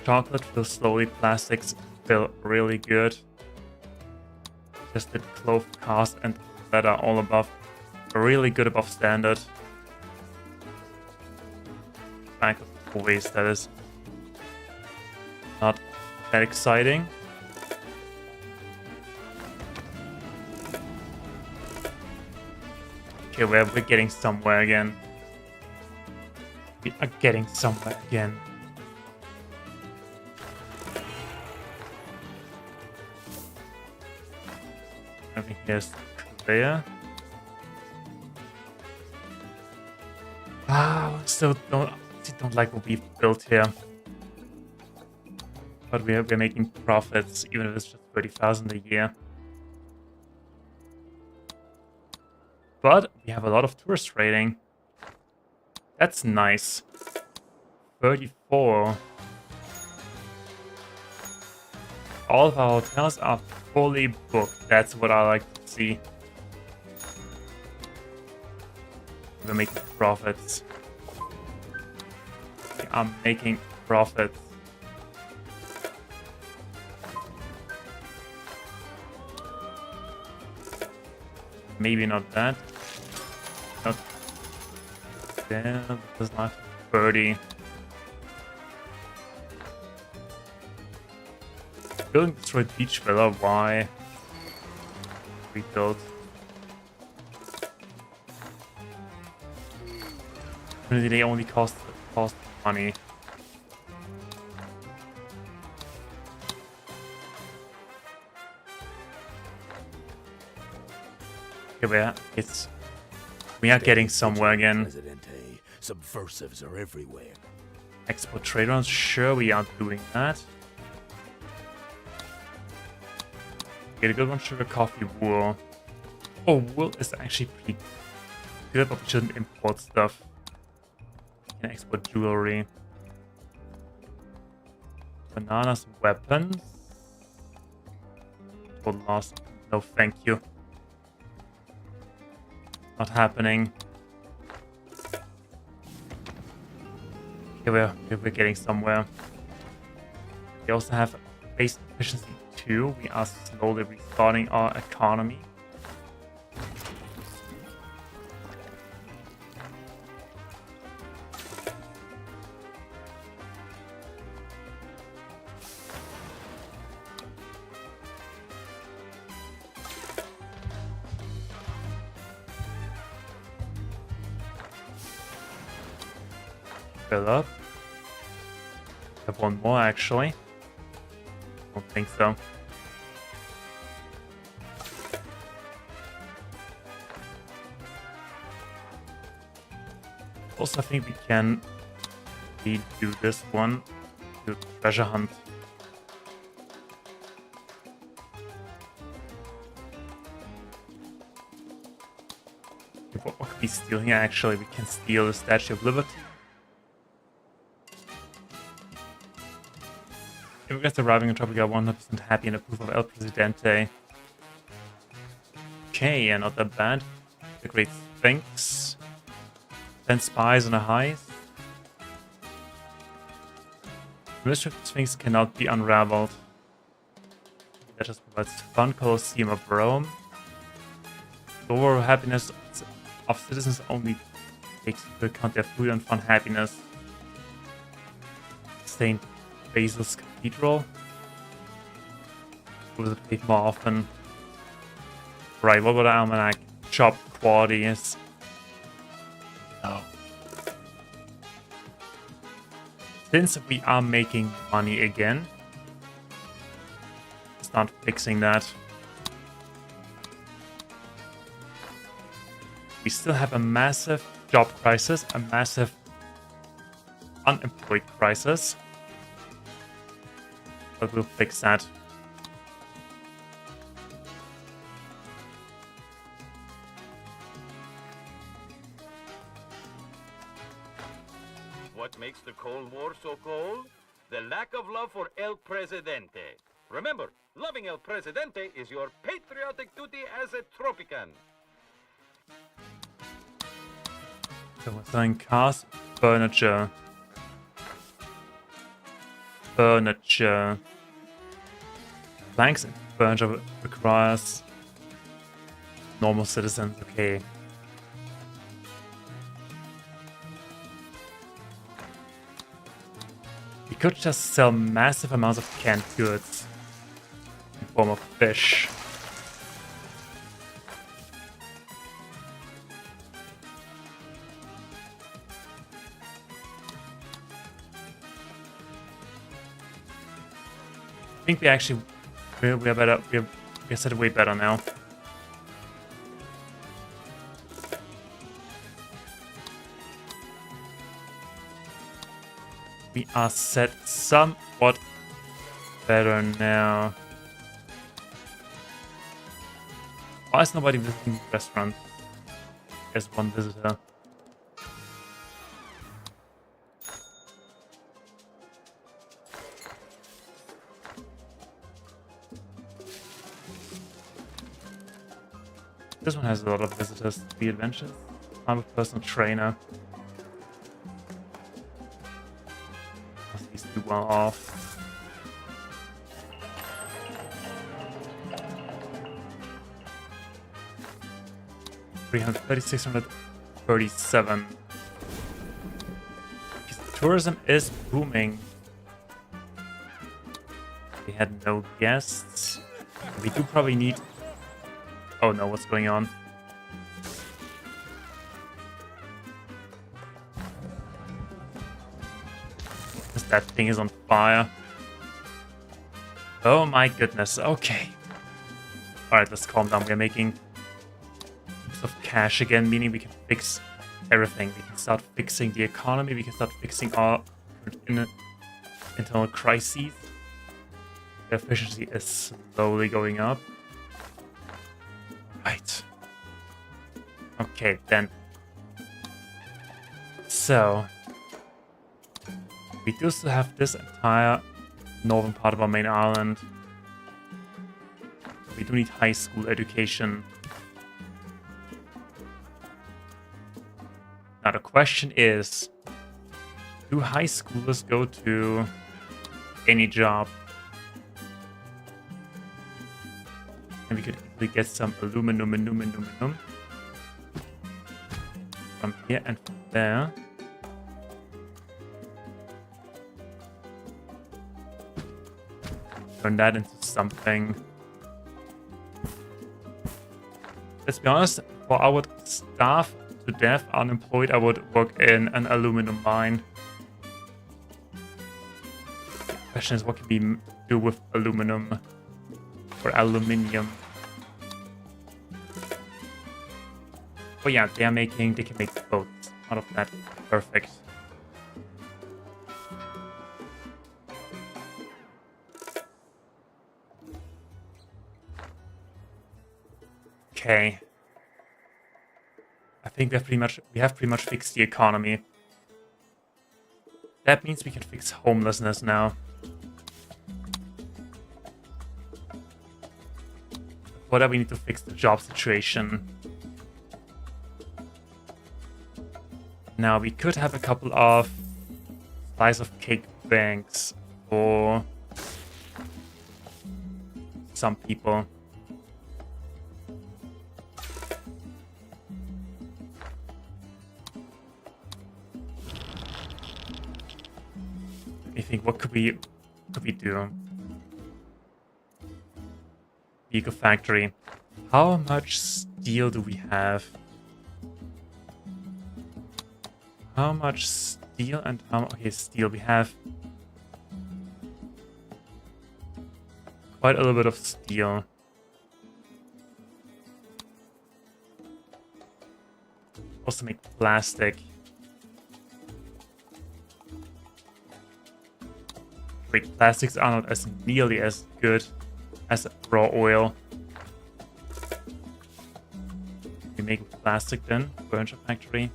Chocolate fills slowly. Plastics fill really good. Just the clove cars and leather all above. Really good above standard. Bank of waste, that is. Not that exciting. Okay, we're getting somewhere again. We are getting somewhere again. Everything here is clear. Still don't like what we've built here. But we're making profits, even if it's just 30,000 a year. But we have a lot of tourist rating. That's nice. 34. All of our hotels are fully booked. That's what I like to see. We're making profits. We are making profits. Maybe not that. Not there. This is not 30. Building destroyed beach villa. Why? Rebuild. They only cost money. Okay, we are getting somewhere again. Presidente, subversives are everywhere. Export trade runs. Sure, we are doing that. Get a good one. Sugar, coffee, wool. Oh, wool is actually pretty good, but we shouldn't import stuff. We can export jewelry. Bananas, weapons. Total loss. No, thank you. Not happening. Okay, we're getting somewhere. We also have base efficiency 2. We are slowly restarting our economy. Fill up. Have one more actually. Don't think so. Also, I think we can do this one. Do treasure hunt. What could we steal here? Actually, we can steal the Statue of Liberty. Immigrants arriving in Tropico are 100% happy and approve of El Presidente. Okay, yeah, not that bad. The Great Sphinx. 10 spies on a heist. The mystery of the Sphinx cannot be unraveled. That just provides fun. Colosseum of Rome. The overall happiness of citizens only takes into account their food and fun happiness. St. Basil's Cathedral. Visit it more often. Right, what about the almanac? Shop quality is. No. Since we are making money again, start fixing that. We still have a massive job crisis, a massive unemployed crisis. But we'll fix that. What makes the Cold War so cold? The lack of love for El Presidente. Remember, loving El Presidente is your patriotic duty as a Tropican. So we're selling cars, furniture. Furniture. Planks and furniture requires normal citizens, okay. We could just sell massive amounts of canned goods in form of fish. I think we actually we're better. We're set way better now. We are set somewhat better now. Why is nobody visiting the restaurant? There's one visitor. This one has a lot of visitors. The adventures. I'm a personal trainer. These do well off. $637. Tourism is booming. We had no guests. We do probably need... Oh no, what's going on? That thing is on fire. Oh my goodness, okay. Alright, let's calm down. We're making heaps of cash again, meaning we can fix everything. We can start fixing the economy, we can start fixing our internal crises. The efficiency is slowly going up. Right. Okay, then. So, we do still have this entire northern part of our main island. We do need high school education. Now the question is, do high schoolers go to any job? And we could easily get some aluminum from here and from there. Turn that into something. Let's be honest, for I would starve to death unemployed, I would work in an aluminum mine. The question is, what can we do with aluminum or aluminium? Oh yeah, they can make boats out of that. Perfect. Okay. I think we have pretty much fixed the economy. That means we can fix homelessness now. For that we need to fix the job situation. Now we could have a couple of slice of cake banks for some people. I think what could we do? Vehicle factory. How much steel do we have? How much steel and okay, steel. We have quite a little bit of steel. also make plastic. Wait, plastics are not as nearly as good as raw oil. We make plastic then, furniture factory.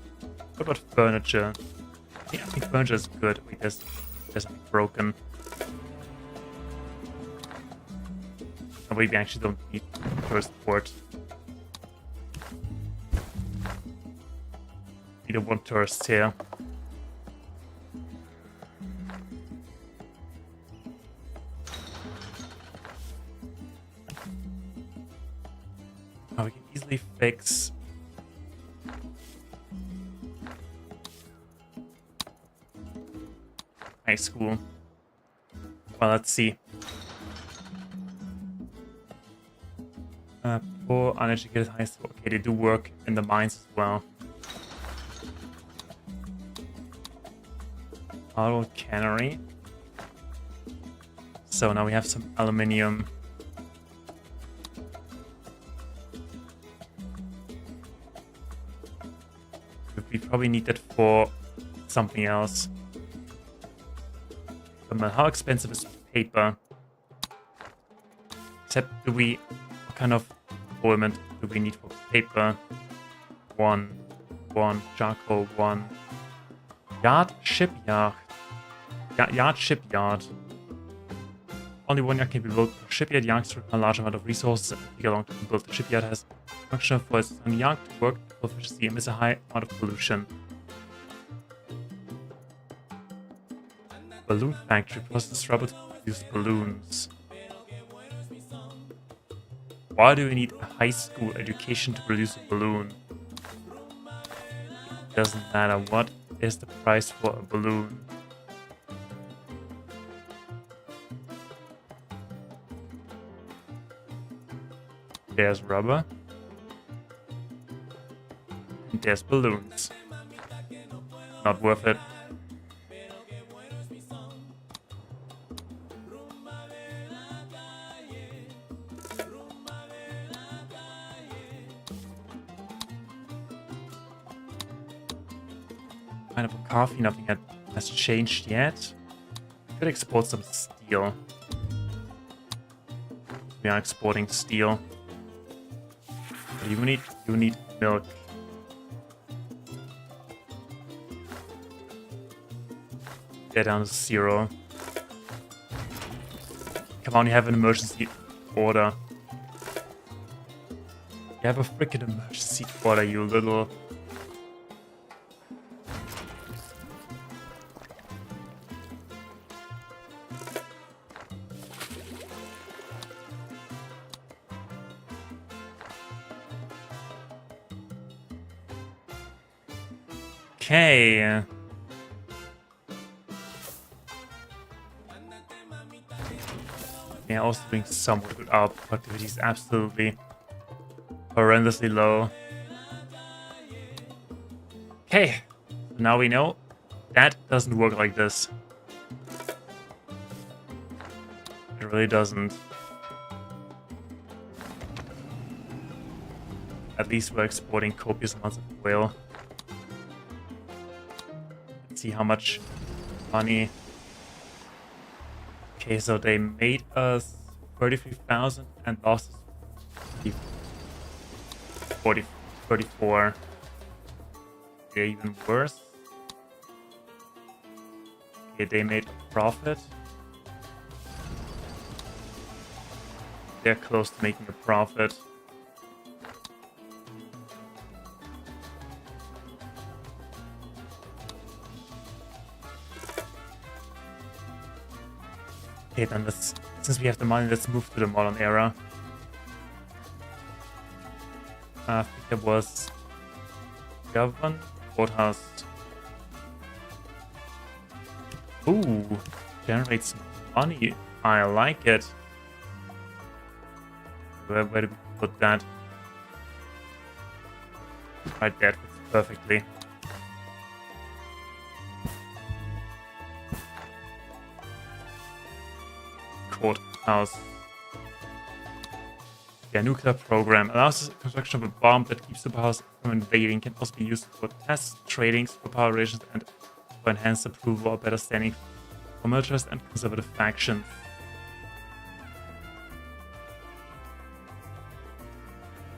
What about furniture? Yeah, I think furniture is good. Wait, there's something broken. Oh, wait, we actually don't need first port. Need a one tourist here. Oh, we can easily fix. High school. Well, let's see. Poor uneducated high school. Okay, they do work in the mines as well. Auto cannery. So now we have some aluminium. We probably need that for something else. But how expensive is paper? Except what kind of equipment do we need for paper? One, charcoal, one. Shipyard. Only one yard can be built per shipyard. Yards require a large amount of resources and take a long time to build. The shipyard has function for its own yard to work with efficiency and emits a high amount of pollution. Balloon factory processes rubber to produce balloons. Why do we need a high school education to produce a balloon? It doesn't matter. What is the price for a balloon? There's rubber. And there's balloons. Not worth it. Pineapple coffee, nothing has changed yet. Could export some steel. We are exporting steel. But you need milk. They're down to 0. Come on, you have an emergency order. You have a freaking emergency order, you little... Okay. Yeah, also doing somewhat good. Our productivity is absolutely horrendously low. Okay, so now we know that doesn't work like this. It really doesn't. At least we're exporting copious amounts of oil. See how much money. Okay, so they made us 33,000 and lost us 34. Okay, even worse. Okay, they made a profit. They're close to making a profit. Okay, then since we have the money, let's move to the modern era. I think there was government courthouse. Ooh, generates money. I like it. Where do we put that? Right there, fits perfectly. Courthouse. Yeah, nuclear program allows the construction of a bomb that keeps superpowers from invading. Can also be used for tests, trading, superpower relations, and for enhanced approval or better standing for militarist and conservative factions.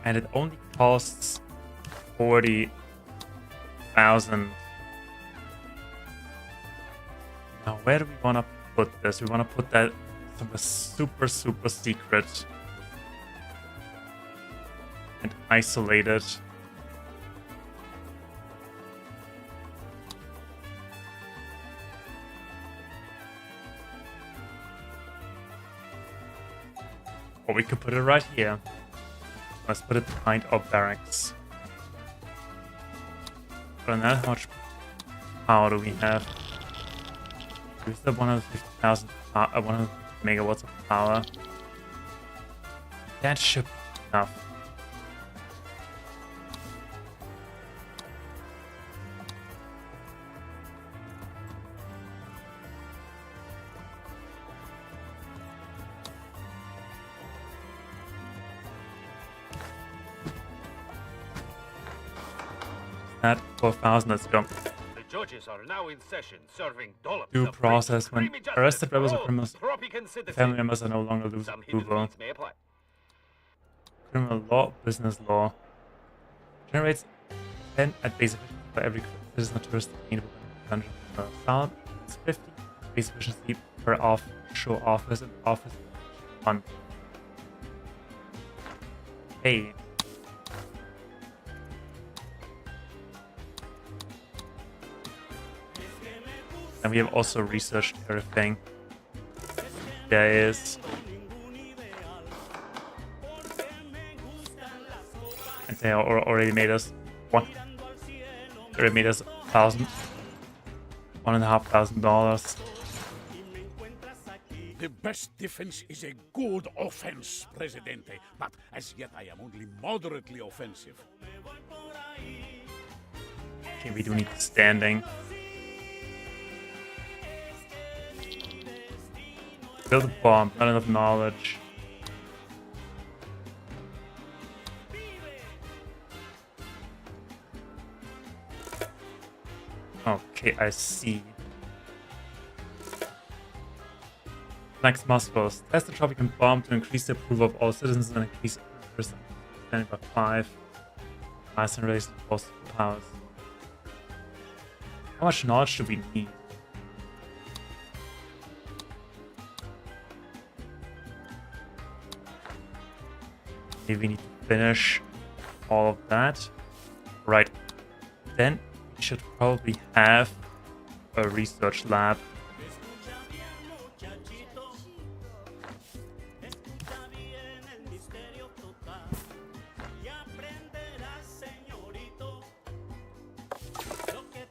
And it only costs 40,000. Now, where do we want to put this? We want to put that somewhere super, super secret and isolated. Or we could put it right here. Let's put it behind our barracks. But on that, how much power do we have? We have 150,000, 100 megawatts of power. That should be enough. That 4,000, let's go. The judges are now in session, serving dollops Due of process. When creamy justice arrested for rebels or all criminals, Tropican citizens. family members are no longer losing Some hidden approval. needs may apply. Criminal law, business law. Generates 10 at base efficiency for every citizen or tourist detained within the dungeon. Found it's 50 base efficiency per offshore office and office 1. Hey. And we have also researched everything there is. And they already made us $1,500. The best defense is a good offense, Presidente. But as yet, I am only moderately offensive. Okay, we do need standing. Build a bomb, not enough knowledge. Okay, I see. Next muscles. Test the Tropican bomb to increase the approval of all citizens and increase interest standing by 5. Mass and raise the possible powers. How much knowledge do we need? Maybe we need to finish all of that. Right. Then we should probably have a research lab.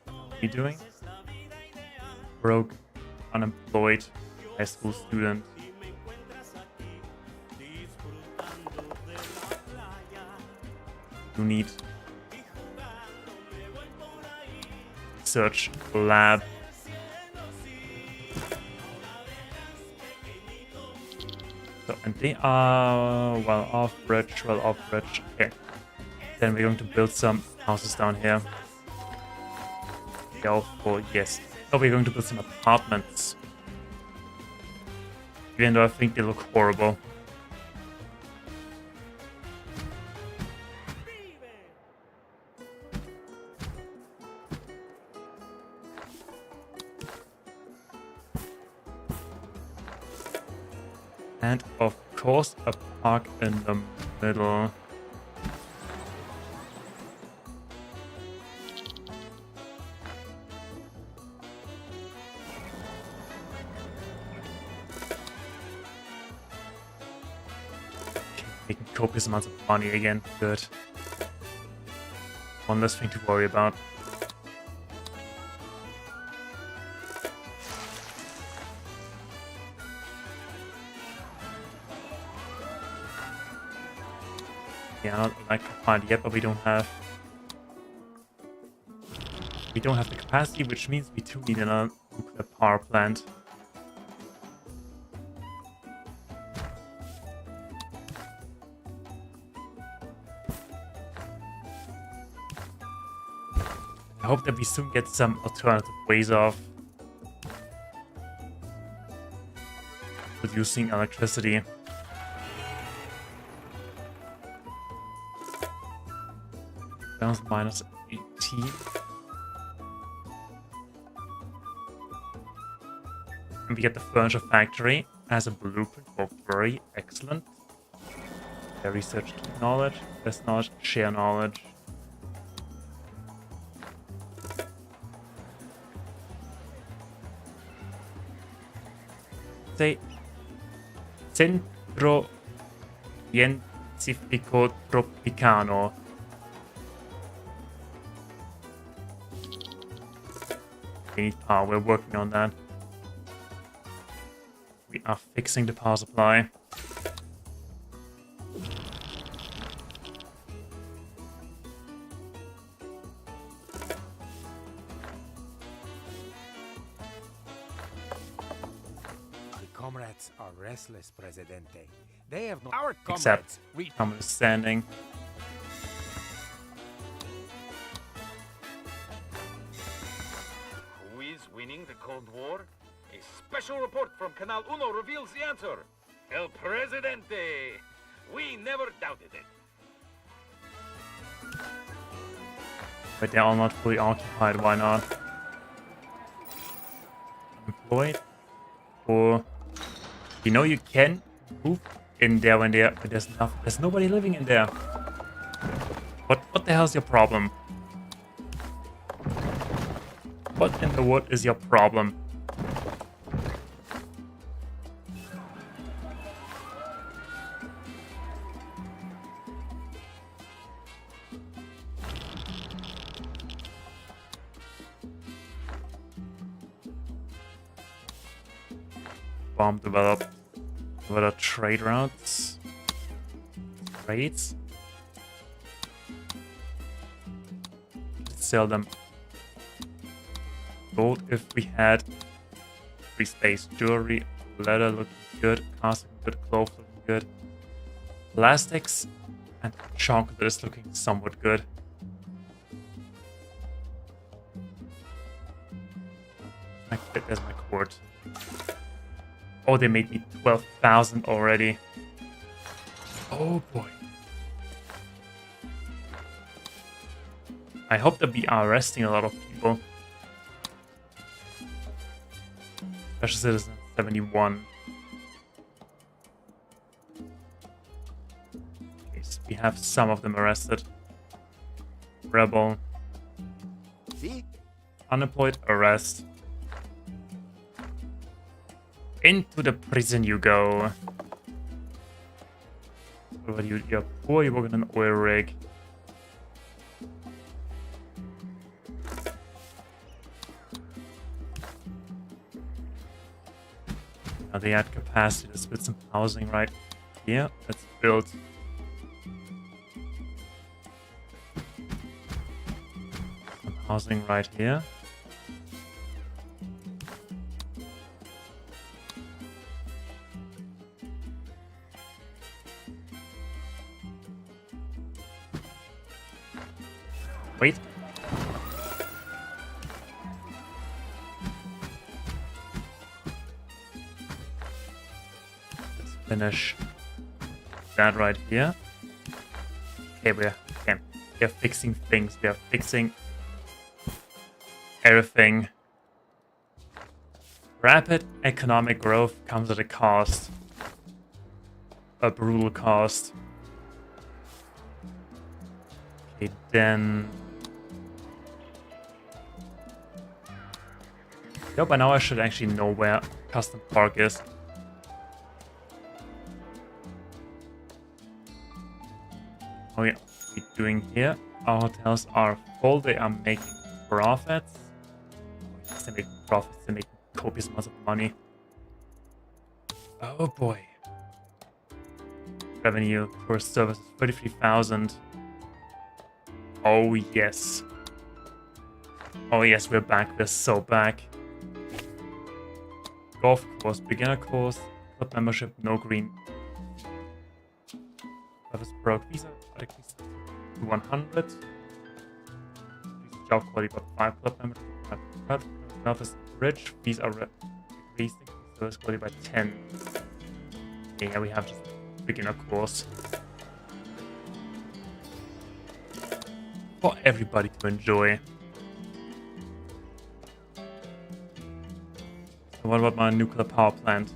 What are we doing? Broke, unemployed, high school student. You need research lab. So, and they are well off bridge. Okay. Then we're going to build some houses down here. Go for yes. Oh, we're going to build some apartments. Even though I think they look horrible. And of course, a park in the middle. Okay, making copious amounts of money again. Good. One less thing to worry about. Yeah, not electrified yet, but we don't have the capacity, which means we do need another nuclear power plant. I hope that we soon get some alternative ways of producing electricity. Balance minus 18. And we get the furniture factory as a blueprint for very excellent. Yeah, research, keep knowledge, best knowledge, share knowledge. Say Centro Scientifico Tropicano. We need power, we're working on that. We are fixing the power supply. Comrades are restless, Presidente. They have no... Our Except I'm standing. Who is winning the Cold War? A special report from Canal Uno reveals the answer. El Presidente. We never doubted it. But they're all not fully occupied, why not? Employed? Or... You know you can move in there when there's nobody living in there. What the hell's your problem? What in the world is your problem? Bomb develop trade routes. Trades. Sell them. Gold if we had. Free space. Jewelry. Leather looking good. Casting good. Clothes looking good. Plastics and chocolate is looking somewhat good. There's my cord. Oh, they made me 12,000 already. Oh boy. I hope that we are arresting a lot of people. Special Citizen 71. Okay, so we have some of them arrested. Rebel. See? Unemployed, arrest. Into the prison you go. What about you? You're poor, you work in an oil rig. Now they had capacity to split some housing right here. Let's build. Some housing right here. Wait. Let's finish that right here. Okay, we're fixing things. We are fixing everything. Rapid economic growth comes at a cost. A brutal cost. Okay, then... Yo, by now I should actually know where custom park is. Oh yeah, what are we doing here? Our hotels are full, they are making profits. Oh, yes, they're making profits, they're making copious amounts of money. Oh boy. Revenue per service is 33,000. Oh yes. Oh yes, we're back, we're so back. Golf course, beginner course, club membership, no green. Service broke visa, 100. job quality, but 5 club members. Office rich. These are increasing service quality by 10. Okay, yeah, we have just beginner course for everybody to enjoy. So what about my nuclear power plant?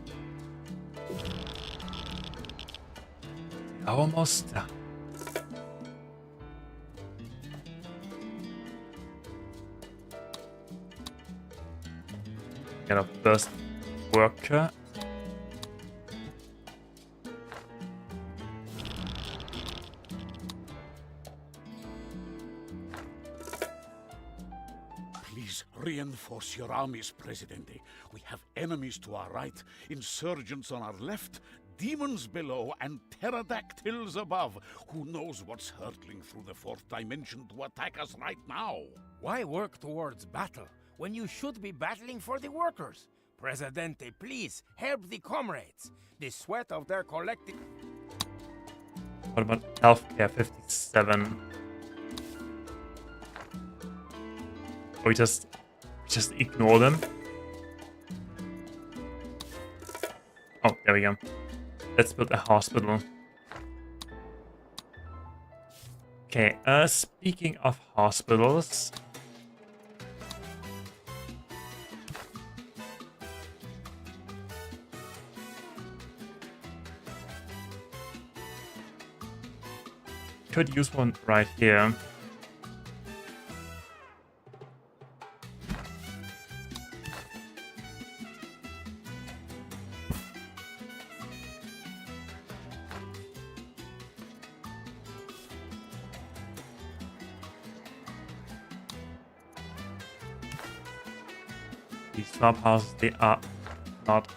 Almost done. Get a first worker. Please reinforce your armies, Presidente. We have enemies to our right, insurgents on our left, demons below, and pterodactyls above. Who knows what's hurtling through the fourth dimension to attack us right now? Why work towards battle when you should be battling for the workers? Presidente, please help the comrades. The sweat of their collective... What about healthcare 57? We just ignore them. Oh, there we go. Let's build a hospital. Okay, speaking of hospitals. Could use one right here. These swap houses, they are not.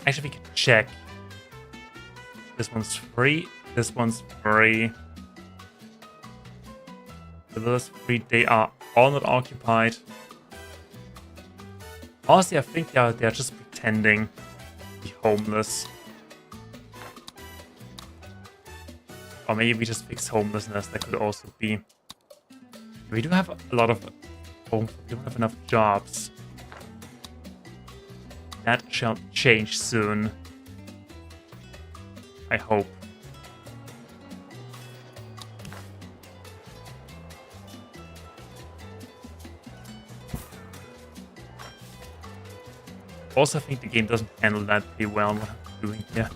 Actually, we can check. This one's free. This one's free. The villas free. They are all not occupied. Honestly, I think they're just pretending to be homeless. Or maybe we just fix homelessness. That could also be. We do have a lot of homes. We don't have enough jobs. That shall change soon. I hope. Also, I think the game doesn't handle that pretty well, what I'm doing here.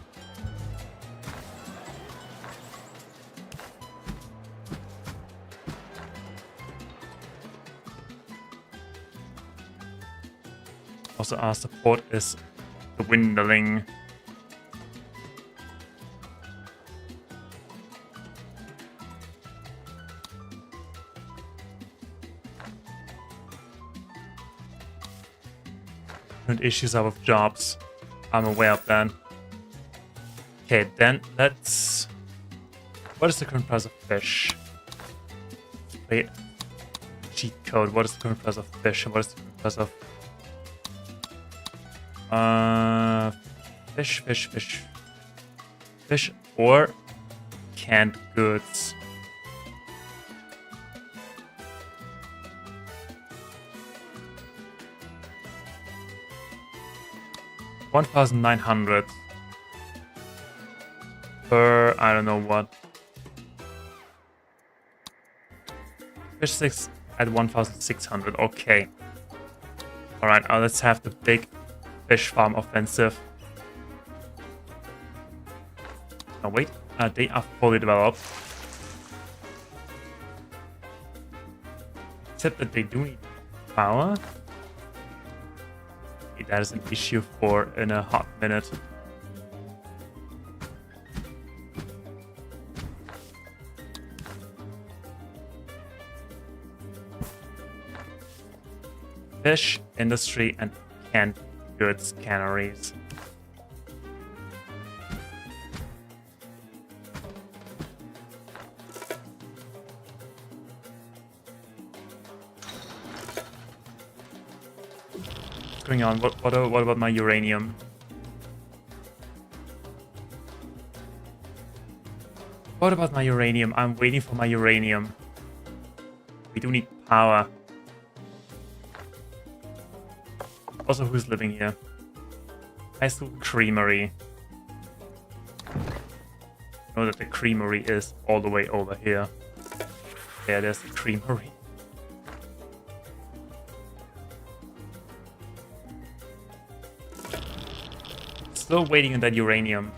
Also, our support is dwindling. Issues are with jobs. I'm aware of that. Okay, then let's... What is the current price of fish? Wait. Cheat code. What is the current price of fish? And what is the current price of... Fish or canned goods. $1,900 per I don't know what. Fish sticks at 1,600. Okay. All right. Let's have the big fish farm offensive. Oh wait. They are fully developed. Except that they do need power. That is an issue for in a hot minute. Fish, industry, and canned goods canneries. Going on? What about my uranium? What about my uranium? I'm waiting for my uranium. We do need power. Also, who's living here? High School Creamery. I know that the creamery is all the way over here. Yeah, there's the creamery. Still waiting on that uranium.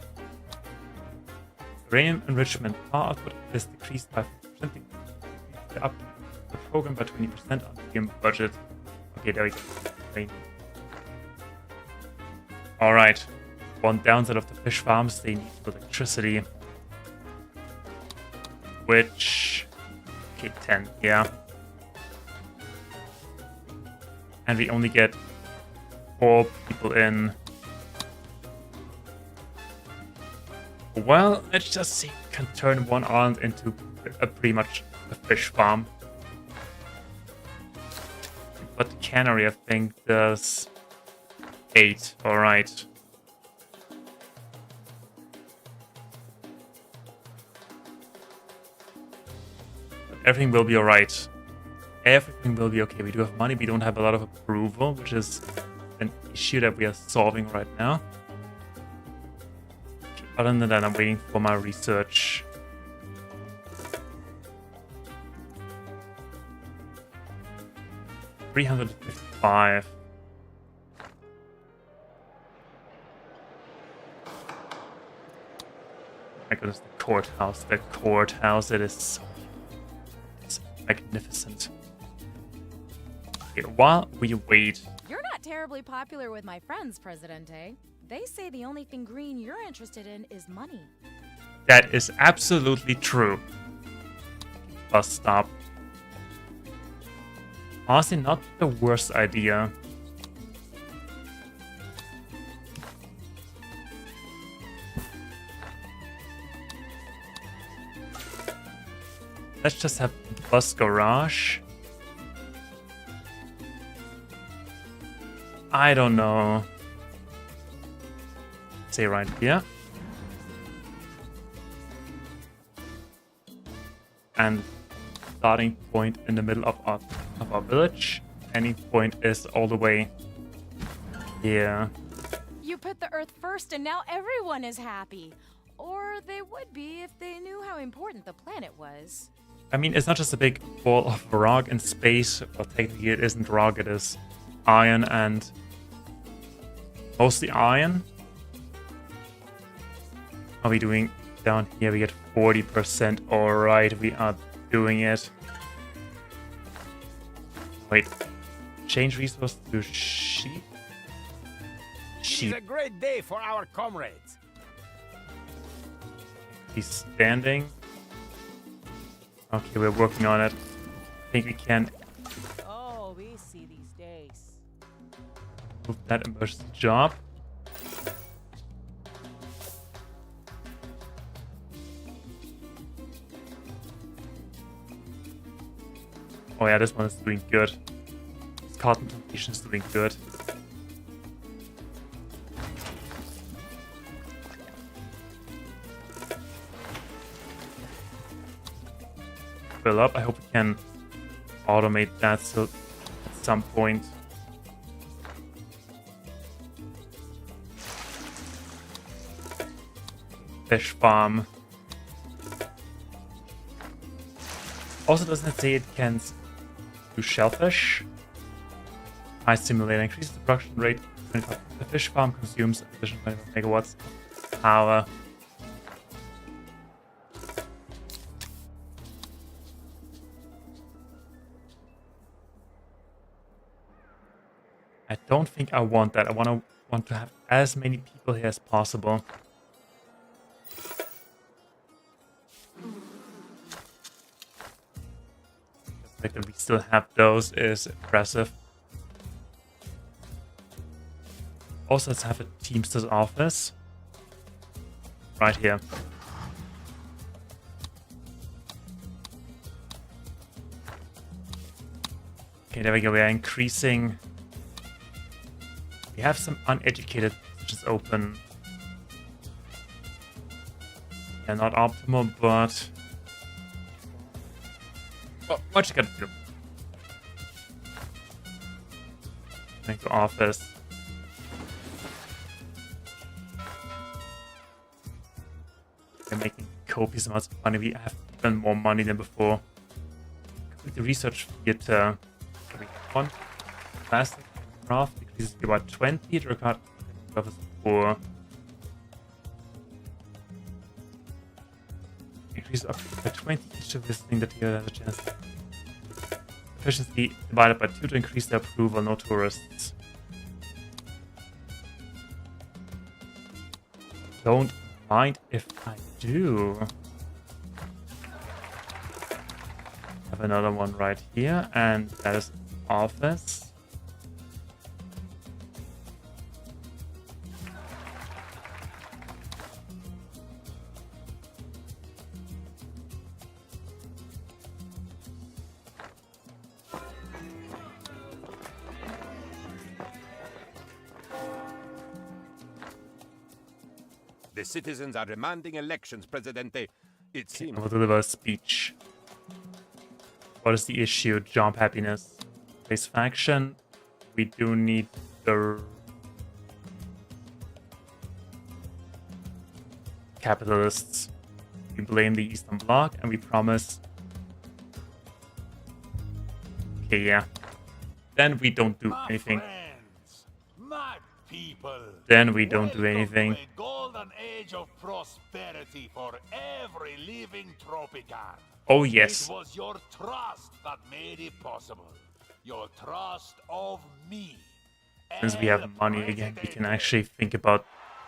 Uranium enrichment power output is decreased by 20%. Up the program by 20% on the budget. Okay, there we go. Alright. One downside of the fish farms, they need electricity. Which... Okay, 10, yeah. And we only get 4 people in. Well, let's just see if we can turn one island into pretty much a fish farm. But the cannery, I think, does 8. Alright. Everything will be alright. Everything will be okay. We do have money. We don't have a lot of approval, which is an issue that we are solving right now. Other than that, I'm waiting for my research. $355. My goodness, the courthouse. The courthouse, it is so magnificent. Okay, while we wait... You're not terribly popular with my friends, Presidente. They say the only thing green you're interested in is money. That is absolutely true. Bus stop. Honestly, not the worst idea. Let's just have bus garage. I don't know. Say right here. And starting point in the middle of our village. Ending point is all the way here. You put the Earth first and now everyone is happy. Or they would be if they knew how important the planet was. I mean, it's not just a big ball of rock in space. Well, technically it isn't rock, it is iron and... mostly iron. How are we doing down here? We get 40%. Alright, we are doing it. Wait. Change resource to sheep? Sheep. It's a great day for our comrades. He's standing. Okay, we're working on it. I think we can Oh, we see these days. move that emergency job. Oh yeah, this one is doing good. This cotton plantation is doing good. Fill up. I hope we can automate that so at some point. Fish farm. Also, doesn't it say it can do shellfish? High simulator increases the production rate. The fish farm consumes additional 25 megawatts of power. I don't think I want that. I want to have as many people here as possible. The fact that we still have those is impressive. Also, let's have a Teamster's office. Right here. Okay, there we go. We are increasing. We have some uneducated positions open. They're not optimal, but... oh, what you gotta do? Going to office. We're making copious amounts of money. We have even more money than before. Complete the research theater. We have one. Plastic craft decreases by about 20. It required levels 4. Increase up by 20 each of visiting the theater has a chance. Efficiency divided by 2 to increase the approval. No tourists. Don't mind if I do. Have another one right here, and that is office. The citizens are demanding elections, Presidente. It seems... I will deliver a speech. What is the issue? Job happiness. Base faction. We do need the capitalists. We blame the Eastern Bloc and we promise. Okay, yeah. Then we don't do anything. Friends, my people. Then we don't do anything. Welcome to a golden age of prosperity for every living Tropican. Oh yes. It was your trust that made it possible. Your trust of me. Since we have money again, we can actually think about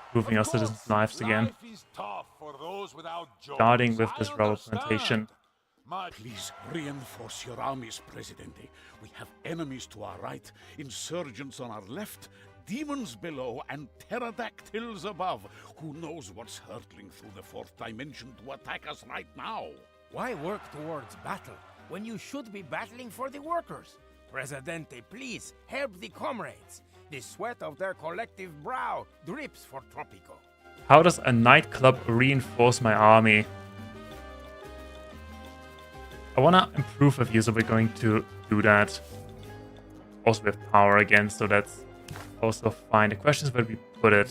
improving our citizens' lives again. Life is tough for those without jobs. Starting with I this rubber understand. plantation. Please reinforce your armies, Presidente. We have enemies to our right, insurgents on our left, demons below, and pterodactyls above. Who knows what's hurtling through the fourth dimension to attack us right now? Why work towards battle when you should be battling for the workers? Presidente, please help the comrades. The sweat of their collective brow drips for Tropico. How does a nightclub reinforce my army? I want to improve a few, so we're going to do that. Also with power again, so that's also fine. The question is where we put it.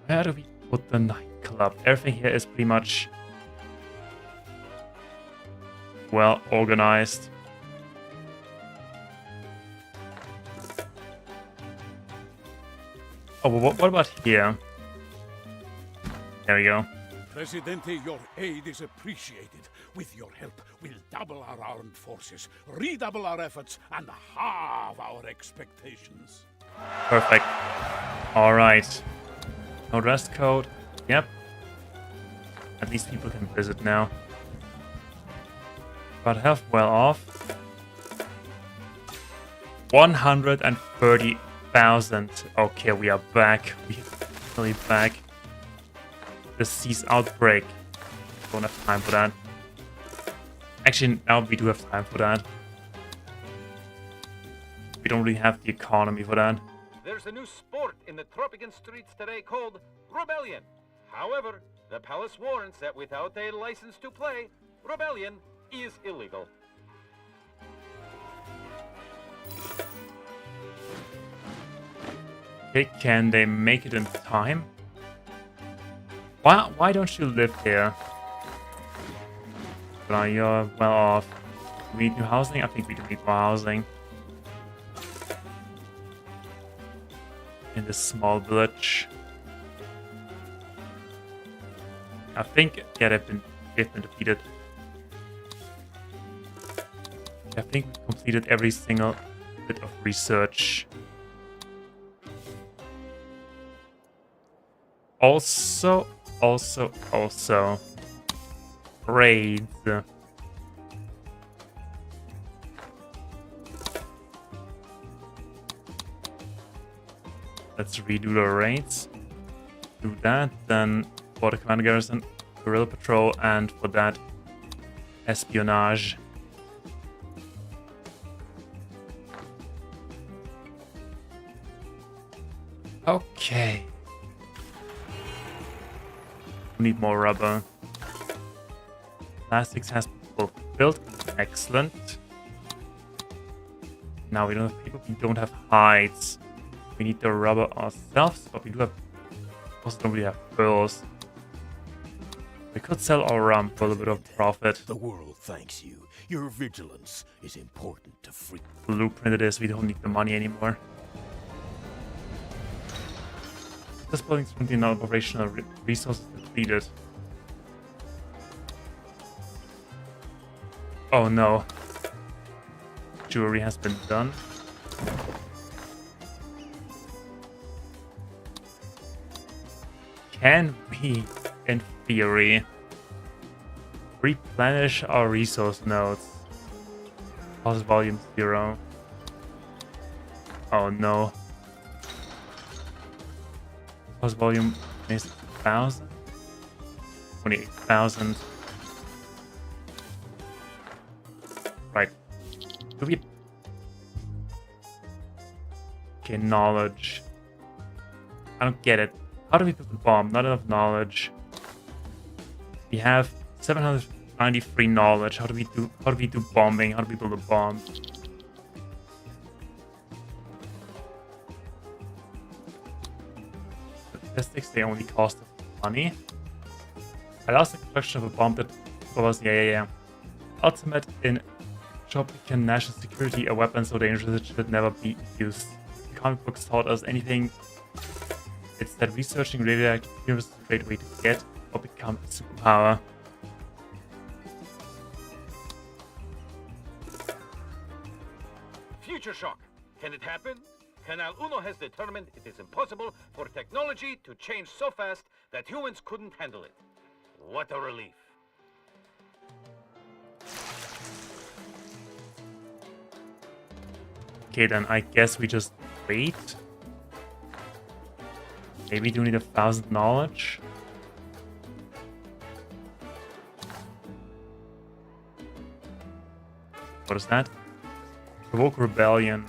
Where do we put the nightclub? Everything here is pretty much well organized. Oh, well, what about here? There we go. Presidente, your aid is appreciated. With your help, we'll double our armed forces, redouble our efforts, and halve our expectations. Perfect. Alright. No dress code. Yep. At least people can visit now. But health well off. 130,000. Okay, we are back. We are really back. The cease outbreak. Don't have time for that. Actually, now we do have time for that. We don't really have the economy for that. There's a new sport in the Tropican streets today called Rebellion. However, the palace warns that without a license to play, Rebellion is illegal. Okay, can they make it in time? Why don't you live here? But you're well off. Do we need new housing? I think we do need more housing. In this small village. I think, yeah, they've been defeated. I think we completed every single bit of research. Also, raids. Let's redo the raids. Do that, then for the command garrison, guerrilla patrol, and for that, espionage. Okay. We need more rubber. Plastics has been fulfilled. Excellent. Now we don't have paper, we don't have hides. We need the rubber ourselves, but we do have... also don't really have pearls. We could sell our rum for a little bit of profit. The world thanks you. Your vigilance is important to free. Blueprint it is, we don't need the money anymore. This building's currently not operational, resources depleted. Oh no. Jewelry has been done. Can we, in theory, replenish our resource nodes? Pause volume 0. Oh no. Pause volume is 1,000? 28,000. Right. Do we... Okay, knowledge. I don't get it. How do we build the bomb? Not enough knowledge. We have 793 knowledge. How do we do bombing? How do we build a bomb? Statistics, they only cost money. I lost the construction of a bomb that was ultimate in Tropican national security, a weapon so dangerous it should never be used. The comic books taught us anything. It's that researching radioactive materials is a great way to get or become a superpower. Future shock. Can it happen? Canal Uno has determined it is impossible for technology to change so fast that humans couldn't handle it. What a relief. Okay, then I guess we just wait. Maybe do need 1,000 knowledge. What is that? Provoke rebellion.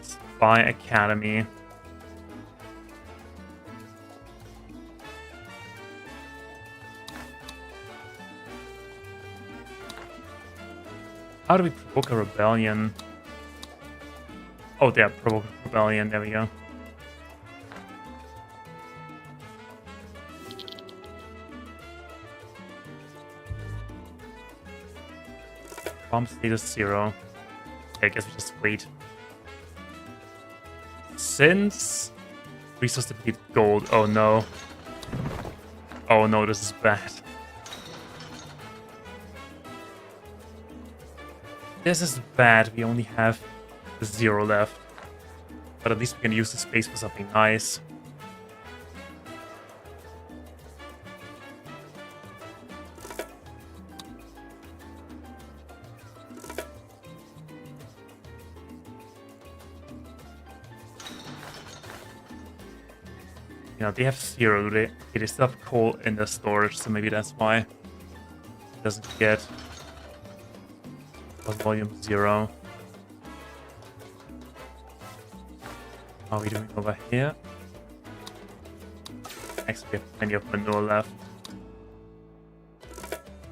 Spy academy. How do we provoke a rebellion? Oh, there, provoke a rebellion. There we go. Bomb status 0. Okay, I guess we just wait. Since resource depleted gold. Oh no. Oh no, this is bad. This is bad. We only have 0 left. But at least we can use the space for something nice. You know, they have 0. They still have coal in the storage, so maybe that's why it doesn't get volume 0. How are we doing over here? Next, we have plenty of manure left.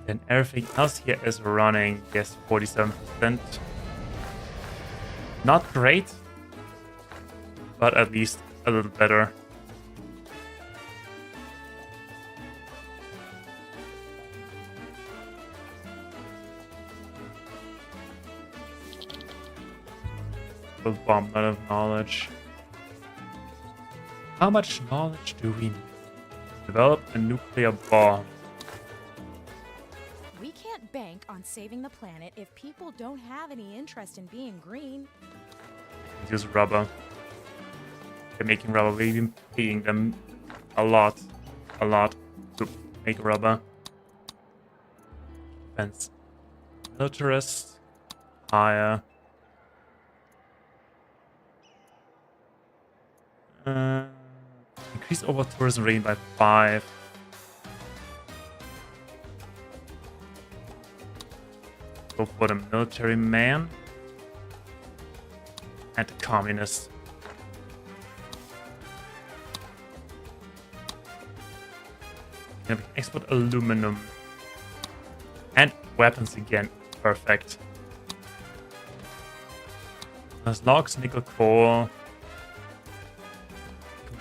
Then everything else here is running. Yes, 47%. Not great, but at least a little better. Bomb, not of knowledge. How much knowledge do we need? Develop a nuclear bomb. We can't bank on saving the planet if people don't have any interest in being green. Use rubber. They're making rubber. We've been paying them a lot to make rubber. Defense. Militarist. Higher. Increase over tourism rating by 5. Go for the military man and the communist. And we can export aluminum and weapons again. Perfect. There's logs, nickel, coal.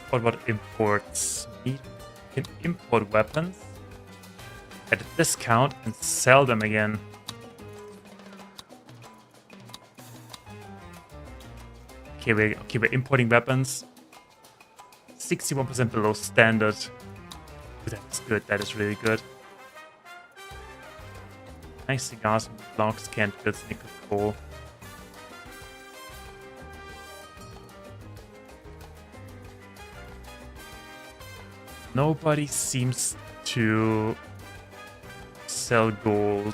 What about imports? We can import weapons at a discount and sell them again. Okay, we're importing weapons. 61% below standard. That's good. That is really good. Nice cigars and logs, candles, nickel, coal. Nobody seems to sell gold.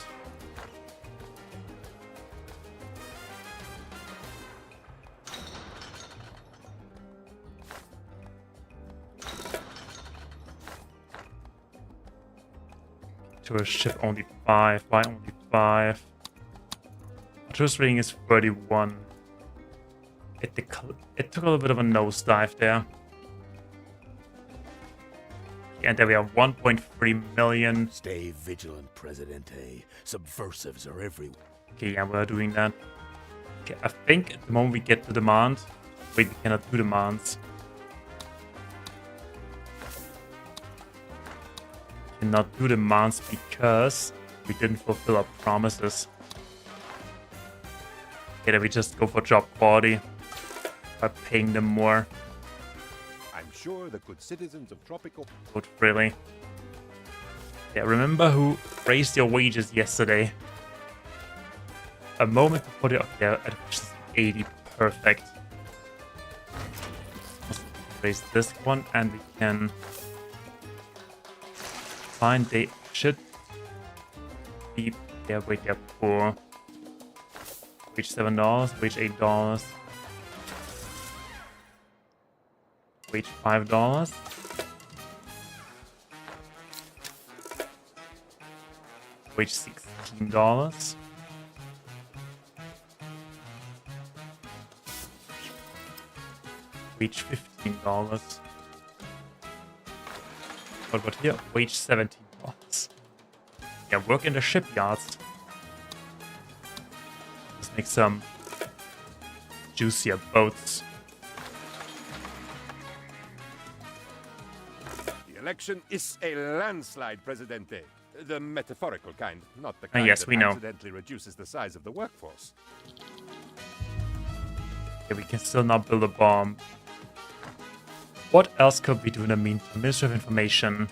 Tourist ship only 5. Why only 5? Tourist rating is 31. It took a little bit of a nosedive there. And there we have 1.3 million. Stay vigilant, Presidente. Subversives are everywhere. Okay, yeah, we're doing that. Okay, I think at the moment we get to demand. Wait, we cannot do demands. Cannot do demands because we didn't fulfill our promises. Okay, then we just go for job quality by paying them more. I'm sure the good citizens of Tropico... But really. Yeah, remember who raised your wages yesterday? A moment to put it up there at 80. Perfect. Let's raise this one and we can find they should be yeah, wait, they're poor. Wage $7, wage $8. Wage $5. Wage $16. Wage $15. What about here? Wage $17. Yeah, work in the shipyards. Let's make some juicier boats. The election is a landslide, Presidente. The metaphorical kind, not the kind Yes, that we know. accidentally reduces the size of the workforce. Okay, we can still not build a bomb. What else could we do in the meantime? Ministry of Information.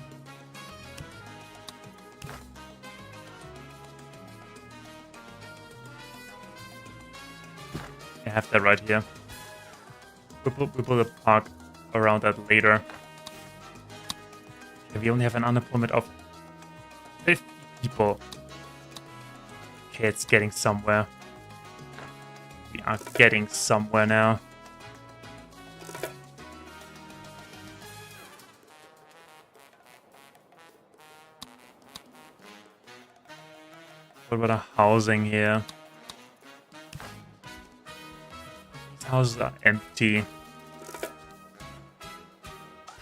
I have that right here. We'll build a park around that later. Okay, we only have an unemployment of 50 people. Okay, it's getting somewhere. We are getting somewhere now. What about our housing here? These houses are empty.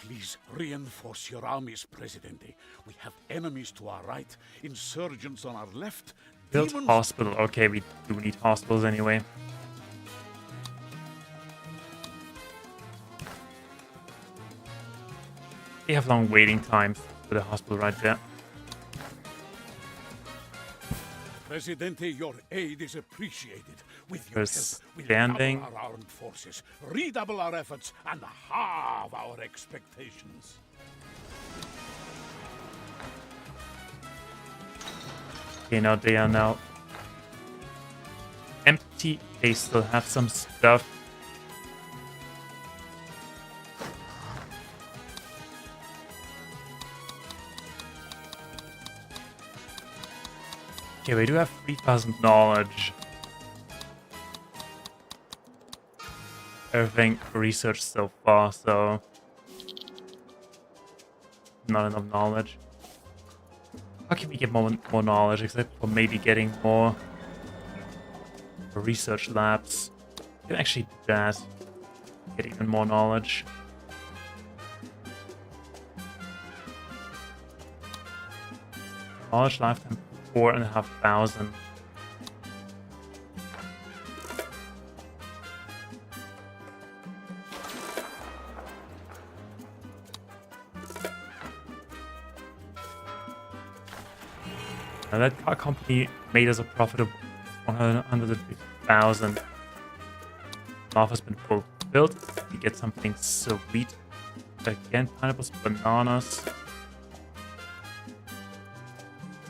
Please reinforce your armies, Presidente. We have enemies to our right, insurgents on our left. Build demons... hospital. Okay, we do need hospitals anyway. We have long waiting times for the hospital right there. Presidente, your aid is appreciated. With your There's help, we'll standing. double our armed forces, redouble our efforts, and halve our expectations. Okay, now they are now empty. They still have some stuff. Okay, we do have 3,000 knowledge. Everything researched so far, so not enough knowledge. How can we get more knowledge except for maybe getting more research labs? We can actually do that. Get even more knowledge. Knowledge lifetime 4,500. Now that car company made us a profit of 150,000. Love has been fulfilled. We get something sweet. Again, pineapples, bananas.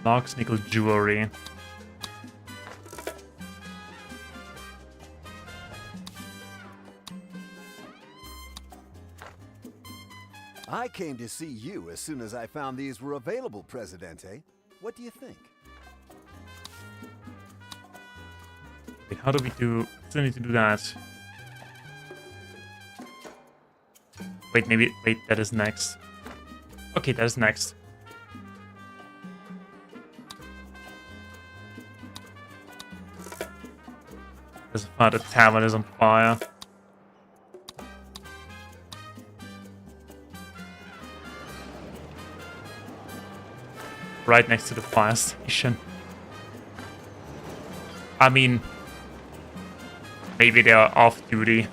Logs, nickel, jewelry. I came to see you as soon as I found these were available, Presidente. What do you think? Wait, how do we do... Still need to do that. Wait, maybe... Wait, that is next. Okay, that is next. There's a fire, the tavern is on fire. Right next to the fire station. I mean, maybe they are off duty.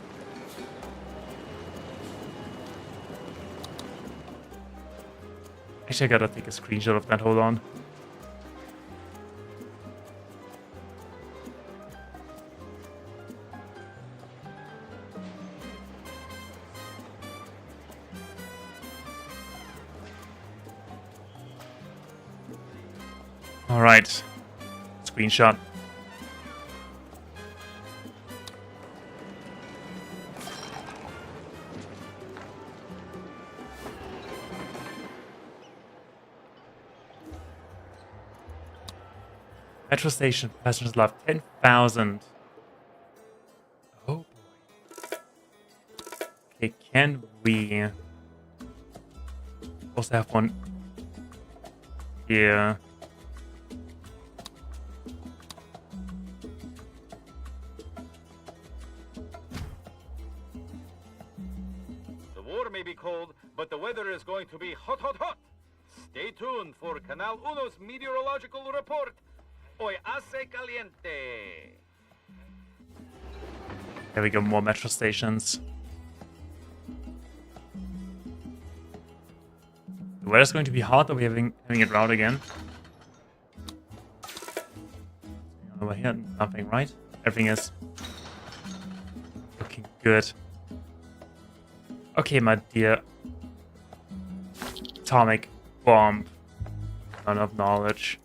Actually, I gotta take a screenshot of that. Hold on. All right, screenshot. Metro station, passengers left 10,000. Oh boy. Okay, can we also have one here? The war may be cold, but the weather is going to be hot, hot, hot. Stay tuned for Canal Uno's meteorological report. Hoy hace caliente. There we go, more metro stations. The weather's going to be hot. Are we having it round again? Over here, nothing, right? Everything is looking good. Okay, my dear. Atomic bomb. None of knowledge.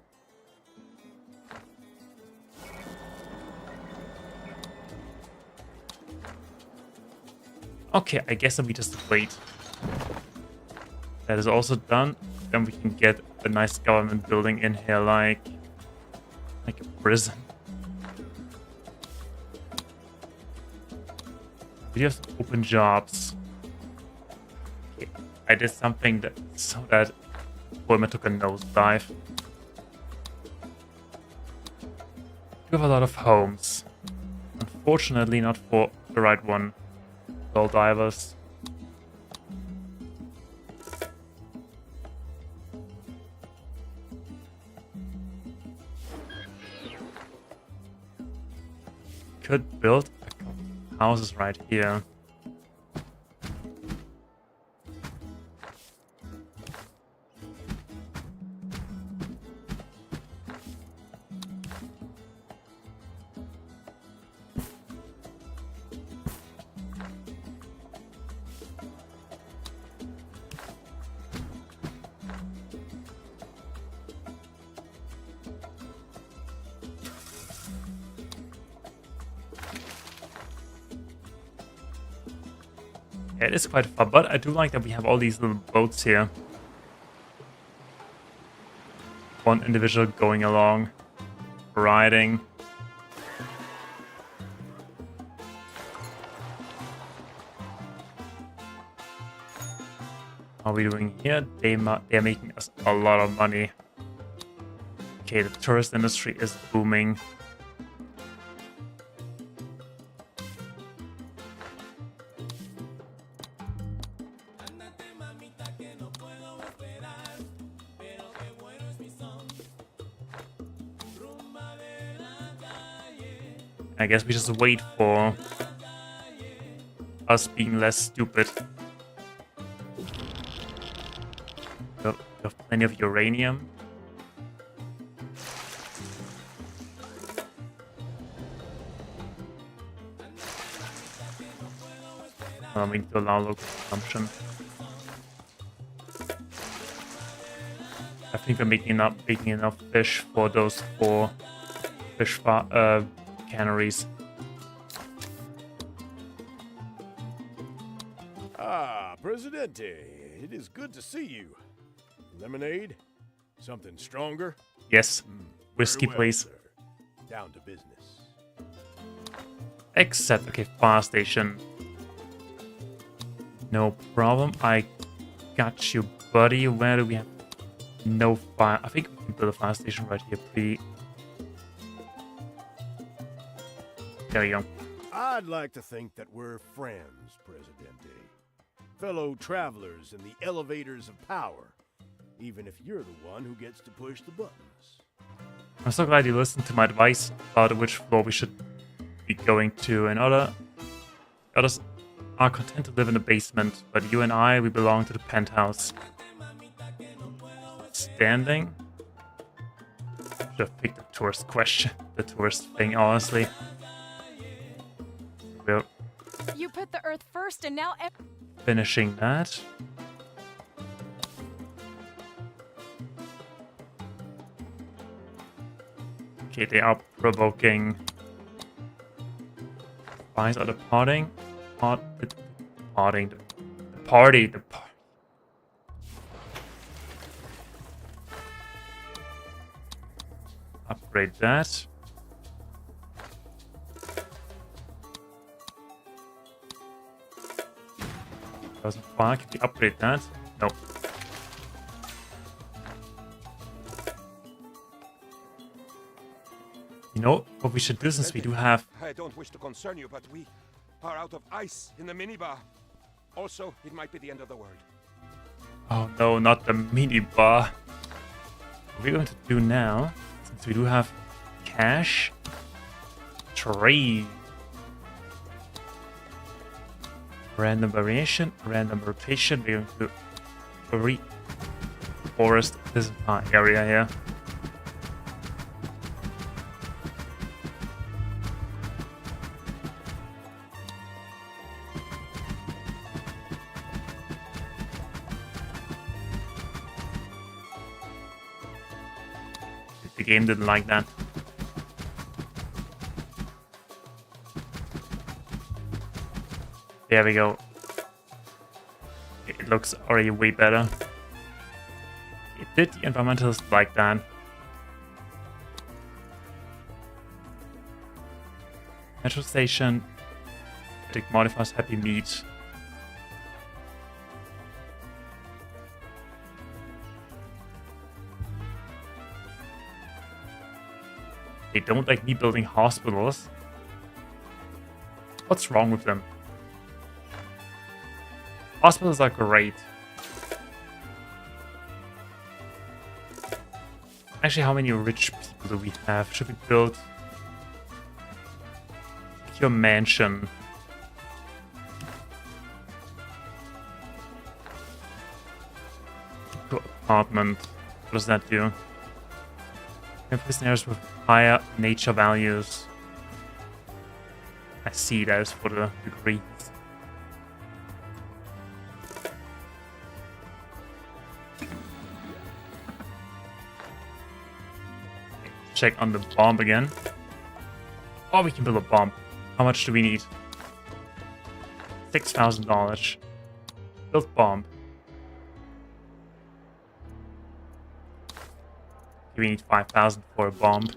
Okay, I guess that we just wait. That is also done. Then we can get a nice government building in here, like a prison. We have some open jobs. Okay, I did something that so that employment took a nosedive. We have a lot of homes. Unfortunately, not for the right one. All divers. Could build a couple of houses right here. Yeah, it is quite far, but I do like that we have all these little boats here. One individual going along, riding. How are we doing here? They're making us a lot of money. Okay, the tourist industry is booming. I guess we just wait for us being less stupid. We have plenty of uranium. We need to allow local consumption. I think we're making enough fish for those 4 fish canneries. Ah, Presidente, it is good to see you. Lemonade? Something stronger? Yes. Whiskey, Very well, please. sir. Down to business. Except, okay, fire station. No problem. I got you, buddy. Where do we have no fire? I think we can build a fire station right here. There we go. I'd like to think that we're friends, Presidente. Fellow travelers in the elevators of power. Even if you're the one who gets to push the buttons. I'm so glad you listened to my advice about which floor we should be going to. And others are content to live in the basement, but you and I, we belong to the penthouse. Standing? Should have picked the tourist question, the tourist thing, honestly. We're You put the Earth first, and now finishing that. Okay, they are provoking. Spies are departing. The party. Upgrade that. Doesn't fire. Can we upgrade that? No. You know what we should do, since we do have. I don't wish to concern you, but we are out of ice in the minibar. Also, it might be the end of the world. Oh no, not the minibar. What we're going to do now, since we do have cash, trade. Random variation, random rotation. We're going to reforest this entire area here. The game didn't like that. There we go. It looks already way better. Did the environmentalists like that? Metro station. It modifies happy meat. They don't like me building hospitals. What's wrong with them? Hospitals are great. Actually, how many rich people do we have? Should we build your mansion? Apartment. What does that do? Prisoners with higher nature values. I see that is for the degrees. Check on the bomb again. Oh, we can build a bomb. How much do we need? $6,000. Build bomb. We need 5,000 for a bomb.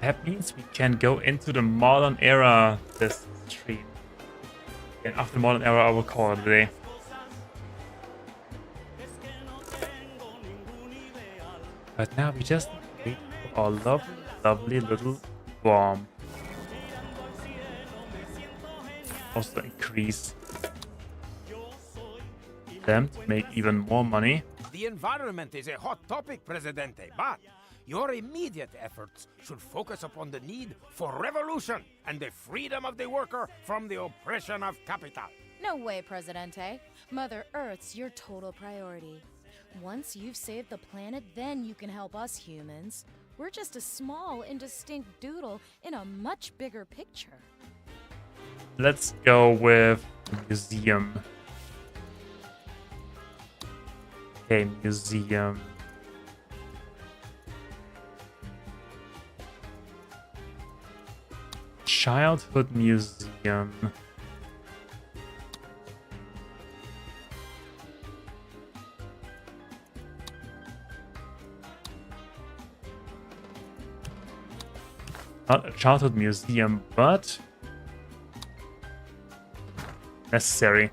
That means we can go into the modern era this stream. And after the modern era, I will call it a day. But now we just wait for our lovely, lovely little bomb. Also increase them to make even more money. The environment is a hot topic, Presidente, but Your immediate efforts should focus upon the need for revolution and the freedom of the worker from the oppression of capital. No way, Presidente. Mother Earth's your total priority. Once you've saved the planet, then you can help us humans. We're just a small, indistinct doodle in a much bigger picture. Let's go with museum. Okay, museum. Childhood museum. Not a childhood museum, but necessary.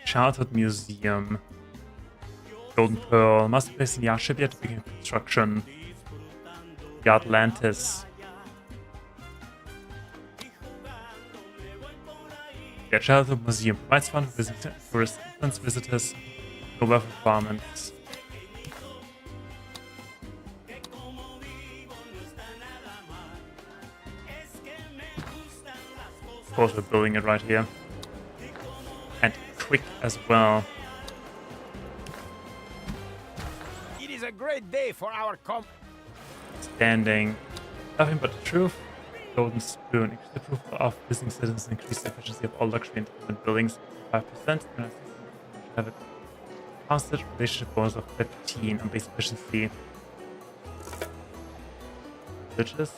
Childhood museum. Golden Pearl. Must place in the shipyard to begin construction. The Atlantis. The Childhood Museum provides fun for influence visitors, no wealth requirements. Of course, we're building it right here. And quick as well. It is a great day for our Standing. Nothing but the truth. Golden Spoon. Increase the proof of visiting citizens. Increase the efficiency of all luxury and development buildings 5%. Have a constant relationship bonus of 15 on base efficiency. Villages.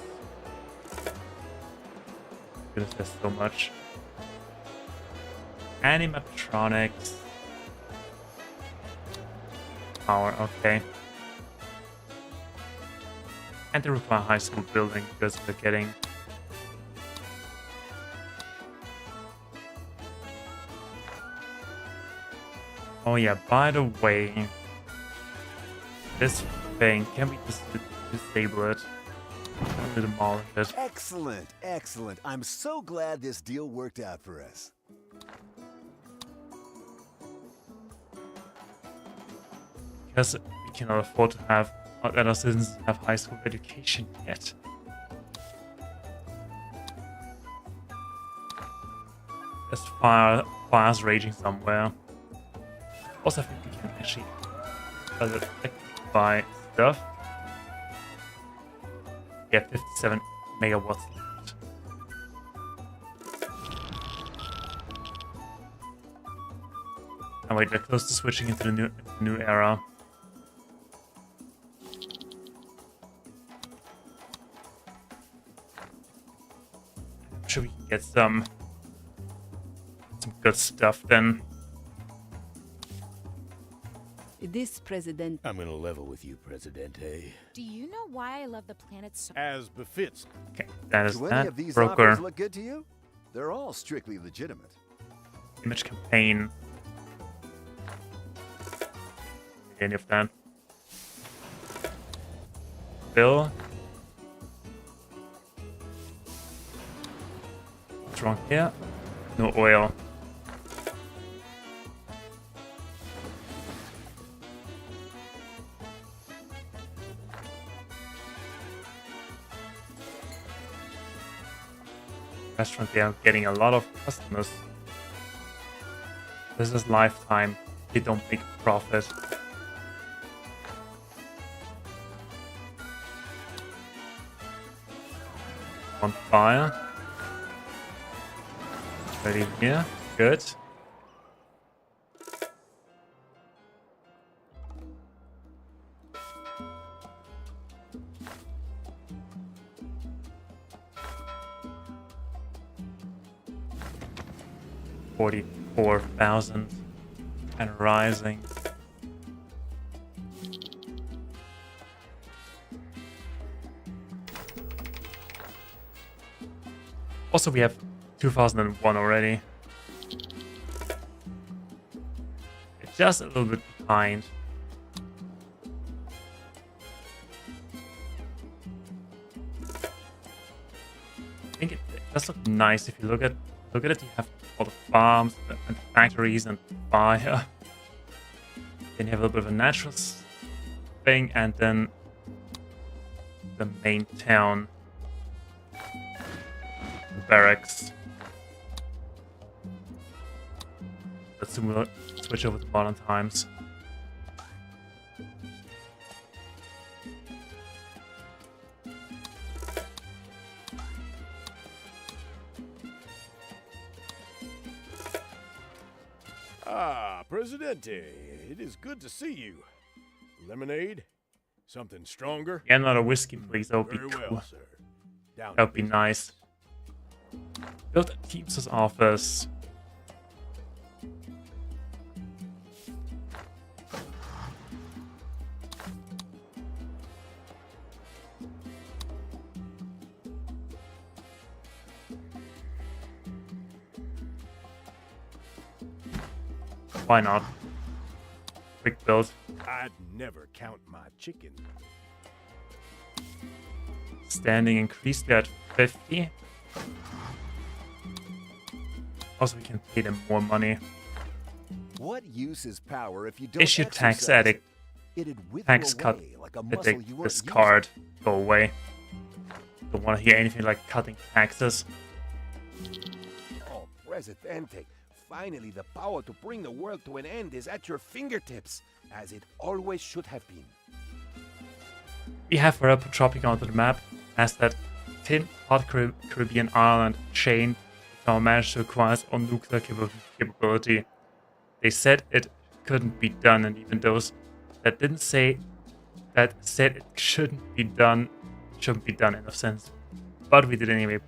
Goodness, there's so much. Animatronics. Power, okay. And they require high school building because we're getting oh yeah, by the way, this thing, can we just disable it? Can we demolish it? Excellent, excellent. I'm so glad this deal worked out for us. Because we cannot afford to have let our citizens have high school education yet. There's fires raging somewhere. Also, I think we can actually buy stuff. We have 57 megawatts left. And wait, we're close to switching into the new era. I'm sure we can get some good stuff then. This president. I'm gonna level with you, Presidente. Do you know why I love the planet so As befits. Okay, that is Do that. any of these Broker. offers look good to you? They're all strictly legitimate. Image campaign. Any of that. Bill. What's wrong here? No oil. Restaurant, they are getting a lot of customers. This is lifetime. They don't make a profit. On fire. Ready here. Good. $44,000 and rising. Also, we have 2001 already. It's just a little bit behind. think it does look nice if you look at it. You have all the farms and factories and fire. Then you have a little bit of a natural thing, and then the main town, the barracks. Let's switch over to modern times. Ah, Presidente, it is good to see you. Lemonade? Something stronger? Yeah, another whiskey, please. That would be Very cool. well, sir. Down That would be nice. Build a Teamster's office. Why not? Quick build. I'd never count my chicken. Standing increased at 50. Also, we can pay them more money. What use is power if you don't Issue tax exercise addict. it? It'd wither Tax cut away like a muscle addict. you weren't Discard. Go away. Don't want to hear anything like cutting taxes. Oh, Presidente, finally the power to bring the world to an end is at your fingertips, as it always should have been. We have put Tropico onto the map as that tin hot Caribbean island chain now managed to acquire its own nuclear capability. They said it couldn't be done, and even those that didn't say that said it shouldn't be done in a sense. But we did anyway.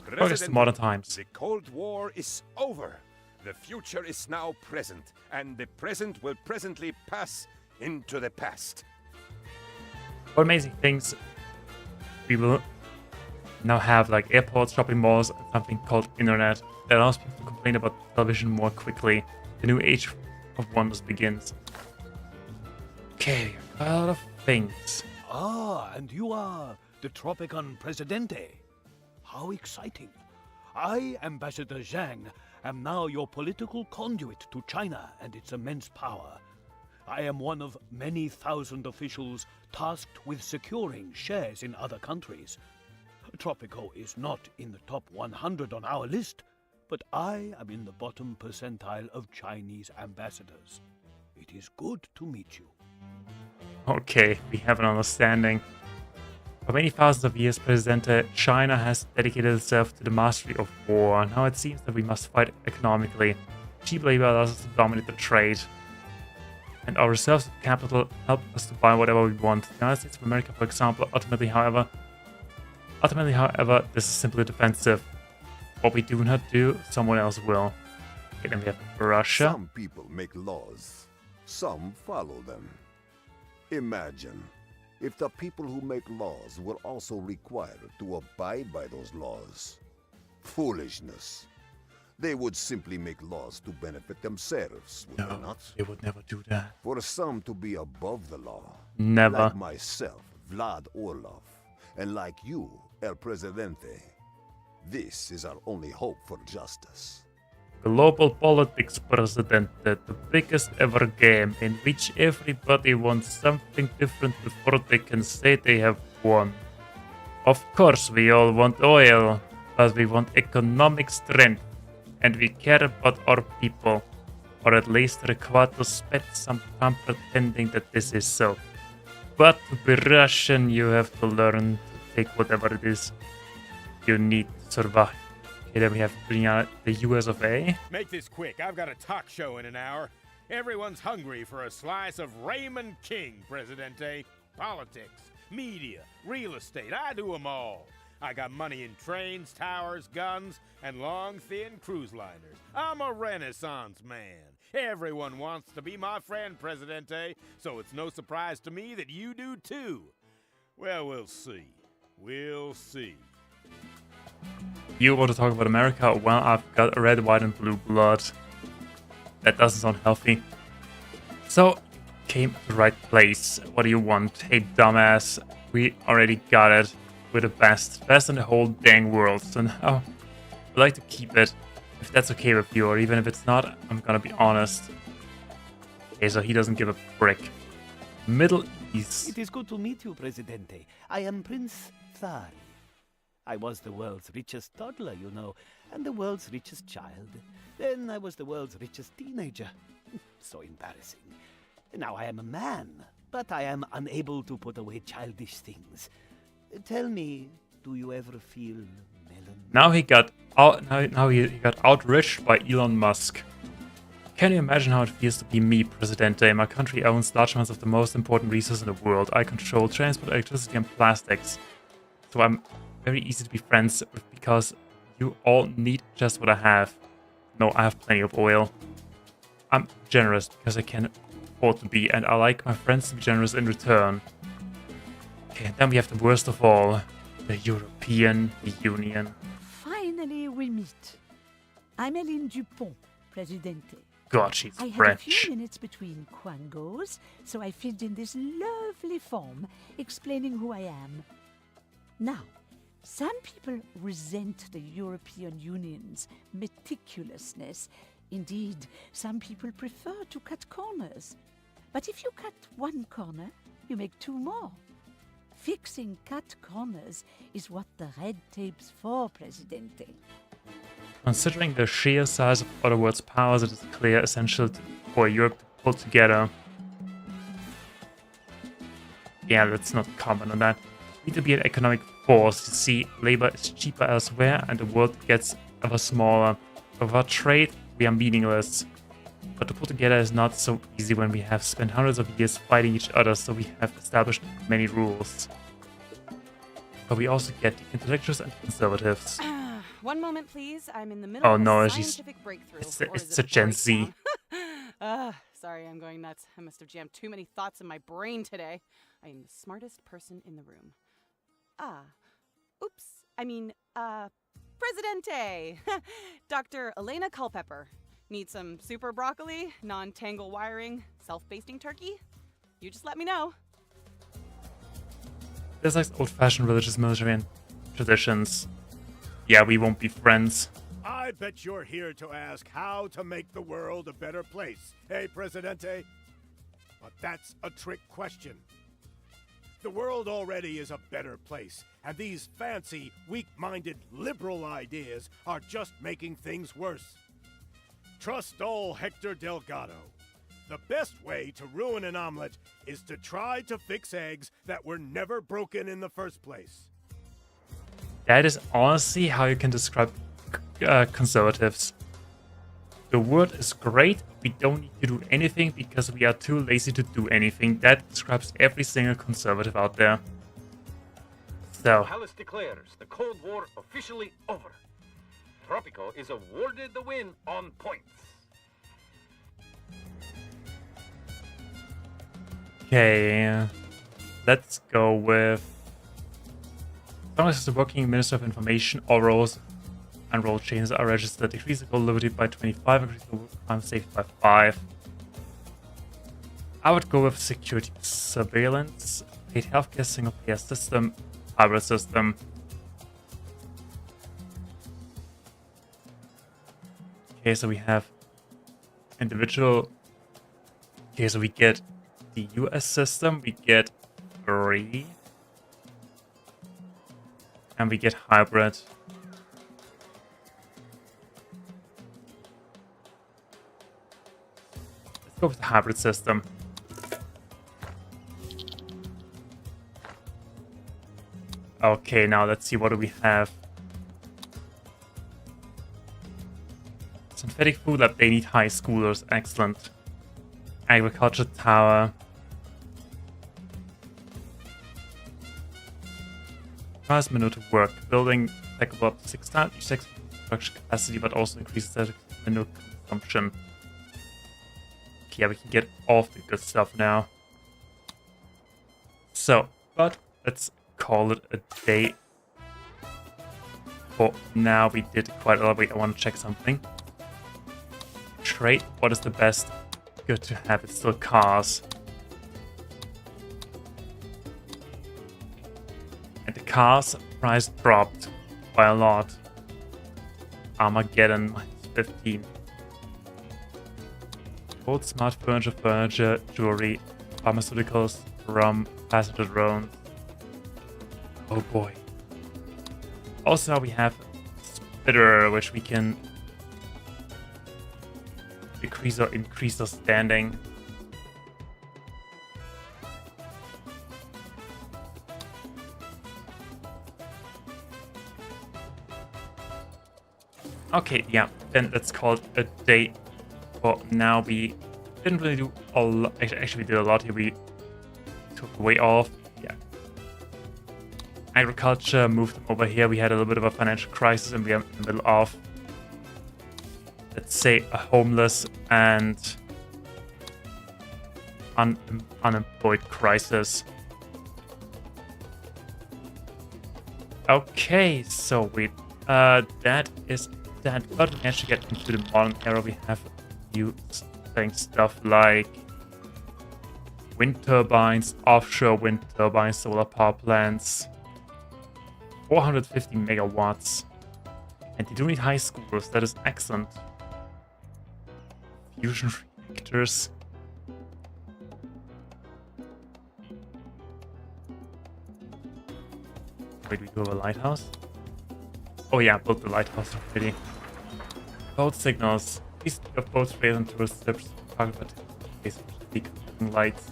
Progress to modern times. The Cold War is over. The future is now present, and the present will presently pass into the past. For amazing things, we will now have like airports, shopping malls, and something called internet that allows people to complain about television more quickly. The new age of wonders begins. Okay, a lot of things. Ah, and you are the Tropican Presidente. How exciting. I, Ambassador Zhang, am now your political conduit to China and its immense power. I am one of many thousand officials tasked with securing shares in other countries. Tropico is not in the top 100 on our list, but I am in the bottom percentile of Chinese ambassadors. It is good to meet you. Okay, we have an understanding. For many thousands of years, Presidente, China has dedicated itself to the mastery of war. Now it seems that we must fight economically. Cheap labor allows us to dominate the trade. And our reserves of capital help us to buy whatever we want. The United States of America, for example, ultimately, however, this is simply defensive. What we do not do, someone else will. Okay, then we have Russia. Some people make laws. Some follow them. Imagine if the people who make laws were also required to abide by those laws. Foolishness. They would simply make laws to benefit themselves, would they not? They would never do that. For some to be above the law. Never. Like myself, Vlad Orlov, and like you, El Presidente. This is our only hope for justice. Global politics, President, the biggest ever game in which everybody wants something different before they can say they have won. Of course, we all want oil, but we want economic strength, and we care about our people, or at least require to spend some time pretending that this is so. But to be Russian, you have to learn to take whatever it is you need to survive. Okay, then we have the US of A. Make this quick. I've got a talk show in an hour. Everyone's hungry for a slice of Raymond King, Presidente. Politics, media, real estate, I do them all. I got money in trains, towers, guns, and long, thin cruise liners. I'm a Renaissance man. Everyone wants to be my friend, Presidente, so it's no surprise to me that you do too. Well, we'll see. We'll see. You want to talk about America? Well, I've got red, white, and blue blood. That doesn't sound healthy. So, came to the right place. What do you want? Hey, dumbass. We already got it. we're the best in the whole dang world. So now I'd like to keep it, if that's okay with you, or even if it's not, I'm gonna be honest. Okay, so he doesn't give a frick. Middle East. It is good to meet you, Presidente. I am Prince Thari. I was the world's richest toddler, you know, and the world's richest child. Then I was the world's richest teenager. So embarrassing. Now I am a man, but I am unable to put away childish things. Tell me, do you ever feel melon? Now he got outriched by Elon Musk. Can you imagine how it feels to be me, Presidente? My country owns large amounts of the most important resources in the world. I control transport, electricity, and plastics. So I'm very easy to be friends with because you all need just what I have. No, I have plenty of oil. I'm generous because I can afford to be, and I like my friends to be generous in return. Okay, and then we have the worst of all, the European Union. Finally, we meet. I'm Hélène Dupont, Presidente. God, she's I had a French. few minutes between quangos, so I filled in this lovely form explaining who I am. Now, some people resent the European Union's meticulousness. Indeed, some people prefer to cut corners. But if you cut one corner, you make two more. Fixing cut corners is what the red tape's for, Presidente. Considering the sheer size of other world's powers, it is clear essential for Europe to pull together. Yeah, let's not comment on that. We need to be an economic force. You see, labor is cheaper elsewhere and the world gets ever smaller. Without trade, we are meaningless. But to pull together is not so easy when we have spent hundreds of years fighting each other, so we have established many rules. But we also get the intellectuals and conservatives. One moment, please. I'm in the middle of a scientific breakthrough. It's a Gen Z. Sorry, I'm going nuts. I must have jammed too many thoughts in my brain today. I am the smartest person in the room. Presidente! Dr. Elena Culpepper. Need some super broccoli, non-tangle wiring, self-basting turkey? You just let me know. There's like old-fashioned religious military and traditions. Yeah, we won't be friends. I bet you're here to ask how to make the world a better place, hey, Presidente? But that's a trick question. The world already is a better place, and these fancy, weak-minded, liberal ideas are just making things worse. Trust old Hector Delgado. The best way to ruin an omelet is to try to fix eggs that were never broken in the first place. That is honestly how you can describe conservatives. The world is great, we don't need to do anything because we are too lazy to do anything. That describes every single conservative out there. So, Palace declares the Cold War officially over. Tropico is awarded the win on points. okay, let's go with... As long as the working Minister of Information, all roles and role changes are registered, decrease the goal liberty by 25, increase the crime safety by 5. I would go with security surveillance, paid healthcare, single payer system, hybrid system. Okay, so we have individual. Okay, so we get the US system, we get free, and we get hybrid. Let's go with the hybrid system. Okay, now let's see, what do we have? Synthetic food lab, they need high schoolers, excellent. Agriculture tower. Requires manure to work. Building cycle up to 6 times, 6 production capacity, but also increases the manure consumption. Okay, yeah, we can get all of the good stuff now. So, but let's call it a day. For now, we did quite a lot. Wait, I want to check something. Trade, what is the best? Good to have, it's still cars. And the car's price dropped by a lot. Armageddon -15. Gold, smart furniture, jewelry, pharmaceuticals, rum, passenger drones. Oh boy. Also now we have Spitter, which we can increase our standing. Okay, yeah, then let's call it a day for now. We didn't really do a lot. Actually, we did a lot here. We took way off. Yeah. Agriculture, moved them over here. We had a little bit of a financial crisis and we are in the middle of, let's say, a homeless and unemployed crisis. Okay, so that is that. But we managed to get into the modern era. We have new stuff like wind turbines, offshore wind turbines, solar power plants, 450 megawatts. And they do need high schools. That is excellent. Fusion reactors. Wait, we do have a lighthouse? Oh yeah, built the lighthouse already. Boat signals. Please of boats, rail and tourist ships. Target basically lights.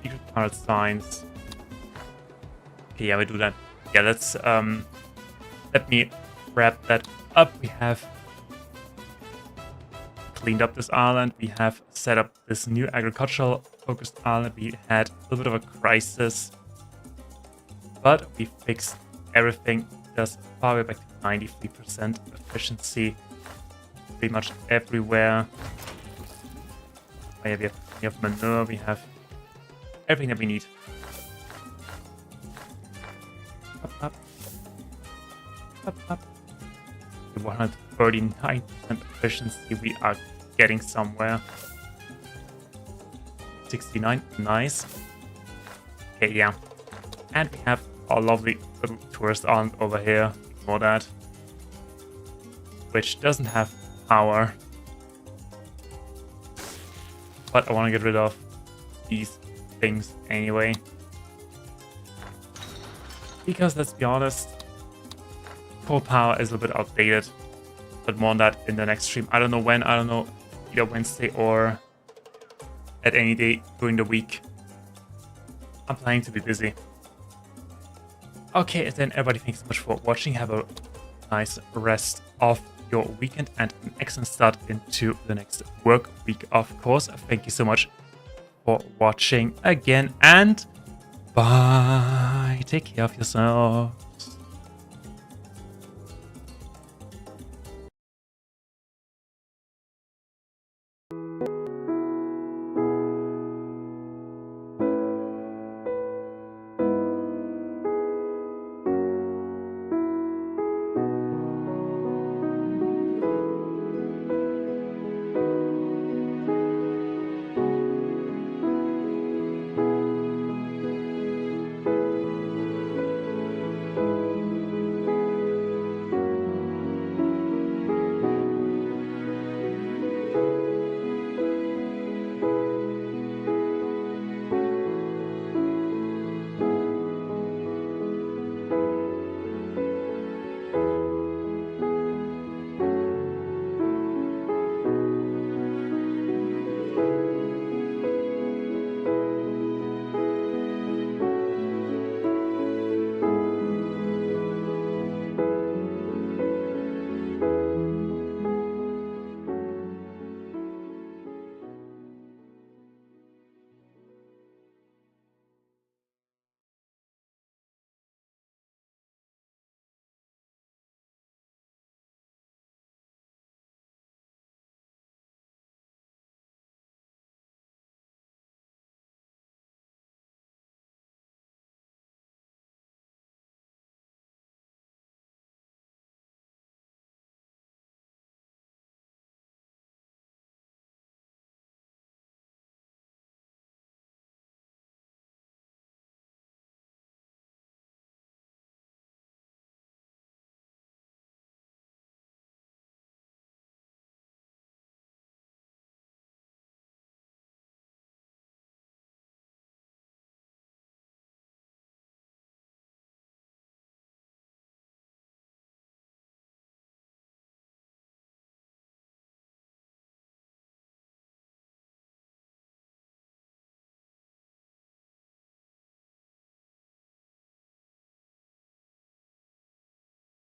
Secret card signs. Okay, yeah, we do that. Yeah, let's let me wrap that up. We have cleaned up this island. We have set up this new agricultural focused island. We had a little bit of a crisis, but we fixed everything. Just far back to 93% efficiency pretty much everywhere. Oh, yeah, we have manure. We have everything that we need. Up. 139% efficiency. We are getting somewhere. 69, nice. Okay, yeah. And we have our lovely little tourist island over here. Ignore that. Which doesn't have power. But I want to get rid of these things anyway. Because let's be honest, coal power is a little bit outdated. But more on that in the next stream. I don't know when. I don't know, either Wednesday or at any day during the week. I'm planning to be busy. Okay, and then everybody, thanks so much for watching. Have a nice rest of your weekend and an excellent start into the next work week, of course. Thank you so much for watching again, and bye. Take care of yourself.